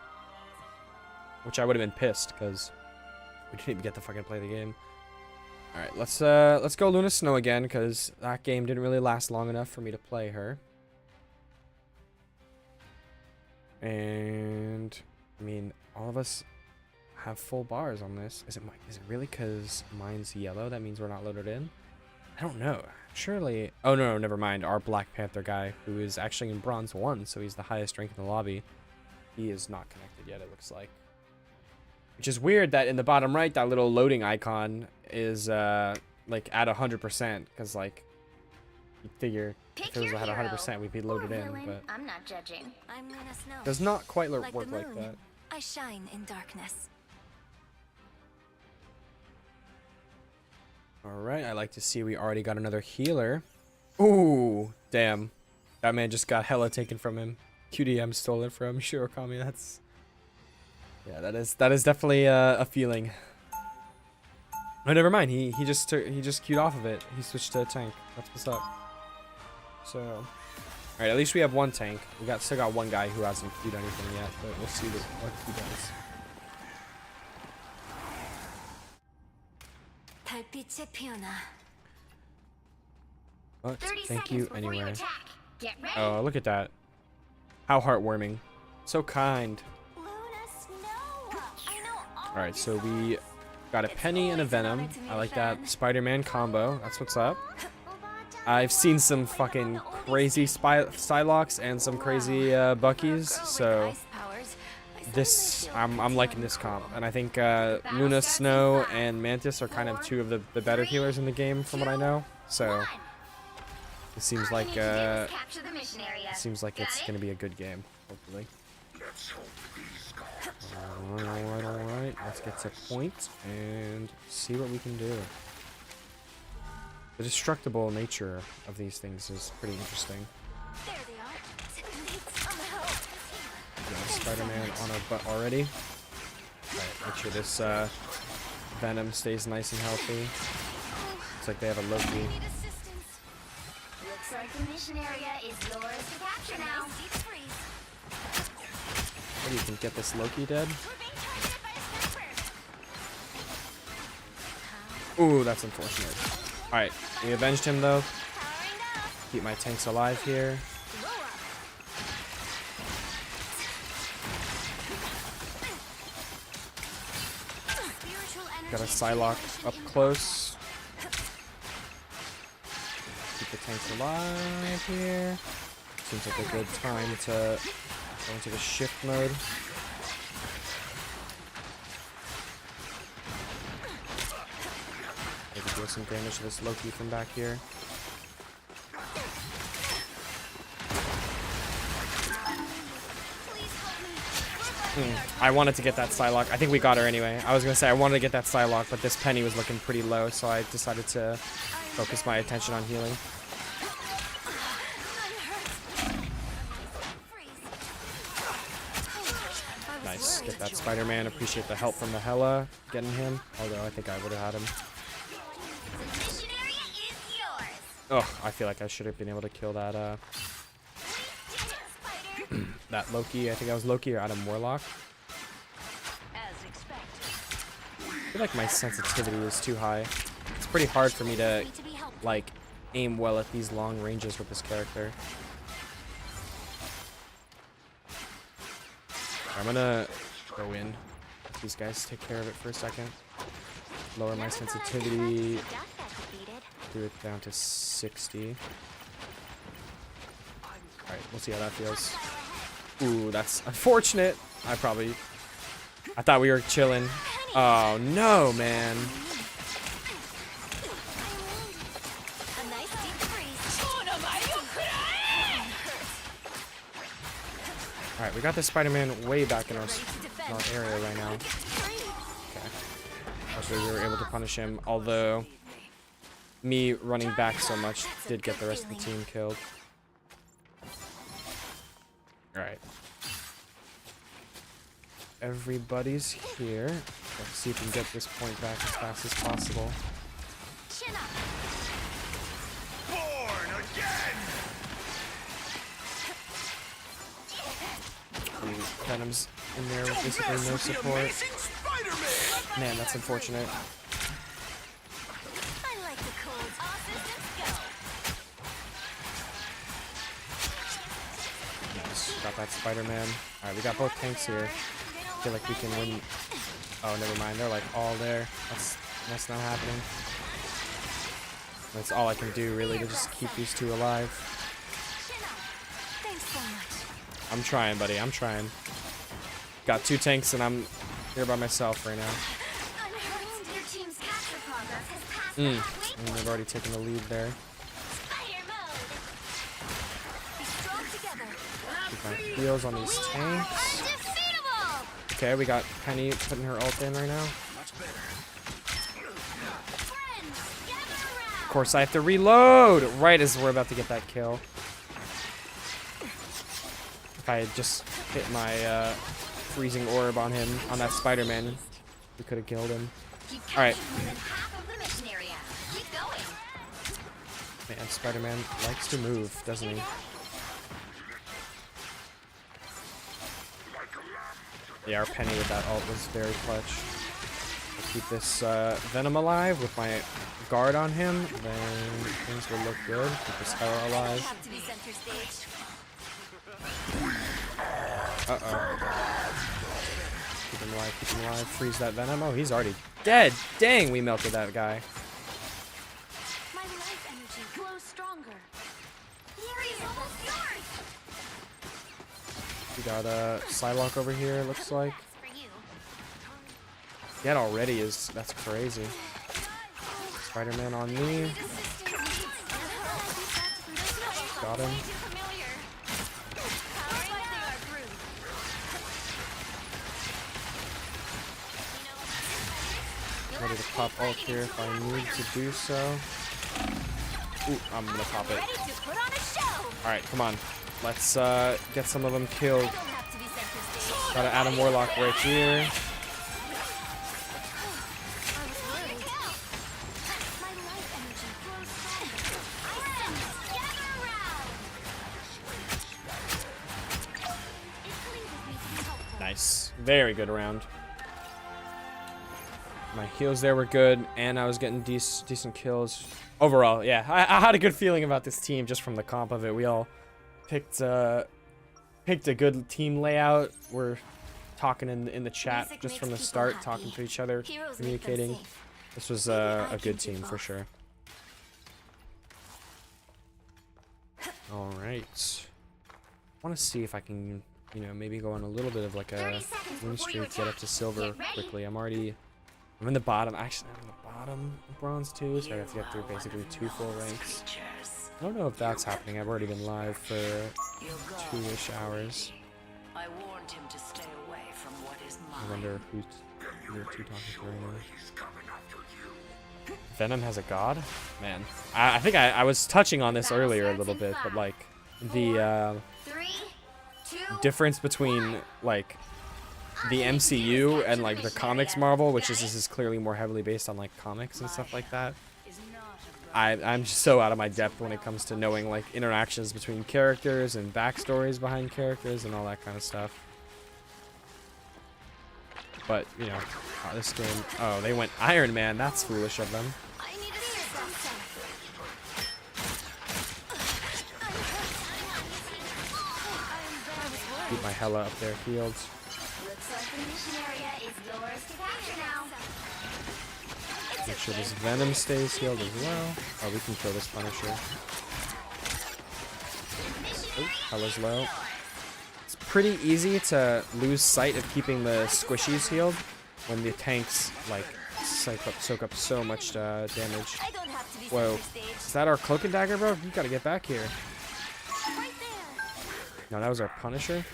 [SPEAKER 1] Which I would have been pissed, because we didn't even get to fucking play the game. Alright, let's go Luna Snow again, because that game didn't really last long enough for me to play her. And I mean, all of us have full bars on this. Is it really because mine's yellow? That means we're not loaded in? I don't know. Surely. Oh no, never mind. Our Black Panther guy, who is actually in bronze 1, so he's the highest rank in the lobby. He is not connected yet, it looks like. Which is weird that in the bottom right, that little loading icon is like at 100%, because like you'd figure if it was at 100%, we'd be loaded in, but
[SPEAKER 3] I'm not judging. I'm Luna Snow.
[SPEAKER 1] does not quite work
[SPEAKER 3] Like the
[SPEAKER 1] like
[SPEAKER 3] moon,
[SPEAKER 1] that.
[SPEAKER 3] I shine in darkness.
[SPEAKER 1] Alright, I like to see we already got another healer. Ooh, damn. That man just got hella taken from him. QDM stole it from Shirokami. That's... yeah, that is definitely a feeling. Oh, never mind. He just queued off of it. He switched to a tank. That's what's up. So, alright, at least we have one tank. We still got one guy who hasn't queued anything yet, but we'll see what he does. But
[SPEAKER 3] 30
[SPEAKER 1] thank you
[SPEAKER 3] seconds before you
[SPEAKER 1] anyway.
[SPEAKER 3] attack. Get ready.
[SPEAKER 1] Oh, look at that. How heartwarming. So kind.
[SPEAKER 3] Luna Snow. I know all
[SPEAKER 1] Alright,
[SPEAKER 3] of
[SPEAKER 1] so
[SPEAKER 3] your
[SPEAKER 1] we
[SPEAKER 3] songs.
[SPEAKER 1] got a Penny and a Venom. I like that Spider-Man combo. That's what's up. I've seen some fucking crazy Psylocks and some crazy Buckies, so this I'm liking this comp. And I think Luna Snow and Mantis are kind of two of the better healers in the game from what I know. So it seems like it's gonna be a good game, hopefully. Alright, let's get to point and see what we can do. The destructible nature of these things is pretty interesting.
[SPEAKER 3] There they are. Need some help.
[SPEAKER 1] Yeah, Spider-Man on our butt already. Alright, make sure this Venom stays nice and healthy. Looks like they have a Loki.
[SPEAKER 3] Need assistance. Looks like the mission area is yours to capture now.
[SPEAKER 1] What do you think? Get this Loki dead?
[SPEAKER 3] We're being targeted by a sniper.
[SPEAKER 1] Ooh, that's unfortunate. Alright, we avenged him though.
[SPEAKER 3] Powering up.
[SPEAKER 1] Keep my tanks alive here.
[SPEAKER 3] Roll up. Spiritual energy.
[SPEAKER 1] Got a Psylocke up close. Keep the tanks alive here. Seems like a good time to go into the shift mode. Maybe deal some damage to this Loki from back here. I wanted to get that Psylocke. I think we got her anyway. I was gonna say I wanted to get that Psylocke, but this Penny was looking pretty low, so I decided to focus my attention on healing. Nice. Get that Spider-Man. Appreciate the help from the Hela getting him. Although I think I would have had him.
[SPEAKER 3] Mission area is yours.
[SPEAKER 1] Oh, I feel like I should have been able to kill that
[SPEAKER 3] Spider.
[SPEAKER 1] that Loki. I think that was Loki or Adam Warlock.
[SPEAKER 4] As expected.
[SPEAKER 1] I feel like my sensitivity is too high. It's pretty hard for me to
[SPEAKER 3] Need to be helped.
[SPEAKER 1] like aim well at these long ranges with this character. I'm gonna go in. Let these guys take care of it for a second. Lower my sensitivity. Do it down to 60. Alright, we'll see how that feels. Ooh, that's unfortunate. I thought we were chilling. Oh no, man.
[SPEAKER 3] A nice deep freeze.
[SPEAKER 1] Alright, we got this Spider-Man way back in our area right now. Okay. Hopefully we were able to punish him, although me running back so much did get the rest of the team killed. Alright. Everybody's here. Let's see if we can get this point back as fast as possible.
[SPEAKER 3] Chin up.
[SPEAKER 2] Born again!
[SPEAKER 1] The Venom's in there with basically no support. Man, that's unfortunate.
[SPEAKER 3] I like the cold. All systems go.
[SPEAKER 1] Got that Spider-Man. Alright, we got both tanks here. I feel like we can win. Oh, never mind. They're like all there. That's not happening. That's all I can do really to just keep these two alive.
[SPEAKER 3] Thanks so much.
[SPEAKER 1] I'm trying, buddy. I'm trying. Got 2 tanks and I'm here by myself right now.
[SPEAKER 3] Unhurt. Your team's capture progress has passed the halfway
[SPEAKER 1] And they've already taken the lead there.
[SPEAKER 3] Spider mode. Be strong together.
[SPEAKER 1] Keep my heals on these tanks.
[SPEAKER 3] Undefeatable.
[SPEAKER 1] Okay, we got Penny putting her ult in right now.
[SPEAKER 3] Friends, gather around.
[SPEAKER 1] Of course, I have to reload right as we're about to get that kill. If I had just hit my freezing orb on him, on that Spider-Man, we could have killed him. All right.
[SPEAKER 3] More than half of the mission area. Keep going.
[SPEAKER 1] Man, Spider-Man likes to move, doesn't he? Yeah, our Penny with that ult was very clutch. I'll keep this Venom alive with my guard on him, then things will look good. Keep this Hela alive.
[SPEAKER 3] Have to be center stage.
[SPEAKER 1] Uh-oh. Keep him alive, keep him alive. Freeze that Venom. Oh, he's already dead. Dang, we melted that guy.
[SPEAKER 3] My life energy grows stronger. Fury's almost yours.
[SPEAKER 1] We got a Psylocke over here, looks like.
[SPEAKER 3] For you.
[SPEAKER 1] That already is, that's crazy. Spider-Man on me. Got him. Ready to pop ult here if I need to do so. Ooh, I'm gonna pop it.
[SPEAKER 3] Ready to put on a show.
[SPEAKER 1] Alright, come on. Let's get some of them killed.
[SPEAKER 3] Don't have to be center stage.
[SPEAKER 1] Got an Adam Warlock right here.
[SPEAKER 3] My life energy grows stronger. Friends, gather around. It pleases me to be helpful.
[SPEAKER 1] Nice. Very good round. My heals there were good, and I was getting decent kills. Overall, yeah, I had a good feeling about this team just from the comp of it. We all picked a good team layout. We're talking in the chat
[SPEAKER 3] Music
[SPEAKER 1] just
[SPEAKER 3] makes
[SPEAKER 1] from the
[SPEAKER 3] people
[SPEAKER 1] start,
[SPEAKER 3] happy.
[SPEAKER 1] talking to each other,
[SPEAKER 3] Heroes make them
[SPEAKER 1] communicating.
[SPEAKER 3] safe.
[SPEAKER 1] This was
[SPEAKER 3] Maybe I
[SPEAKER 1] a
[SPEAKER 3] can
[SPEAKER 1] good
[SPEAKER 3] do
[SPEAKER 1] team for
[SPEAKER 3] both.
[SPEAKER 1] sure. All right. I want to see if I can, maybe go on a little bit of like
[SPEAKER 3] 30
[SPEAKER 1] a
[SPEAKER 3] seconds
[SPEAKER 1] win
[SPEAKER 3] before you
[SPEAKER 1] streak, get up
[SPEAKER 3] attack.
[SPEAKER 1] to silver
[SPEAKER 3] Get ready.
[SPEAKER 1] quickly. I'm in the bottom. Actually, I'm in the bottom of bronze too, so I have to get through basically 2 full ranks. I don't know if that's happening. I've already been live for 2-ish hours.
[SPEAKER 4] I warned him to stay away from what is mine.
[SPEAKER 1] I wonder who's you're two talking to right now. Venom has a god? Man, I think I was touching on this earlier a little bit, but like the
[SPEAKER 3] 3, 2,
[SPEAKER 1] difference between like the MCU and like the comics Marvel, which is this is clearly more heavily based on like comics and stuff like that.
[SPEAKER 4] Is not a
[SPEAKER 1] I'm just so out of my depth when it comes to knowing like interactions between characters and backstories behind characters and all that kind of stuff. But this game. Oh, they went Iron Man. That's foolish of them.
[SPEAKER 3] I need a system.
[SPEAKER 1] Keep my Hela up there healed.
[SPEAKER 3] Looks like the mission area is yours to capture now.
[SPEAKER 1] Make sure this Venom stays healed as well. Oh, we can kill this Punisher. Oh, Hela's low. It's pretty easy to lose sight of keeping the squishies healed when the tanks like soak up so much damage.
[SPEAKER 3] I don't have to be
[SPEAKER 1] Whoa,
[SPEAKER 3] center stage.
[SPEAKER 1] is that our Cloak and Dagger, bro? You gotta get back here.
[SPEAKER 3] Right there.
[SPEAKER 1] No, that was our Punisher.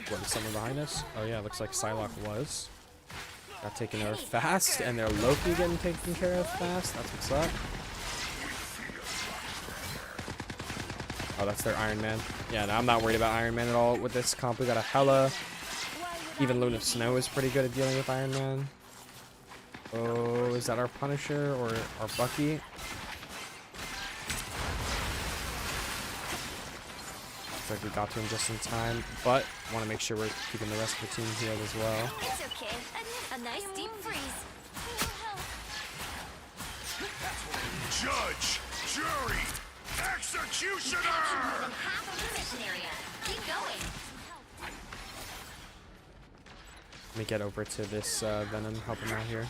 [SPEAKER 1] What, is someone behind us? Oh yeah, looks like Psylocke was. Got taken over fast, and their Loki getting taken care of fast. That's what's up. Oh, that's their Iron Man. Yeah, no, I'm not worried about Iron Man at all with this comp. We got a Hela. Even Luna Snow is pretty good at dealing with Iron Man. Oh, is that our Punisher or our Bucky? Looks like we got to him just in time, but want to make sure we're keeping the rest of the team healed as well.
[SPEAKER 3] It's okay. A nice deep freeze.
[SPEAKER 2] Judge, jury, executioner!
[SPEAKER 3] More than half of the mission
[SPEAKER 1] me get over to this Venom, help him out here.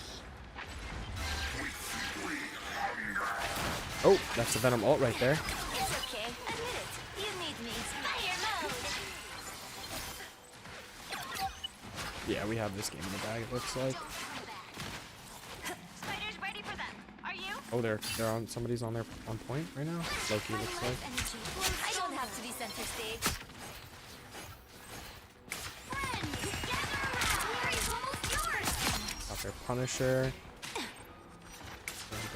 [SPEAKER 1] Oh, that's a Venom ult right there.
[SPEAKER 3] It's okay. Admit it. You need me. Fire mode.
[SPEAKER 1] Yeah, we have this game in the bag, it looks like.
[SPEAKER 3] Spiders ready for them. Are you?
[SPEAKER 1] Oh, they're on, somebody's on point right now. Loki looks like.
[SPEAKER 3] I don't have to be center stage. Friends, gather around. Larry's almost yours.
[SPEAKER 1] Got their Punisher.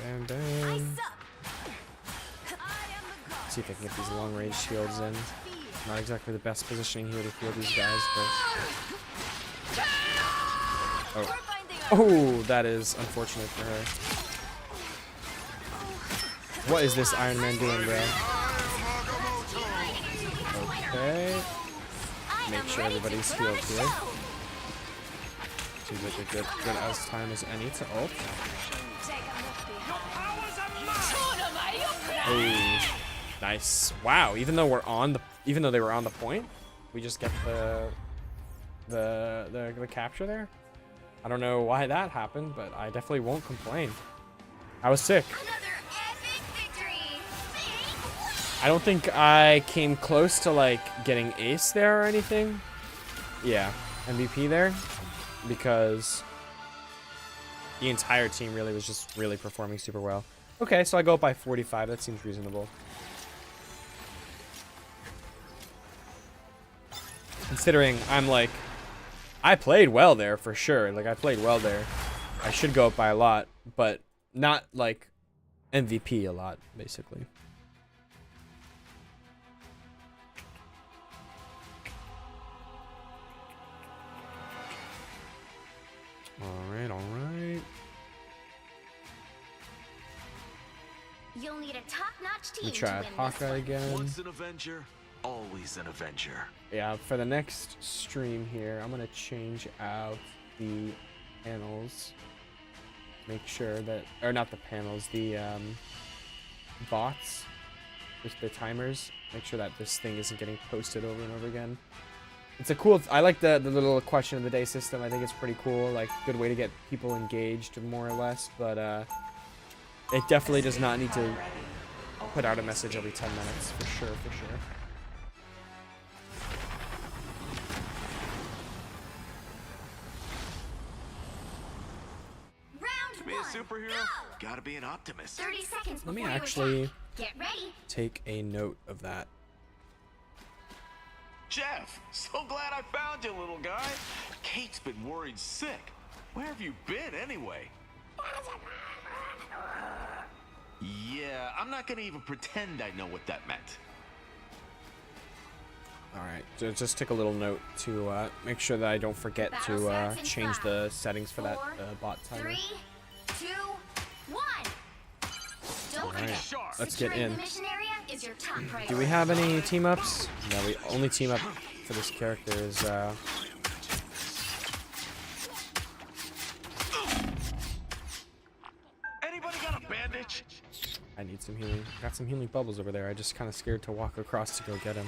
[SPEAKER 1] Bam, bam, bam. See if I can get these long range shields in. Not exactly the best positioning here to heal these guys, but. Oh. Oh, that is unfortunate for her. What is this Iron Man doing, bro? Okay. Make sure everybody's healed here. Seems like a good as time as any to ult. Oh, nice. Wow. Even though they were on the point, we just get the capture there. I don't know why that happened, but I definitely won't complain. I was sick. I don't think I came close to like getting ace there or anything. Yeah, MVP there, because the entire team really was just really performing super well. Okay, so I go up by 45. That seems reasonable. Considering I'm like, I played well there for sure. Like, I played well there. I should go up by a lot, but not like MVP a lot, basically. Alright, alright.
[SPEAKER 3] You'll need a top-notch team
[SPEAKER 1] We
[SPEAKER 3] to
[SPEAKER 1] tried
[SPEAKER 3] win
[SPEAKER 1] Hawkeye
[SPEAKER 3] this
[SPEAKER 1] again.
[SPEAKER 2] Once an Avenger, always an Avenger.
[SPEAKER 1] Yeah, for the next stream here, I'm gonna change out the panels. Make sure that, or not the panels, the bots, just the timers. Make sure that this thing isn't getting posted over and over again. It's a cool, I like the little question of the day system. I think it's pretty cool, like good way to get people engaged more or less, but it definitely does not need to put out a message every 10 minutes, for sure, for sure.
[SPEAKER 3] round
[SPEAKER 2] Be a
[SPEAKER 3] one.
[SPEAKER 2] superhero,
[SPEAKER 3] Go!
[SPEAKER 2] gotta be an optimist.
[SPEAKER 3] 30 seconds
[SPEAKER 1] Let me
[SPEAKER 3] before you
[SPEAKER 1] actually
[SPEAKER 3] attack. Get ready.
[SPEAKER 1] take a note of that.
[SPEAKER 2] Jeff, so glad I found you, little guy. Kate's been worried sick. Where have you been, anyway? Yeah, I'm not gonna even pretend I know what that meant.
[SPEAKER 1] Alright, so just take a little note to make sure that I don't forget
[SPEAKER 3] Battle
[SPEAKER 1] to
[SPEAKER 3] starts in
[SPEAKER 1] change
[SPEAKER 3] 5,
[SPEAKER 1] the settings for that
[SPEAKER 3] 4,
[SPEAKER 1] bot timer.
[SPEAKER 3] 3, 2, 1. Don't
[SPEAKER 1] Alright,
[SPEAKER 3] forget,
[SPEAKER 1] let's get
[SPEAKER 3] securing
[SPEAKER 1] in.
[SPEAKER 3] the mission area is your top priority.
[SPEAKER 1] Do we have any team ups? No, we only team up for this character is
[SPEAKER 2] Anybody got a bandage?
[SPEAKER 1] I need some healing. Got some healing bubbles over there. I just kind of scared to walk across to go get him.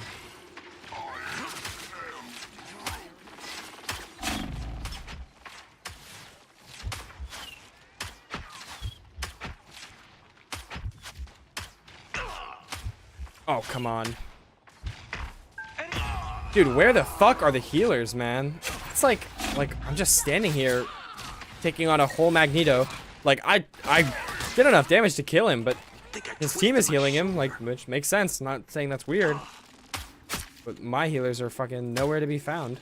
[SPEAKER 1] Oh, come on. Dude, where the fuck are the healers, man? It's like I'm just standing here taking on a whole Magneto. Like, I did enough damage to kill him, but his team is healing him, like, which makes sense. Not saying that's weird. But my healers are fucking nowhere to be found.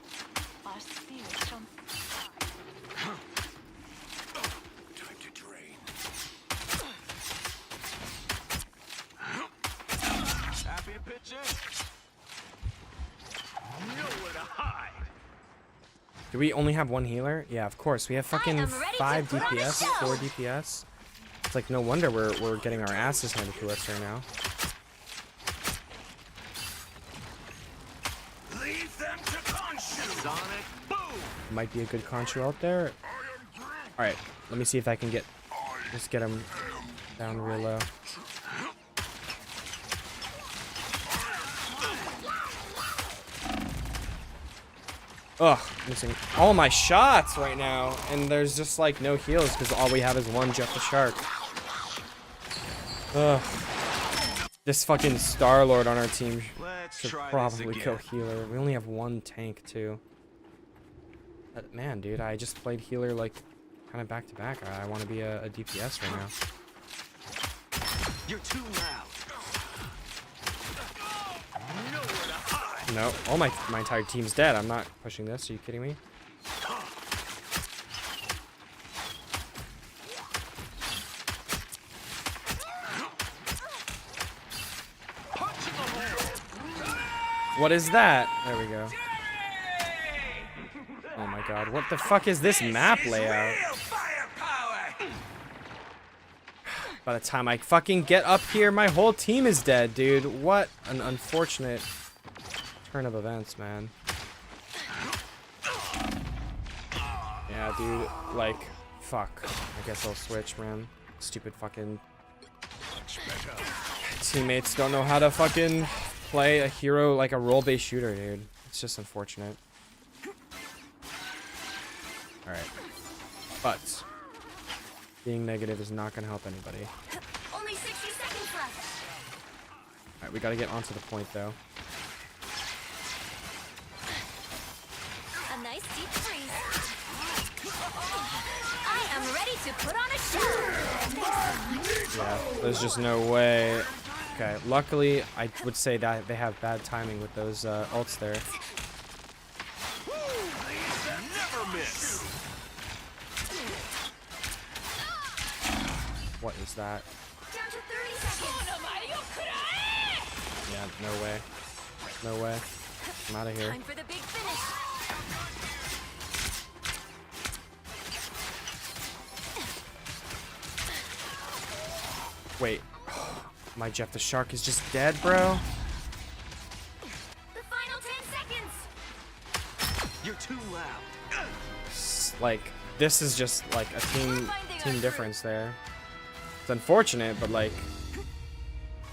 [SPEAKER 2] Happy to pitch in. Nowhere to hide.
[SPEAKER 1] Do we only have one healer? Yeah, of course. We have fucking
[SPEAKER 3] am ready to
[SPEAKER 1] 5
[SPEAKER 3] throw the
[SPEAKER 1] DPS,
[SPEAKER 3] show.
[SPEAKER 1] 4 DPS. It's like no wonder we're getting our asses handed to us right now.
[SPEAKER 2] Leave them to Khonshu. Sonic boom.
[SPEAKER 1] Might be a good Conchu out there. Alright, let me see if I can just get him down real low. Ugh, missing all my shots right now, and there's just like no heals because all we have is one Jeff the Shark. Ugh. This fucking Star-Lord on our team should probably go healer. We only have one tank too. But man, dude, I just played healer like kind of back to back. I want to be a DPS right now.
[SPEAKER 2] You're too loud.
[SPEAKER 1] No, all my entire team's dead. I'm not pushing this. Are you kidding me? What is that? There we go. Oh my god, what the fuck is this map layout? By the time I fucking get up here, my whole team is dead, dude. What an unfortunate turn of events, man. Yeah, dude, like, fuck. I guess I'll switch, man. Stupid fucking teammates don't know how to fucking play a hero like a role-based shooter, dude. It's just unfortunate. Alright. But being negative is not gonna help anybody.
[SPEAKER 3] Only 60 seconds left.
[SPEAKER 1] Alright, we gotta get onto the point though.
[SPEAKER 3] A nice deep freeze. I am ready to put on a show.
[SPEAKER 1] Yeah, there's just no way. Okay, luckily I would say that they have bad timing with those ults there.
[SPEAKER 2] Never miss.
[SPEAKER 1] What is that?
[SPEAKER 3] Down to 30 seconds.
[SPEAKER 1] Yeah, no way. No way. I'm out of here.
[SPEAKER 3] Time for the big finish.
[SPEAKER 1] Wait. My Jeff the Shark is just dead, bro.
[SPEAKER 3] The final 10 seconds.
[SPEAKER 2] You're too loud.
[SPEAKER 1] Like, this is just like a team difference there. It's unfortunate, but like,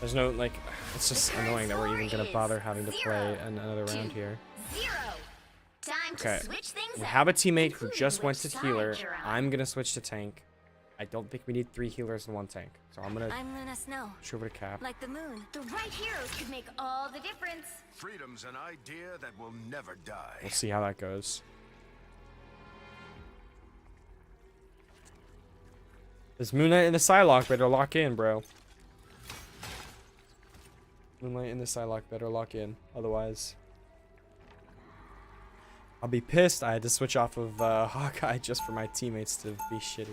[SPEAKER 1] there's no like, it's just annoying that we're even gonna bother having to play another round here.
[SPEAKER 3] 0. Time
[SPEAKER 1] Okay,
[SPEAKER 3] to switch things
[SPEAKER 1] we
[SPEAKER 3] up.
[SPEAKER 1] have a teammate who just went to
[SPEAKER 3] Which side
[SPEAKER 1] healer.
[SPEAKER 3] you're on.
[SPEAKER 1] I'm gonna switch to tank. I don't think we need 3 healers in 1 tank, so I'm gonna
[SPEAKER 3] I'm Luna Snow.
[SPEAKER 1] switch over to Cap.
[SPEAKER 3] Like the moon. The right heroes could make all the difference.
[SPEAKER 2] Freedom's an idea that will never die.
[SPEAKER 1] We'll see how that goes. This Moonlight and the Psylocke better lock in, bro. Moonlight and the Psylocke better lock in. Otherwise, I'll be pissed. I had to switch off of Hawkeye just for my teammates to be shitty.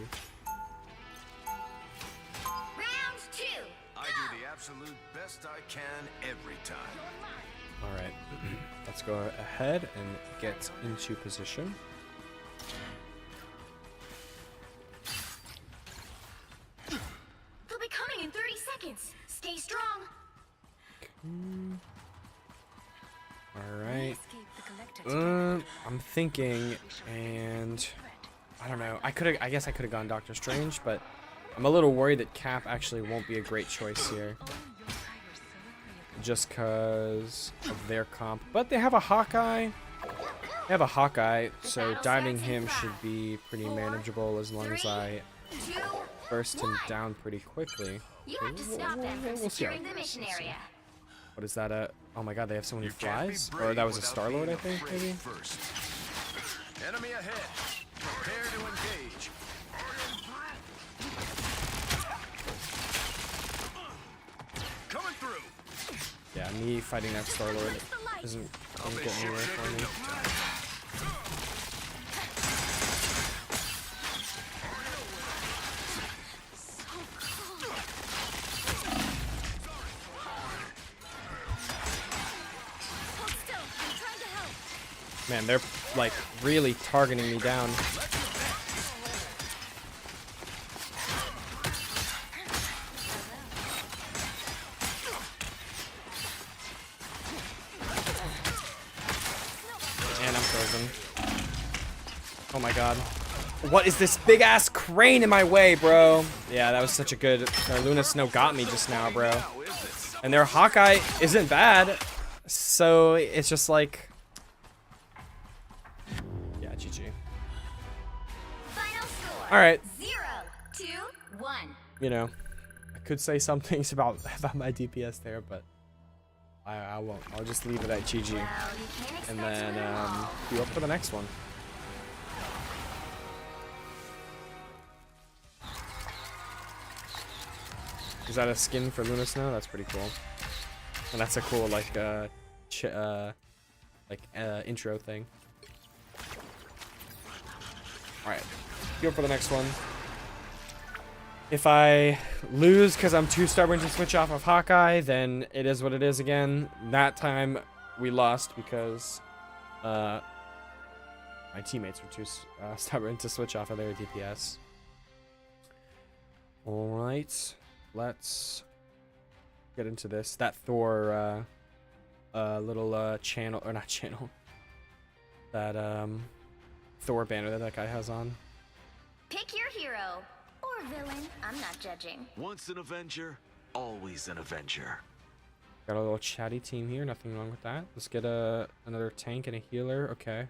[SPEAKER 3] Round 2.
[SPEAKER 2] I do the absolute best I can every time.
[SPEAKER 1] Alright, let's go ahead and get into position.
[SPEAKER 3] They'll be coming in 30 seconds. Stay strong.
[SPEAKER 1] Alright.
[SPEAKER 3] Escape the collector.
[SPEAKER 1] I'm thinking, and I don't know. I guess I could have gone Doctor Strange, but I'm a little worried that Cap actually won't be a great choice here. Just because of their comp. But they have a Hawkeye. They have a Hawkeye, so diving him should be pretty manageable as long as I
[SPEAKER 3] 2.
[SPEAKER 1] burst him down pretty quickly.
[SPEAKER 3] You have to stop them from
[SPEAKER 1] We'll see how
[SPEAKER 3] securing
[SPEAKER 1] it
[SPEAKER 3] the
[SPEAKER 1] goes.
[SPEAKER 3] mission
[SPEAKER 1] We'll see.
[SPEAKER 3] area.
[SPEAKER 1] What is that? Oh my god, they have someone who
[SPEAKER 2] You can't be
[SPEAKER 1] flies? Or
[SPEAKER 2] brave
[SPEAKER 1] that was a
[SPEAKER 2] without
[SPEAKER 1] Star-Lord,
[SPEAKER 2] being
[SPEAKER 1] I think,
[SPEAKER 2] afraid
[SPEAKER 1] maybe?
[SPEAKER 2] First. Enemy ahead. Prepare to engage. Coming through.
[SPEAKER 1] Yeah, me fighting that Star-Lord isn't gonna get anywhere for me.
[SPEAKER 3] Hold still. I'm trying to help.
[SPEAKER 1] Man, they're like really targeting me down. And I'm frozen. Oh my god. What is this big ass crane in my way, bro? Yeah, that was such a good. Their Luna Snow got me just now, bro. And their Hawkeye isn't bad. So it's just like. GG.
[SPEAKER 3] Final score.
[SPEAKER 1] All right.
[SPEAKER 3] 0-1.
[SPEAKER 1] You know, I could say some things about my DPS there, but I won't. I'll just leave it at GG.
[SPEAKER 3] Well, you can't expect
[SPEAKER 1] And
[SPEAKER 3] to
[SPEAKER 1] then
[SPEAKER 3] win 'em all.
[SPEAKER 1] queue up for the next one. Is that a skin for Luna Snow? That's pretty cool. And that's a cool like intro thing. All right, queue up for the next one. If I lose because I'm too stubborn to switch off of Hawkeye, then it is what it is again. That time we lost because my teammates were too stubborn to switch off of their DPS. All right, let's get into this. That Thor little channel, or not channel, that Thor banner that guy has on.
[SPEAKER 3] Pick your hero or villain. I'm not judging.
[SPEAKER 2] Once an Avenger, always an Avenger.
[SPEAKER 1] Got a little chatty team here, nothing wrong with that. Let's get another tank and a healer. Okay.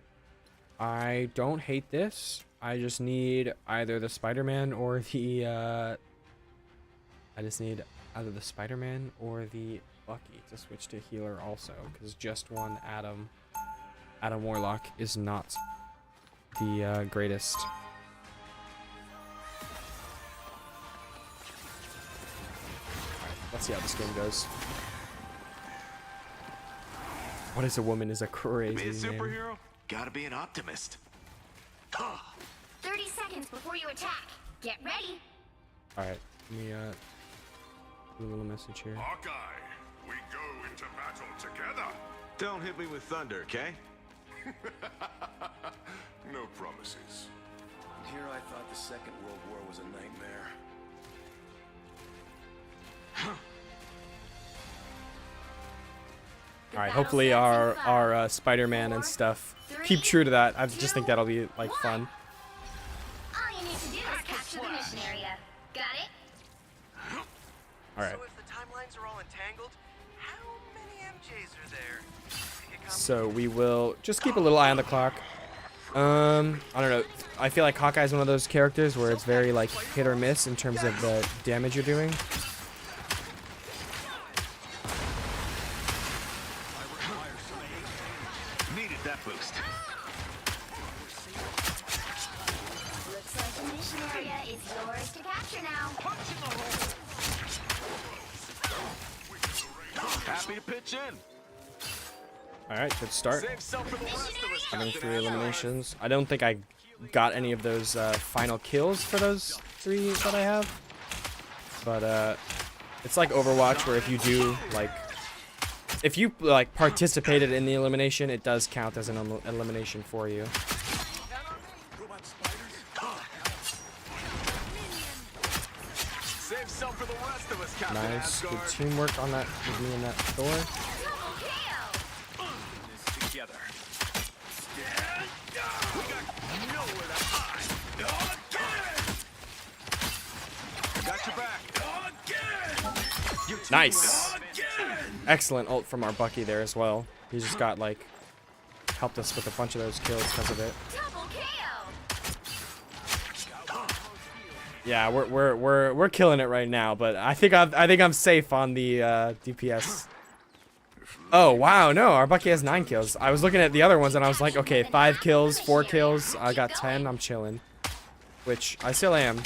[SPEAKER 1] I don't hate this. I just need either the Spider-Man or the I just need either the Spider-Man or the Bucky to switch to healer also, because just one Adam Warlock is not the greatest. Let's see how this game goes. What is a woman is a crazy
[SPEAKER 2] Be a
[SPEAKER 1] name.
[SPEAKER 2] superhero? Gotta be an optimist.
[SPEAKER 3] 30 seconds before you attack. Get ready.
[SPEAKER 1] Alright, let me do a little message here.
[SPEAKER 2] Hawkeye, we go into battle together. Don't hit me with thunder, okay? No promises.
[SPEAKER 5] Here I thought the Second World War was a nightmare.
[SPEAKER 1] Alright, hopefully our Spider-Man and stuff keep true to that. I just think that'll be like fun.
[SPEAKER 3] All you need to do is capture the mission area. Got it?
[SPEAKER 1] Alright.
[SPEAKER 6] So if the timelines are all entangled, how many MJs are there?
[SPEAKER 1] So we will just keep a little eye on the clock. I don't know. I feel like Hawkeye's one of those characters where it's very like hit or miss in terms of the damage you're doing.
[SPEAKER 2] Needed that boost.
[SPEAKER 3] Looks like the mission area is yours to capture now.
[SPEAKER 2] Happy to pitch in.
[SPEAKER 1] Alright, good start.
[SPEAKER 2] Save some for the rest of us.
[SPEAKER 1] Having 3 eliminations. I don't think I got any of those final kills for those 3 that I have. But it's like Overwatch where if you do like if you like participated in the elimination, it does count as an elimination for you.
[SPEAKER 2] Save some for the rest of us, Captain
[SPEAKER 1] Nice, good
[SPEAKER 2] Asgard.
[SPEAKER 1] teamwork on that with me and that Thor.
[SPEAKER 3] Double KO.
[SPEAKER 2] This together. We got nowhere to hide. Got your back. Your team
[SPEAKER 1] Nice.
[SPEAKER 2] will-
[SPEAKER 1] Excellent ult from our Bucky there as well. He just got like helped us with a bunch of those kills because of it.
[SPEAKER 3] Double KO.
[SPEAKER 1] Yeah, we're killing it right now, but I think I'm safe on the DPS. Oh wow, no, our Bucky has 9 kills. I was looking at the other ones and I was like, okay, 5 kills, 4 kills. I got 10. I'm chilling, which I still am. Let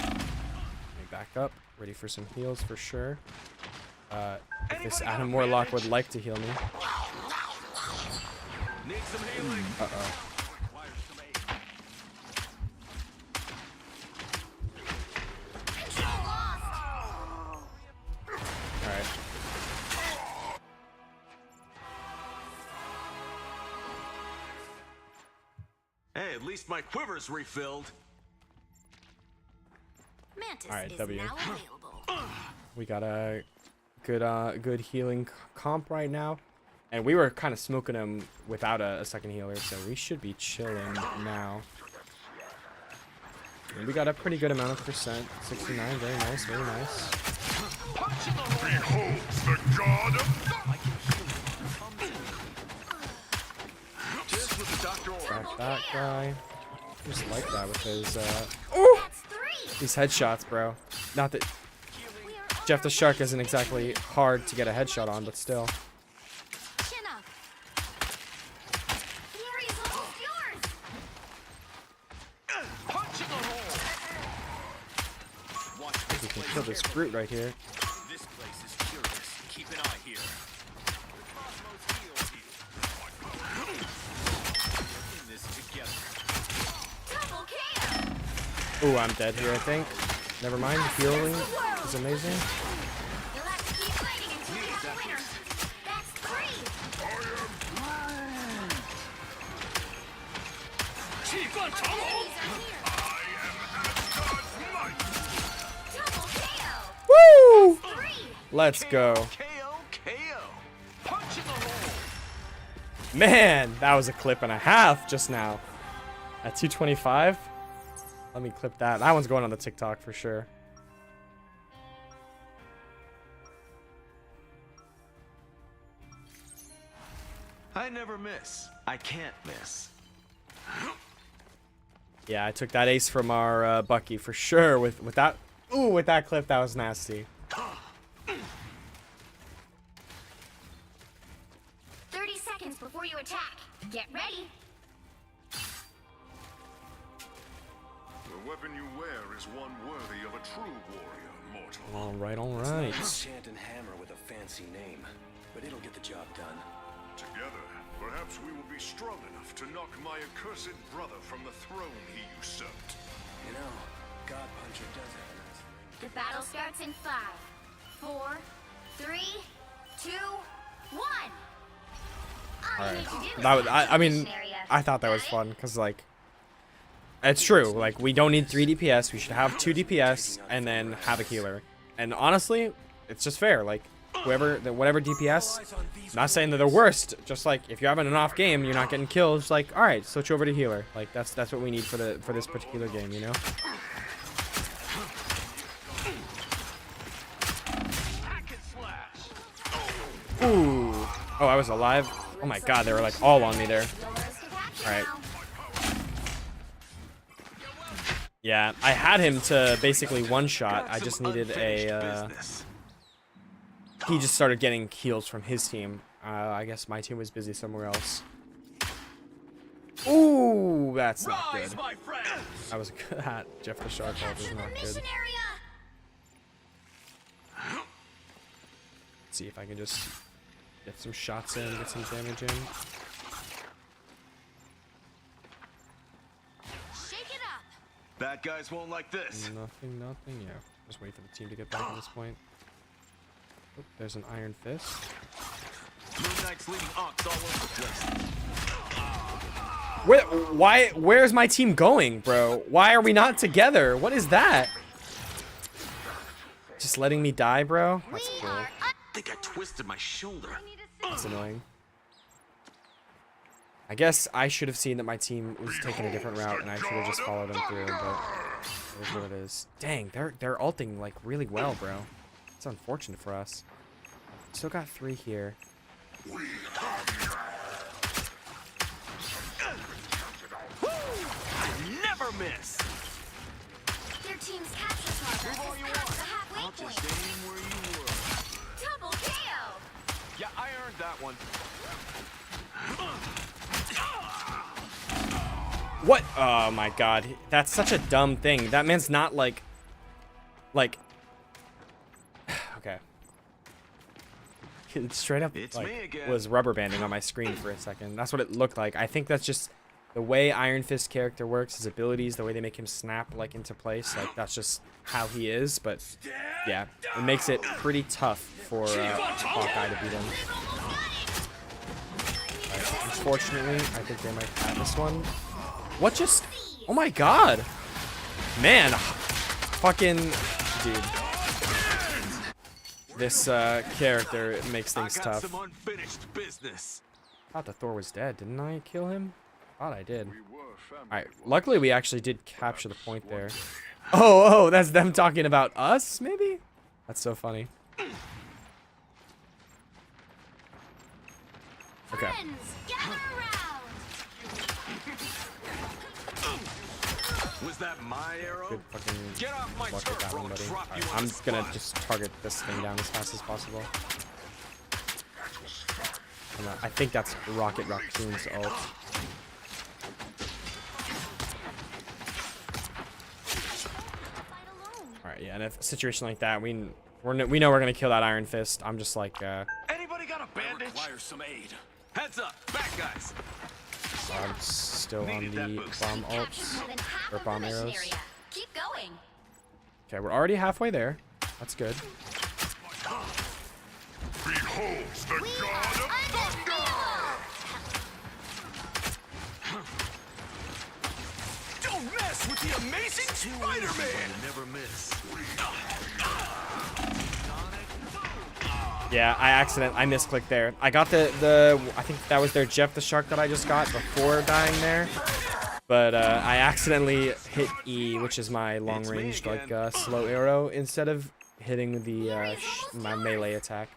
[SPEAKER 1] me back up, ready for some heals for sure. If this Adam Warlock would like to heal me.
[SPEAKER 2] Need some healing.
[SPEAKER 1] Uh-oh. Alright.
[SPEAKER 2] Hey, at least my quiver's refilled.
[SPEAKER 3] Mantis
[SPEAKER 1] Alright,
[SPEAKER 3] is
[SPEAKER 1] W.
[SPEAKER 3] now available.
[SPEAKER 1] We got a good healing comp right now. And we were kind of smoking him without a second healer, so we should be chilling now. And we got a pretty good amount of percent. 69, very nice, very nice.
[SPEAKER 2] Beholds the god of
[SPEAKER 1] that guy. I just like that with his
[SPEAKER 3] That's 3.
[SPEAKER 1] these headshots, bro. Not that
[SPEAKER 3] We are
[SPEAKER 1] Jeff the Shark isn't exactly hard to get a headshot on, but still.
[SPEAKER 3] chin up. Fury is almost yours.
[SPEAKER 2] Punching a hole. Watch
[SPEAKER 1] We
[SPEAKER 2] this
[SPEAKER 1] can
[SPEAKER 2] place
[SPEAKER 1] kill this
[SPEAKER 2] carefully.
[SPEAKER 1] brute right here.
[SPEAKER 2] This place is curious. Keep an eye here. The cosmos heals here. We're in this together.
[SPEAKER 3] Double KO.
[SPEAKER 1] Ooh, I'm dead here, I think. Never mind, healing is amazing.
[SPEAKER 3] You'll have to keep fighting until we have a winner. That's 3. Enemies are here. Double KO.
[SPEAKER 1] Woo!
[SPEAKER 3] 3.
[SPEAKER 1] Let's go.
[SPEAKER 2] KO. Punching a hole.
[SPEAKER 1] Man, that was a clip and a half just now. At 225. Let me clip that. That one's going on the TikTok for sure.
[SPEAKER 5] I never miss. I can't miss.
[SPEAKER 1] Yeah, I took that ace from our Bucky for sure. With that, ooh, with that clip, that was nasty.
[SPEAKER 3] 30 seconds before you attack. Get ready.
[SPEAKER 2] The weapon you wear is one worthy of a true warrior, mortal.
[SPEAKER 1] All right, all
[SPEAKER 5] It's not
[SPEAKER 1] right.
[SPEAKER 5] an enchanted hammer with a fancy name, but it'll get the job done.
[SPEAKER 2] Together, perhaps we will be strong enough to knock my accursed brother from the throne he usurped.
[SPEAKER 5] You know, God Puncher does have a nice ring.
[SPEAKER 3] The battle starts in 5, 4, 3, 2, 1. All you need to do is
[SPEAKER 1] That was,
[SPEAKER 3] capture
[SPEAKER 1] I
[SPEAKER 3] the
[SPEAKER 1] mean,
[SPEAKER 3] mission area.
[SPEAKER 1] I thought that was
[SPEAKER 3] Got it?
[SPEAKER 1] fun because like, it's true. Like we don't need 3 DPS. We should have 2 DPS and then have a healer. And honestly, it's just fair. Like whatever DPS. Not saying that they're worst. Just like if you're having an off game, you're not getting killed. It's like all right, switch over to healer. Like that's what we need for this particular game. You know.
[SPEAKER 2] Hack and slash.
[SPEAKER 1] Ooh. Oh, I was alive. Oh my God, they were like all on me there.
[SPEAKER 3] Yours to capture
[SPEAKER 1] All right.
[SPEAKER 3] now.
[SPEAKER 1] Yeah, I had him to basically one shot. I
[SPEAKER 5] Got
[SPEAKER 1] just
[SPEAKER 5] some
[SPEAKER 1] needed
[SPEAKER 5] unfinished
[SPEAKER 1] a.
[SPEAKER 5] business.
[SPEAKER 1] He just started getting heals from his team. I guess my team was busy somewhere else. Ooh, that's not
[SPEAKER 2] Rise,
[SPEAKER 1] good.
[SPEAKER 2] my friends.
[SPEAKER 1] That was a good hat. Jeff the Shark Hawk was
[SPEAKER 3] Capture the
[SPEAKER 1] not good.
[SPEAKER 3] mission area.
[SPEAKER 1] Let's see if I can just get some shots in, get some damage in.
[SPEAKER 3] Shake it up.
[SPEAKER 5] Bad guys won't like this.
[SPEAKER 1] Nothing. Yeah, just wait for the team to get back at this point. Oh, there's an Iron Fist.
[SPEAKER 5] Moon Knight's leading ox all over the place.
[SPEAKER 1] Where's my team going, bro? Why are we not together? What is that? Just letting me die, bro? That's
[SPEAKER 3] We
[SPEAKER 1] cool.
[SPEAKER 3] are
[SPEAKER 5] I think I twisted my shoulder.
[SPEAKER 1] That's annoying. I guess I should have seen that my team was taking a different route, and I should have just followed them through. But it is what it is. Dang, they're ulting like really well, bro. It's unfortunate for us. Still got 3 here.
[SPEAKER 5] Never miss.
[SPEAKER 3] Your team's capture progress is past the halfway
[SPEAKER 5] I'll just
[SPEAKER 3] point.
[SPEAKER 5] aim where you were.
[SPEAKER 3] Double KO.
[SPEAKER 5] Yeah, I earned that one.
[SPEAKER 1] What? Oh my God, that's such a dumb thing. That man's not like. Okay. It straight up
[SPEAKER 5] It's me
[SPEAKER 1] like
[SPEAKER 5] again.
[SPEAKER 1] was rubber banding on my screen for a second. That's what it looked like. I think that's just the way Iron Fist character works, his abilities, the way they make him snap like into place. Like that's just how he is. But yeah, it makes it pretty tough for Hawkeye to beat him. But unfortunately, I think they might have this one. What just? Oh my God, man, fucking dude. This character makes things
[SPEAKER 5] I got
[SPEAKER 1] tough.
[SPEAKER 5] some unfinished business.
[SPEAKER 1] Thought the Thor was dead. Didn't I kill him? Thought I did.
[SPEAKER 2] We were family.
[SPEAKER 1] Alright, luckily we actually did capture the point there. Oh, that's them talking about us, maybe? That's so funny. Okay.
[SPEAKER 3] Friends, gather around.
[SPEAKER 2] Was that my arrow?
[SPEAKER 1] Good fucking
[SPEAKER 2] Get off my
[SPEAKER 1] luck with
[SPEAKER 2] turf,
[SPEAKER 1] that
[SPEAKER 2] or
[SPEAKER 1] one,
[SPEAKER 2] I'll
[SPEAKER 1] buddy.
[SPEAKER 2] drop you
[SPEAKER 1] Alright,
[SPEAKER 2] on
[SPEAKER 1] I'm
[SPEAKER 2] the
[SPEAKER 1] gonna
[SPEAKER 2] spot.
[SPEAKER 1] just target this thing down as fast as possible. And, I think that's Rocket Raccoon's ult.
[SPEAKER 3] Fight alone.
[SPEAKER 1] Alright, yeah, and if a situation like that, we know we're gonna kill that Iron Fist. I'm just like,
[SPEAKER 2] Anybody got a bandage?
[SPEAKER 5] Require some aid.
[SPEAKER 2] Heads up, back guys.
[SPEAKER 1] I'm still on
[SPEAKER 2] Needed that
[SPEAKER 1] the
[SPEAKER 2] boost.
[SPEAKER 1] bomb
[SPEAKER 3] Captured
[SPEAKER 1] ults.
[SPEAKER 3] more than half
[SPEAKER 1] Or
[SPEAKER 3] of the
[SPEAKER 1] bomb
[SPEAKER 3] mission
[SPEAKER 1] arrows.
[SPEAKER 3] area. Keep going.
[SPEAKER 1] Okay, we're already halfway there. That's good.
[SPEAKER 7] Behold the
[SPEAKER 3] We
[SPEAKER 7] god
[SPEAKER 3] are
[SPEAKER 7] of thunder!
[SPEAKER 2] Don't mess with the amazing Spider-Man.
[SPEAKER 5] Never miss.
[SPEAKER 1] Yeah, I misclicked there. I got I think that was their Jeff the Shark that I just got before dying there. But I accidentally hit E, which is my long range like slow arrow, instead of hitting the my melee attack.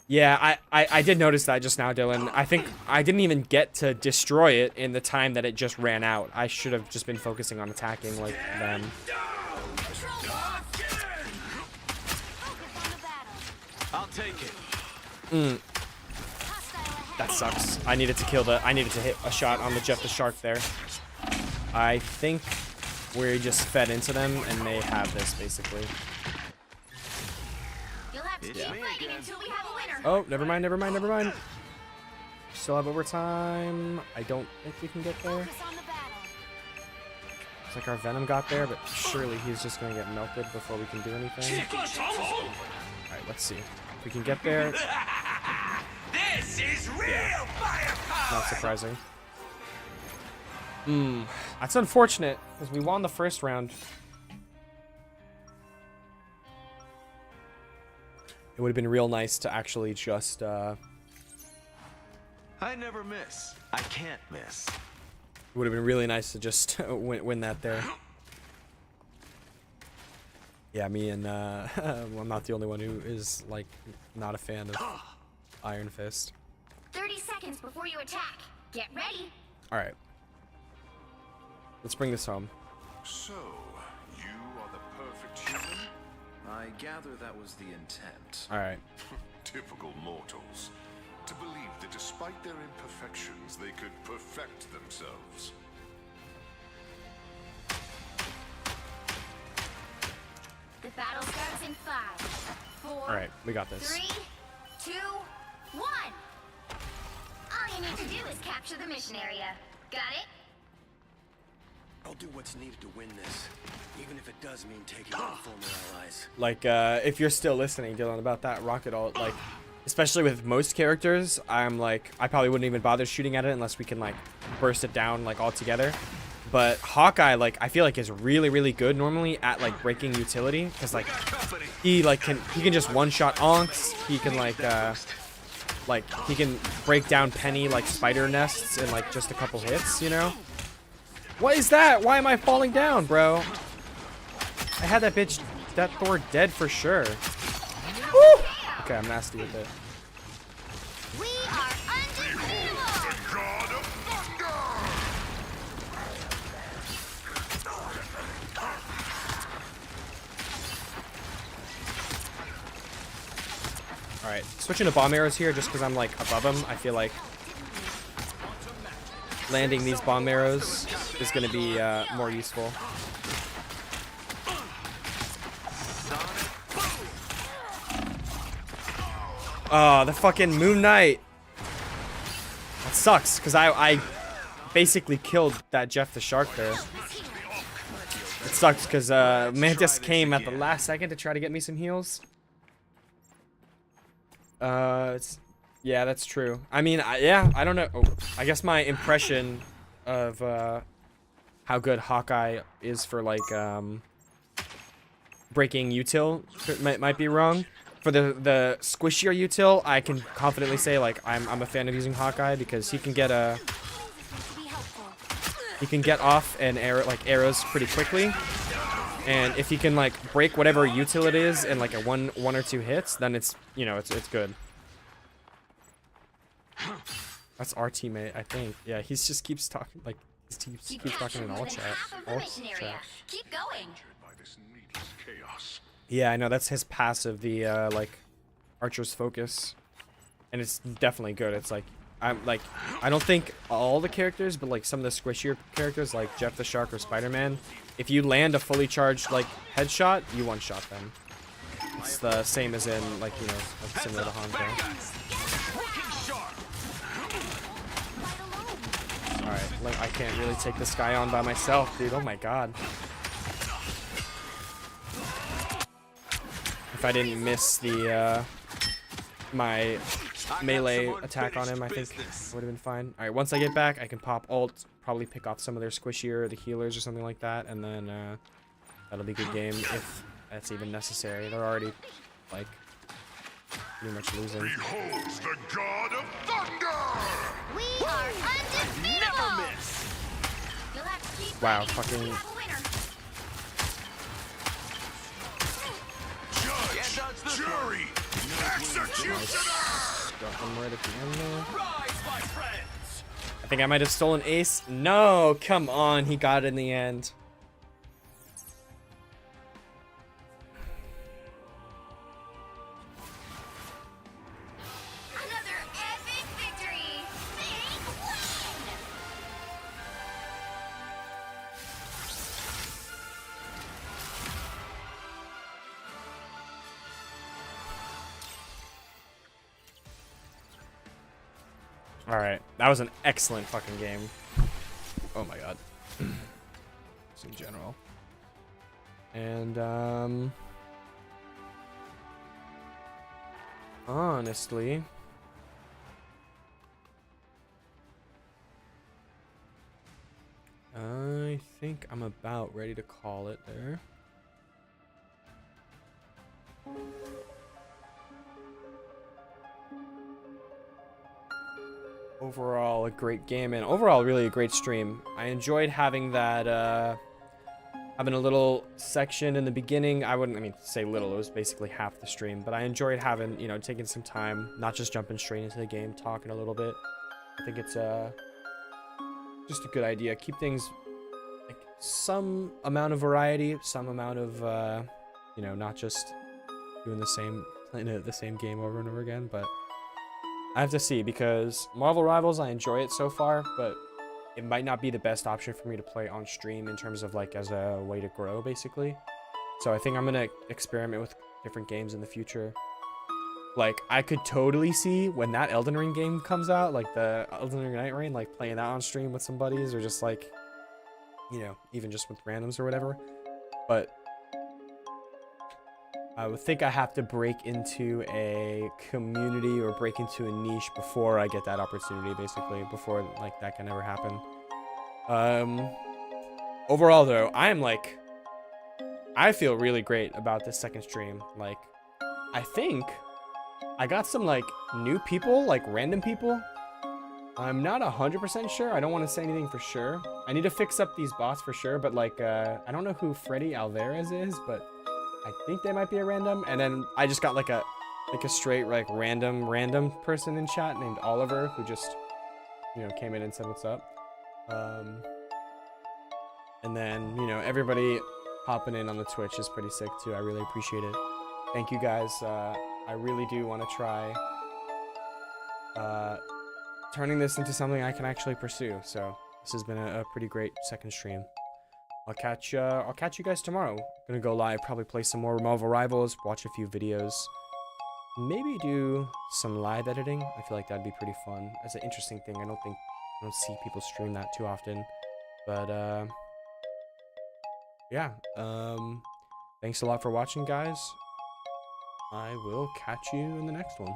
[SPEAKER 1] Yeah, I did notice that just now, Dylan. I think I didn't even get to destroy it in the time that it just ran out. I should have just been focusing on attacking like them.
[SPEAKER 3] Focus on the battle.
[SPEAKER 2] I'll take it.
[SPEAKER 3] Hostile ahead.
[SPEAKER 1] That sucks. I needed to hit a shot on the Jeff the Shark there. I think we just fed into them and they have this basically.
[SPEAKER 3] You'll have to keep
[SPEAKER 2] Yeah.
[SPEAKER 3] fighting until we have a winner.
[SPEAKER 1] Oh, never mind. Still have overtime. I don't think we can get there.
[SPEAKER 3] Focus on the battle.
[SPEAKER 1] It's like our Venom got there, but surely he's just gonna get melted before we can do anything. Alright, let's see. If we can get there.
[SPEAKER 2] This is real firepower.
[SPEAKER 1] Not surprising. That's unfortunate, because we won the first round. It would have been real nice to actually just,
[SPEAKER 2] I never miss. I can't miss.
[SPEAKER 1] it would have been really nice to just win that there. Yeah, me and, well, I'm not the only one who is, like, not a fan of Iron Fist.
[SPEAKER 3] 30 seconds before you attack. Get ready.
[SPEAKER 1] Alright. Let's bring this home.
[SPEAKER 5] So, you are the perfect human? I gather that was the intent.
[SPEAKER 1] Alright.
[SPEAKER 7] Typical mortals. To believe that despite their imperfections, they could perfect themselves.
[SPEAKER 3] The battle starts in 5, 4,
[SPEAKER 1] Alright, we got this.
[SPEAKER 3] 3, 2, 1. All you need to do is capture the mission area. Got it?
[SPEAKER 5] I'll do what's needed to win this, even if it does mean taking on former allies.
[SPEAKER 1] Like, if you're still listening, Dylan, about that rocket ult, like, especially with most characters, I'm like, I probably wouldn't even bother shooting at it unless we can, like, burst it down, like, all together. But Hawkeye, like, I feel like is really, really good normally at, like, breaking utility, because, like, he can just one-shot onks, he can, like, he can break down Penny, like, spider nests in, like, just a couple hits, you know? What is that? Why am I falling down, bro? I had that bitch, that Thor dead for sure. Woo! Okay, I'm nasty with it.
[SPEAKER 3] We are undefeatable.
[SPEAKER 7] God of thunder!
[SPEAKER 1] Alright, switching to bomb arrows here just because I'm, like, above him. I feel like landing these bomb arrows is going to be more useful. Oh, the fucking Moon Knight. That sucks, because I basically killed that Jeff the Shark there. It sucks, because Mantis came at the last second to try to get me some heals. Yeah, that's true. I mean, yeah, I don't know. Oh, I guess my impression of how good Hawkeye is for, like, breaking util might be wrong. For the squishier util, I can confidently say, like, I'm a fan of using Hawkeye because he can get off an arrow, like, arrows pretty quickly. And if he can, like, break whatever util it is in, like, a one or two hits, then it's, you know, it's good. That's our teammate, I think. Yeah, he's just keeps talking like he keeps talking in all chat. All chat.
[SPEAKER 3] Keep going.
[SPEAKER 7] By this needless chaos.
[SPEAKER 1] Yeah, I know that's his passive, the like Archer's Focus, and it's definitely good. It's like I don't think all the characters, but like some of the squishier characters, like Jeff the Shark or Spider-Man, if you land a fully charged like headshot, you one-shot them. It's the same as in like like similar to Hanzo. All right, like I can't really take this guy on by myself, dude. Oh my god. If I didn't miss the my melee attack on him, I think would have been fine. All right, once I get back, I can pop ult, probably pick off some of their squishier, the healers or something like that, and then that'll be a good game if that's even necessary. They're already like pretty much losing.
[SPEAKER 7] Beholds the god of thunder!
[SPEAKER 3] We are undefeatable.
[SPEAKER 2] Never miss.
[SPEAKER 3] You'll have to keep
[SPEAKER 1] Wow,
[SPEAKER 3] fighting
[SPEAKER 1] fucking-
[SPEAKER 3] until we have a winner.
[SPEAKER 7] Judge, jury, executioner!
[SPEAKER 1] Got one right at the end there.
[SPEAKER 2] Rise, my friends.
[SPEAKER 1] I think I might have stolen ace. No, come on, he got it in the end.
[SPEAKER 3] Another epic victory. Big win.
[SPEAKER 1] All right, that was an excellent fucking game. Oh my god. Just in general. And honestly, I think I'm about ready to call it there. Overall, a great game, and overall, really a great stream. I enjoyed having that, having a little section in the beginning. I mean, say little, it was basically half the stream, but I enjoyed having, taking some time, not just jumping straight into the game, talking a little bit. I think it's, just a good idea. Keep things, like, some amount of variety, some amount of, not just doing playing the same game over and over again, but I have to see, because Marvel Rivals, I enjoy it so far, but it might not be the best option for me to play on stream in terms of like as a way to grow, basically. So I think I'm gonna experiment with different games in the future. Like, I could totally see when that Elden Ring game comes out, like the Elden Ring Night Rain, like playing that on stream with some buddies, or just like, even just with randoms or whatever. But I would think I have to break into a community or break into a niche before I get that opportunity, basically, before like that can ever happen. Overall though, I feel really great about this second stream. Like, I think I got some like new people, like random people. I'm not 100% sure. I don't want to say anything for sure. I need to fix up these bots for sure, but like, I don't know who Freddy Alvarez is, but I think they might be a random. And then I just got like a straight like random person in chat named Oliver, who just came in and said what's up. And then everybody popping in on the Twitch is pretty sick too. I really appreciate it. Thank you guys. I really do want to try turning this into something I can actually pursue. So this has been a pretty great second stream. I'll catch you guys tomorrow. Gonna go live, probably play some more Marvel Rivals, watch a few videos, maybe do some live editing. I feel like that'd be pretty fun. That's an interesting thing. I don't see people stream that too often. But yeah. Thanks a lot for watching, guys. I will catch you in the next one.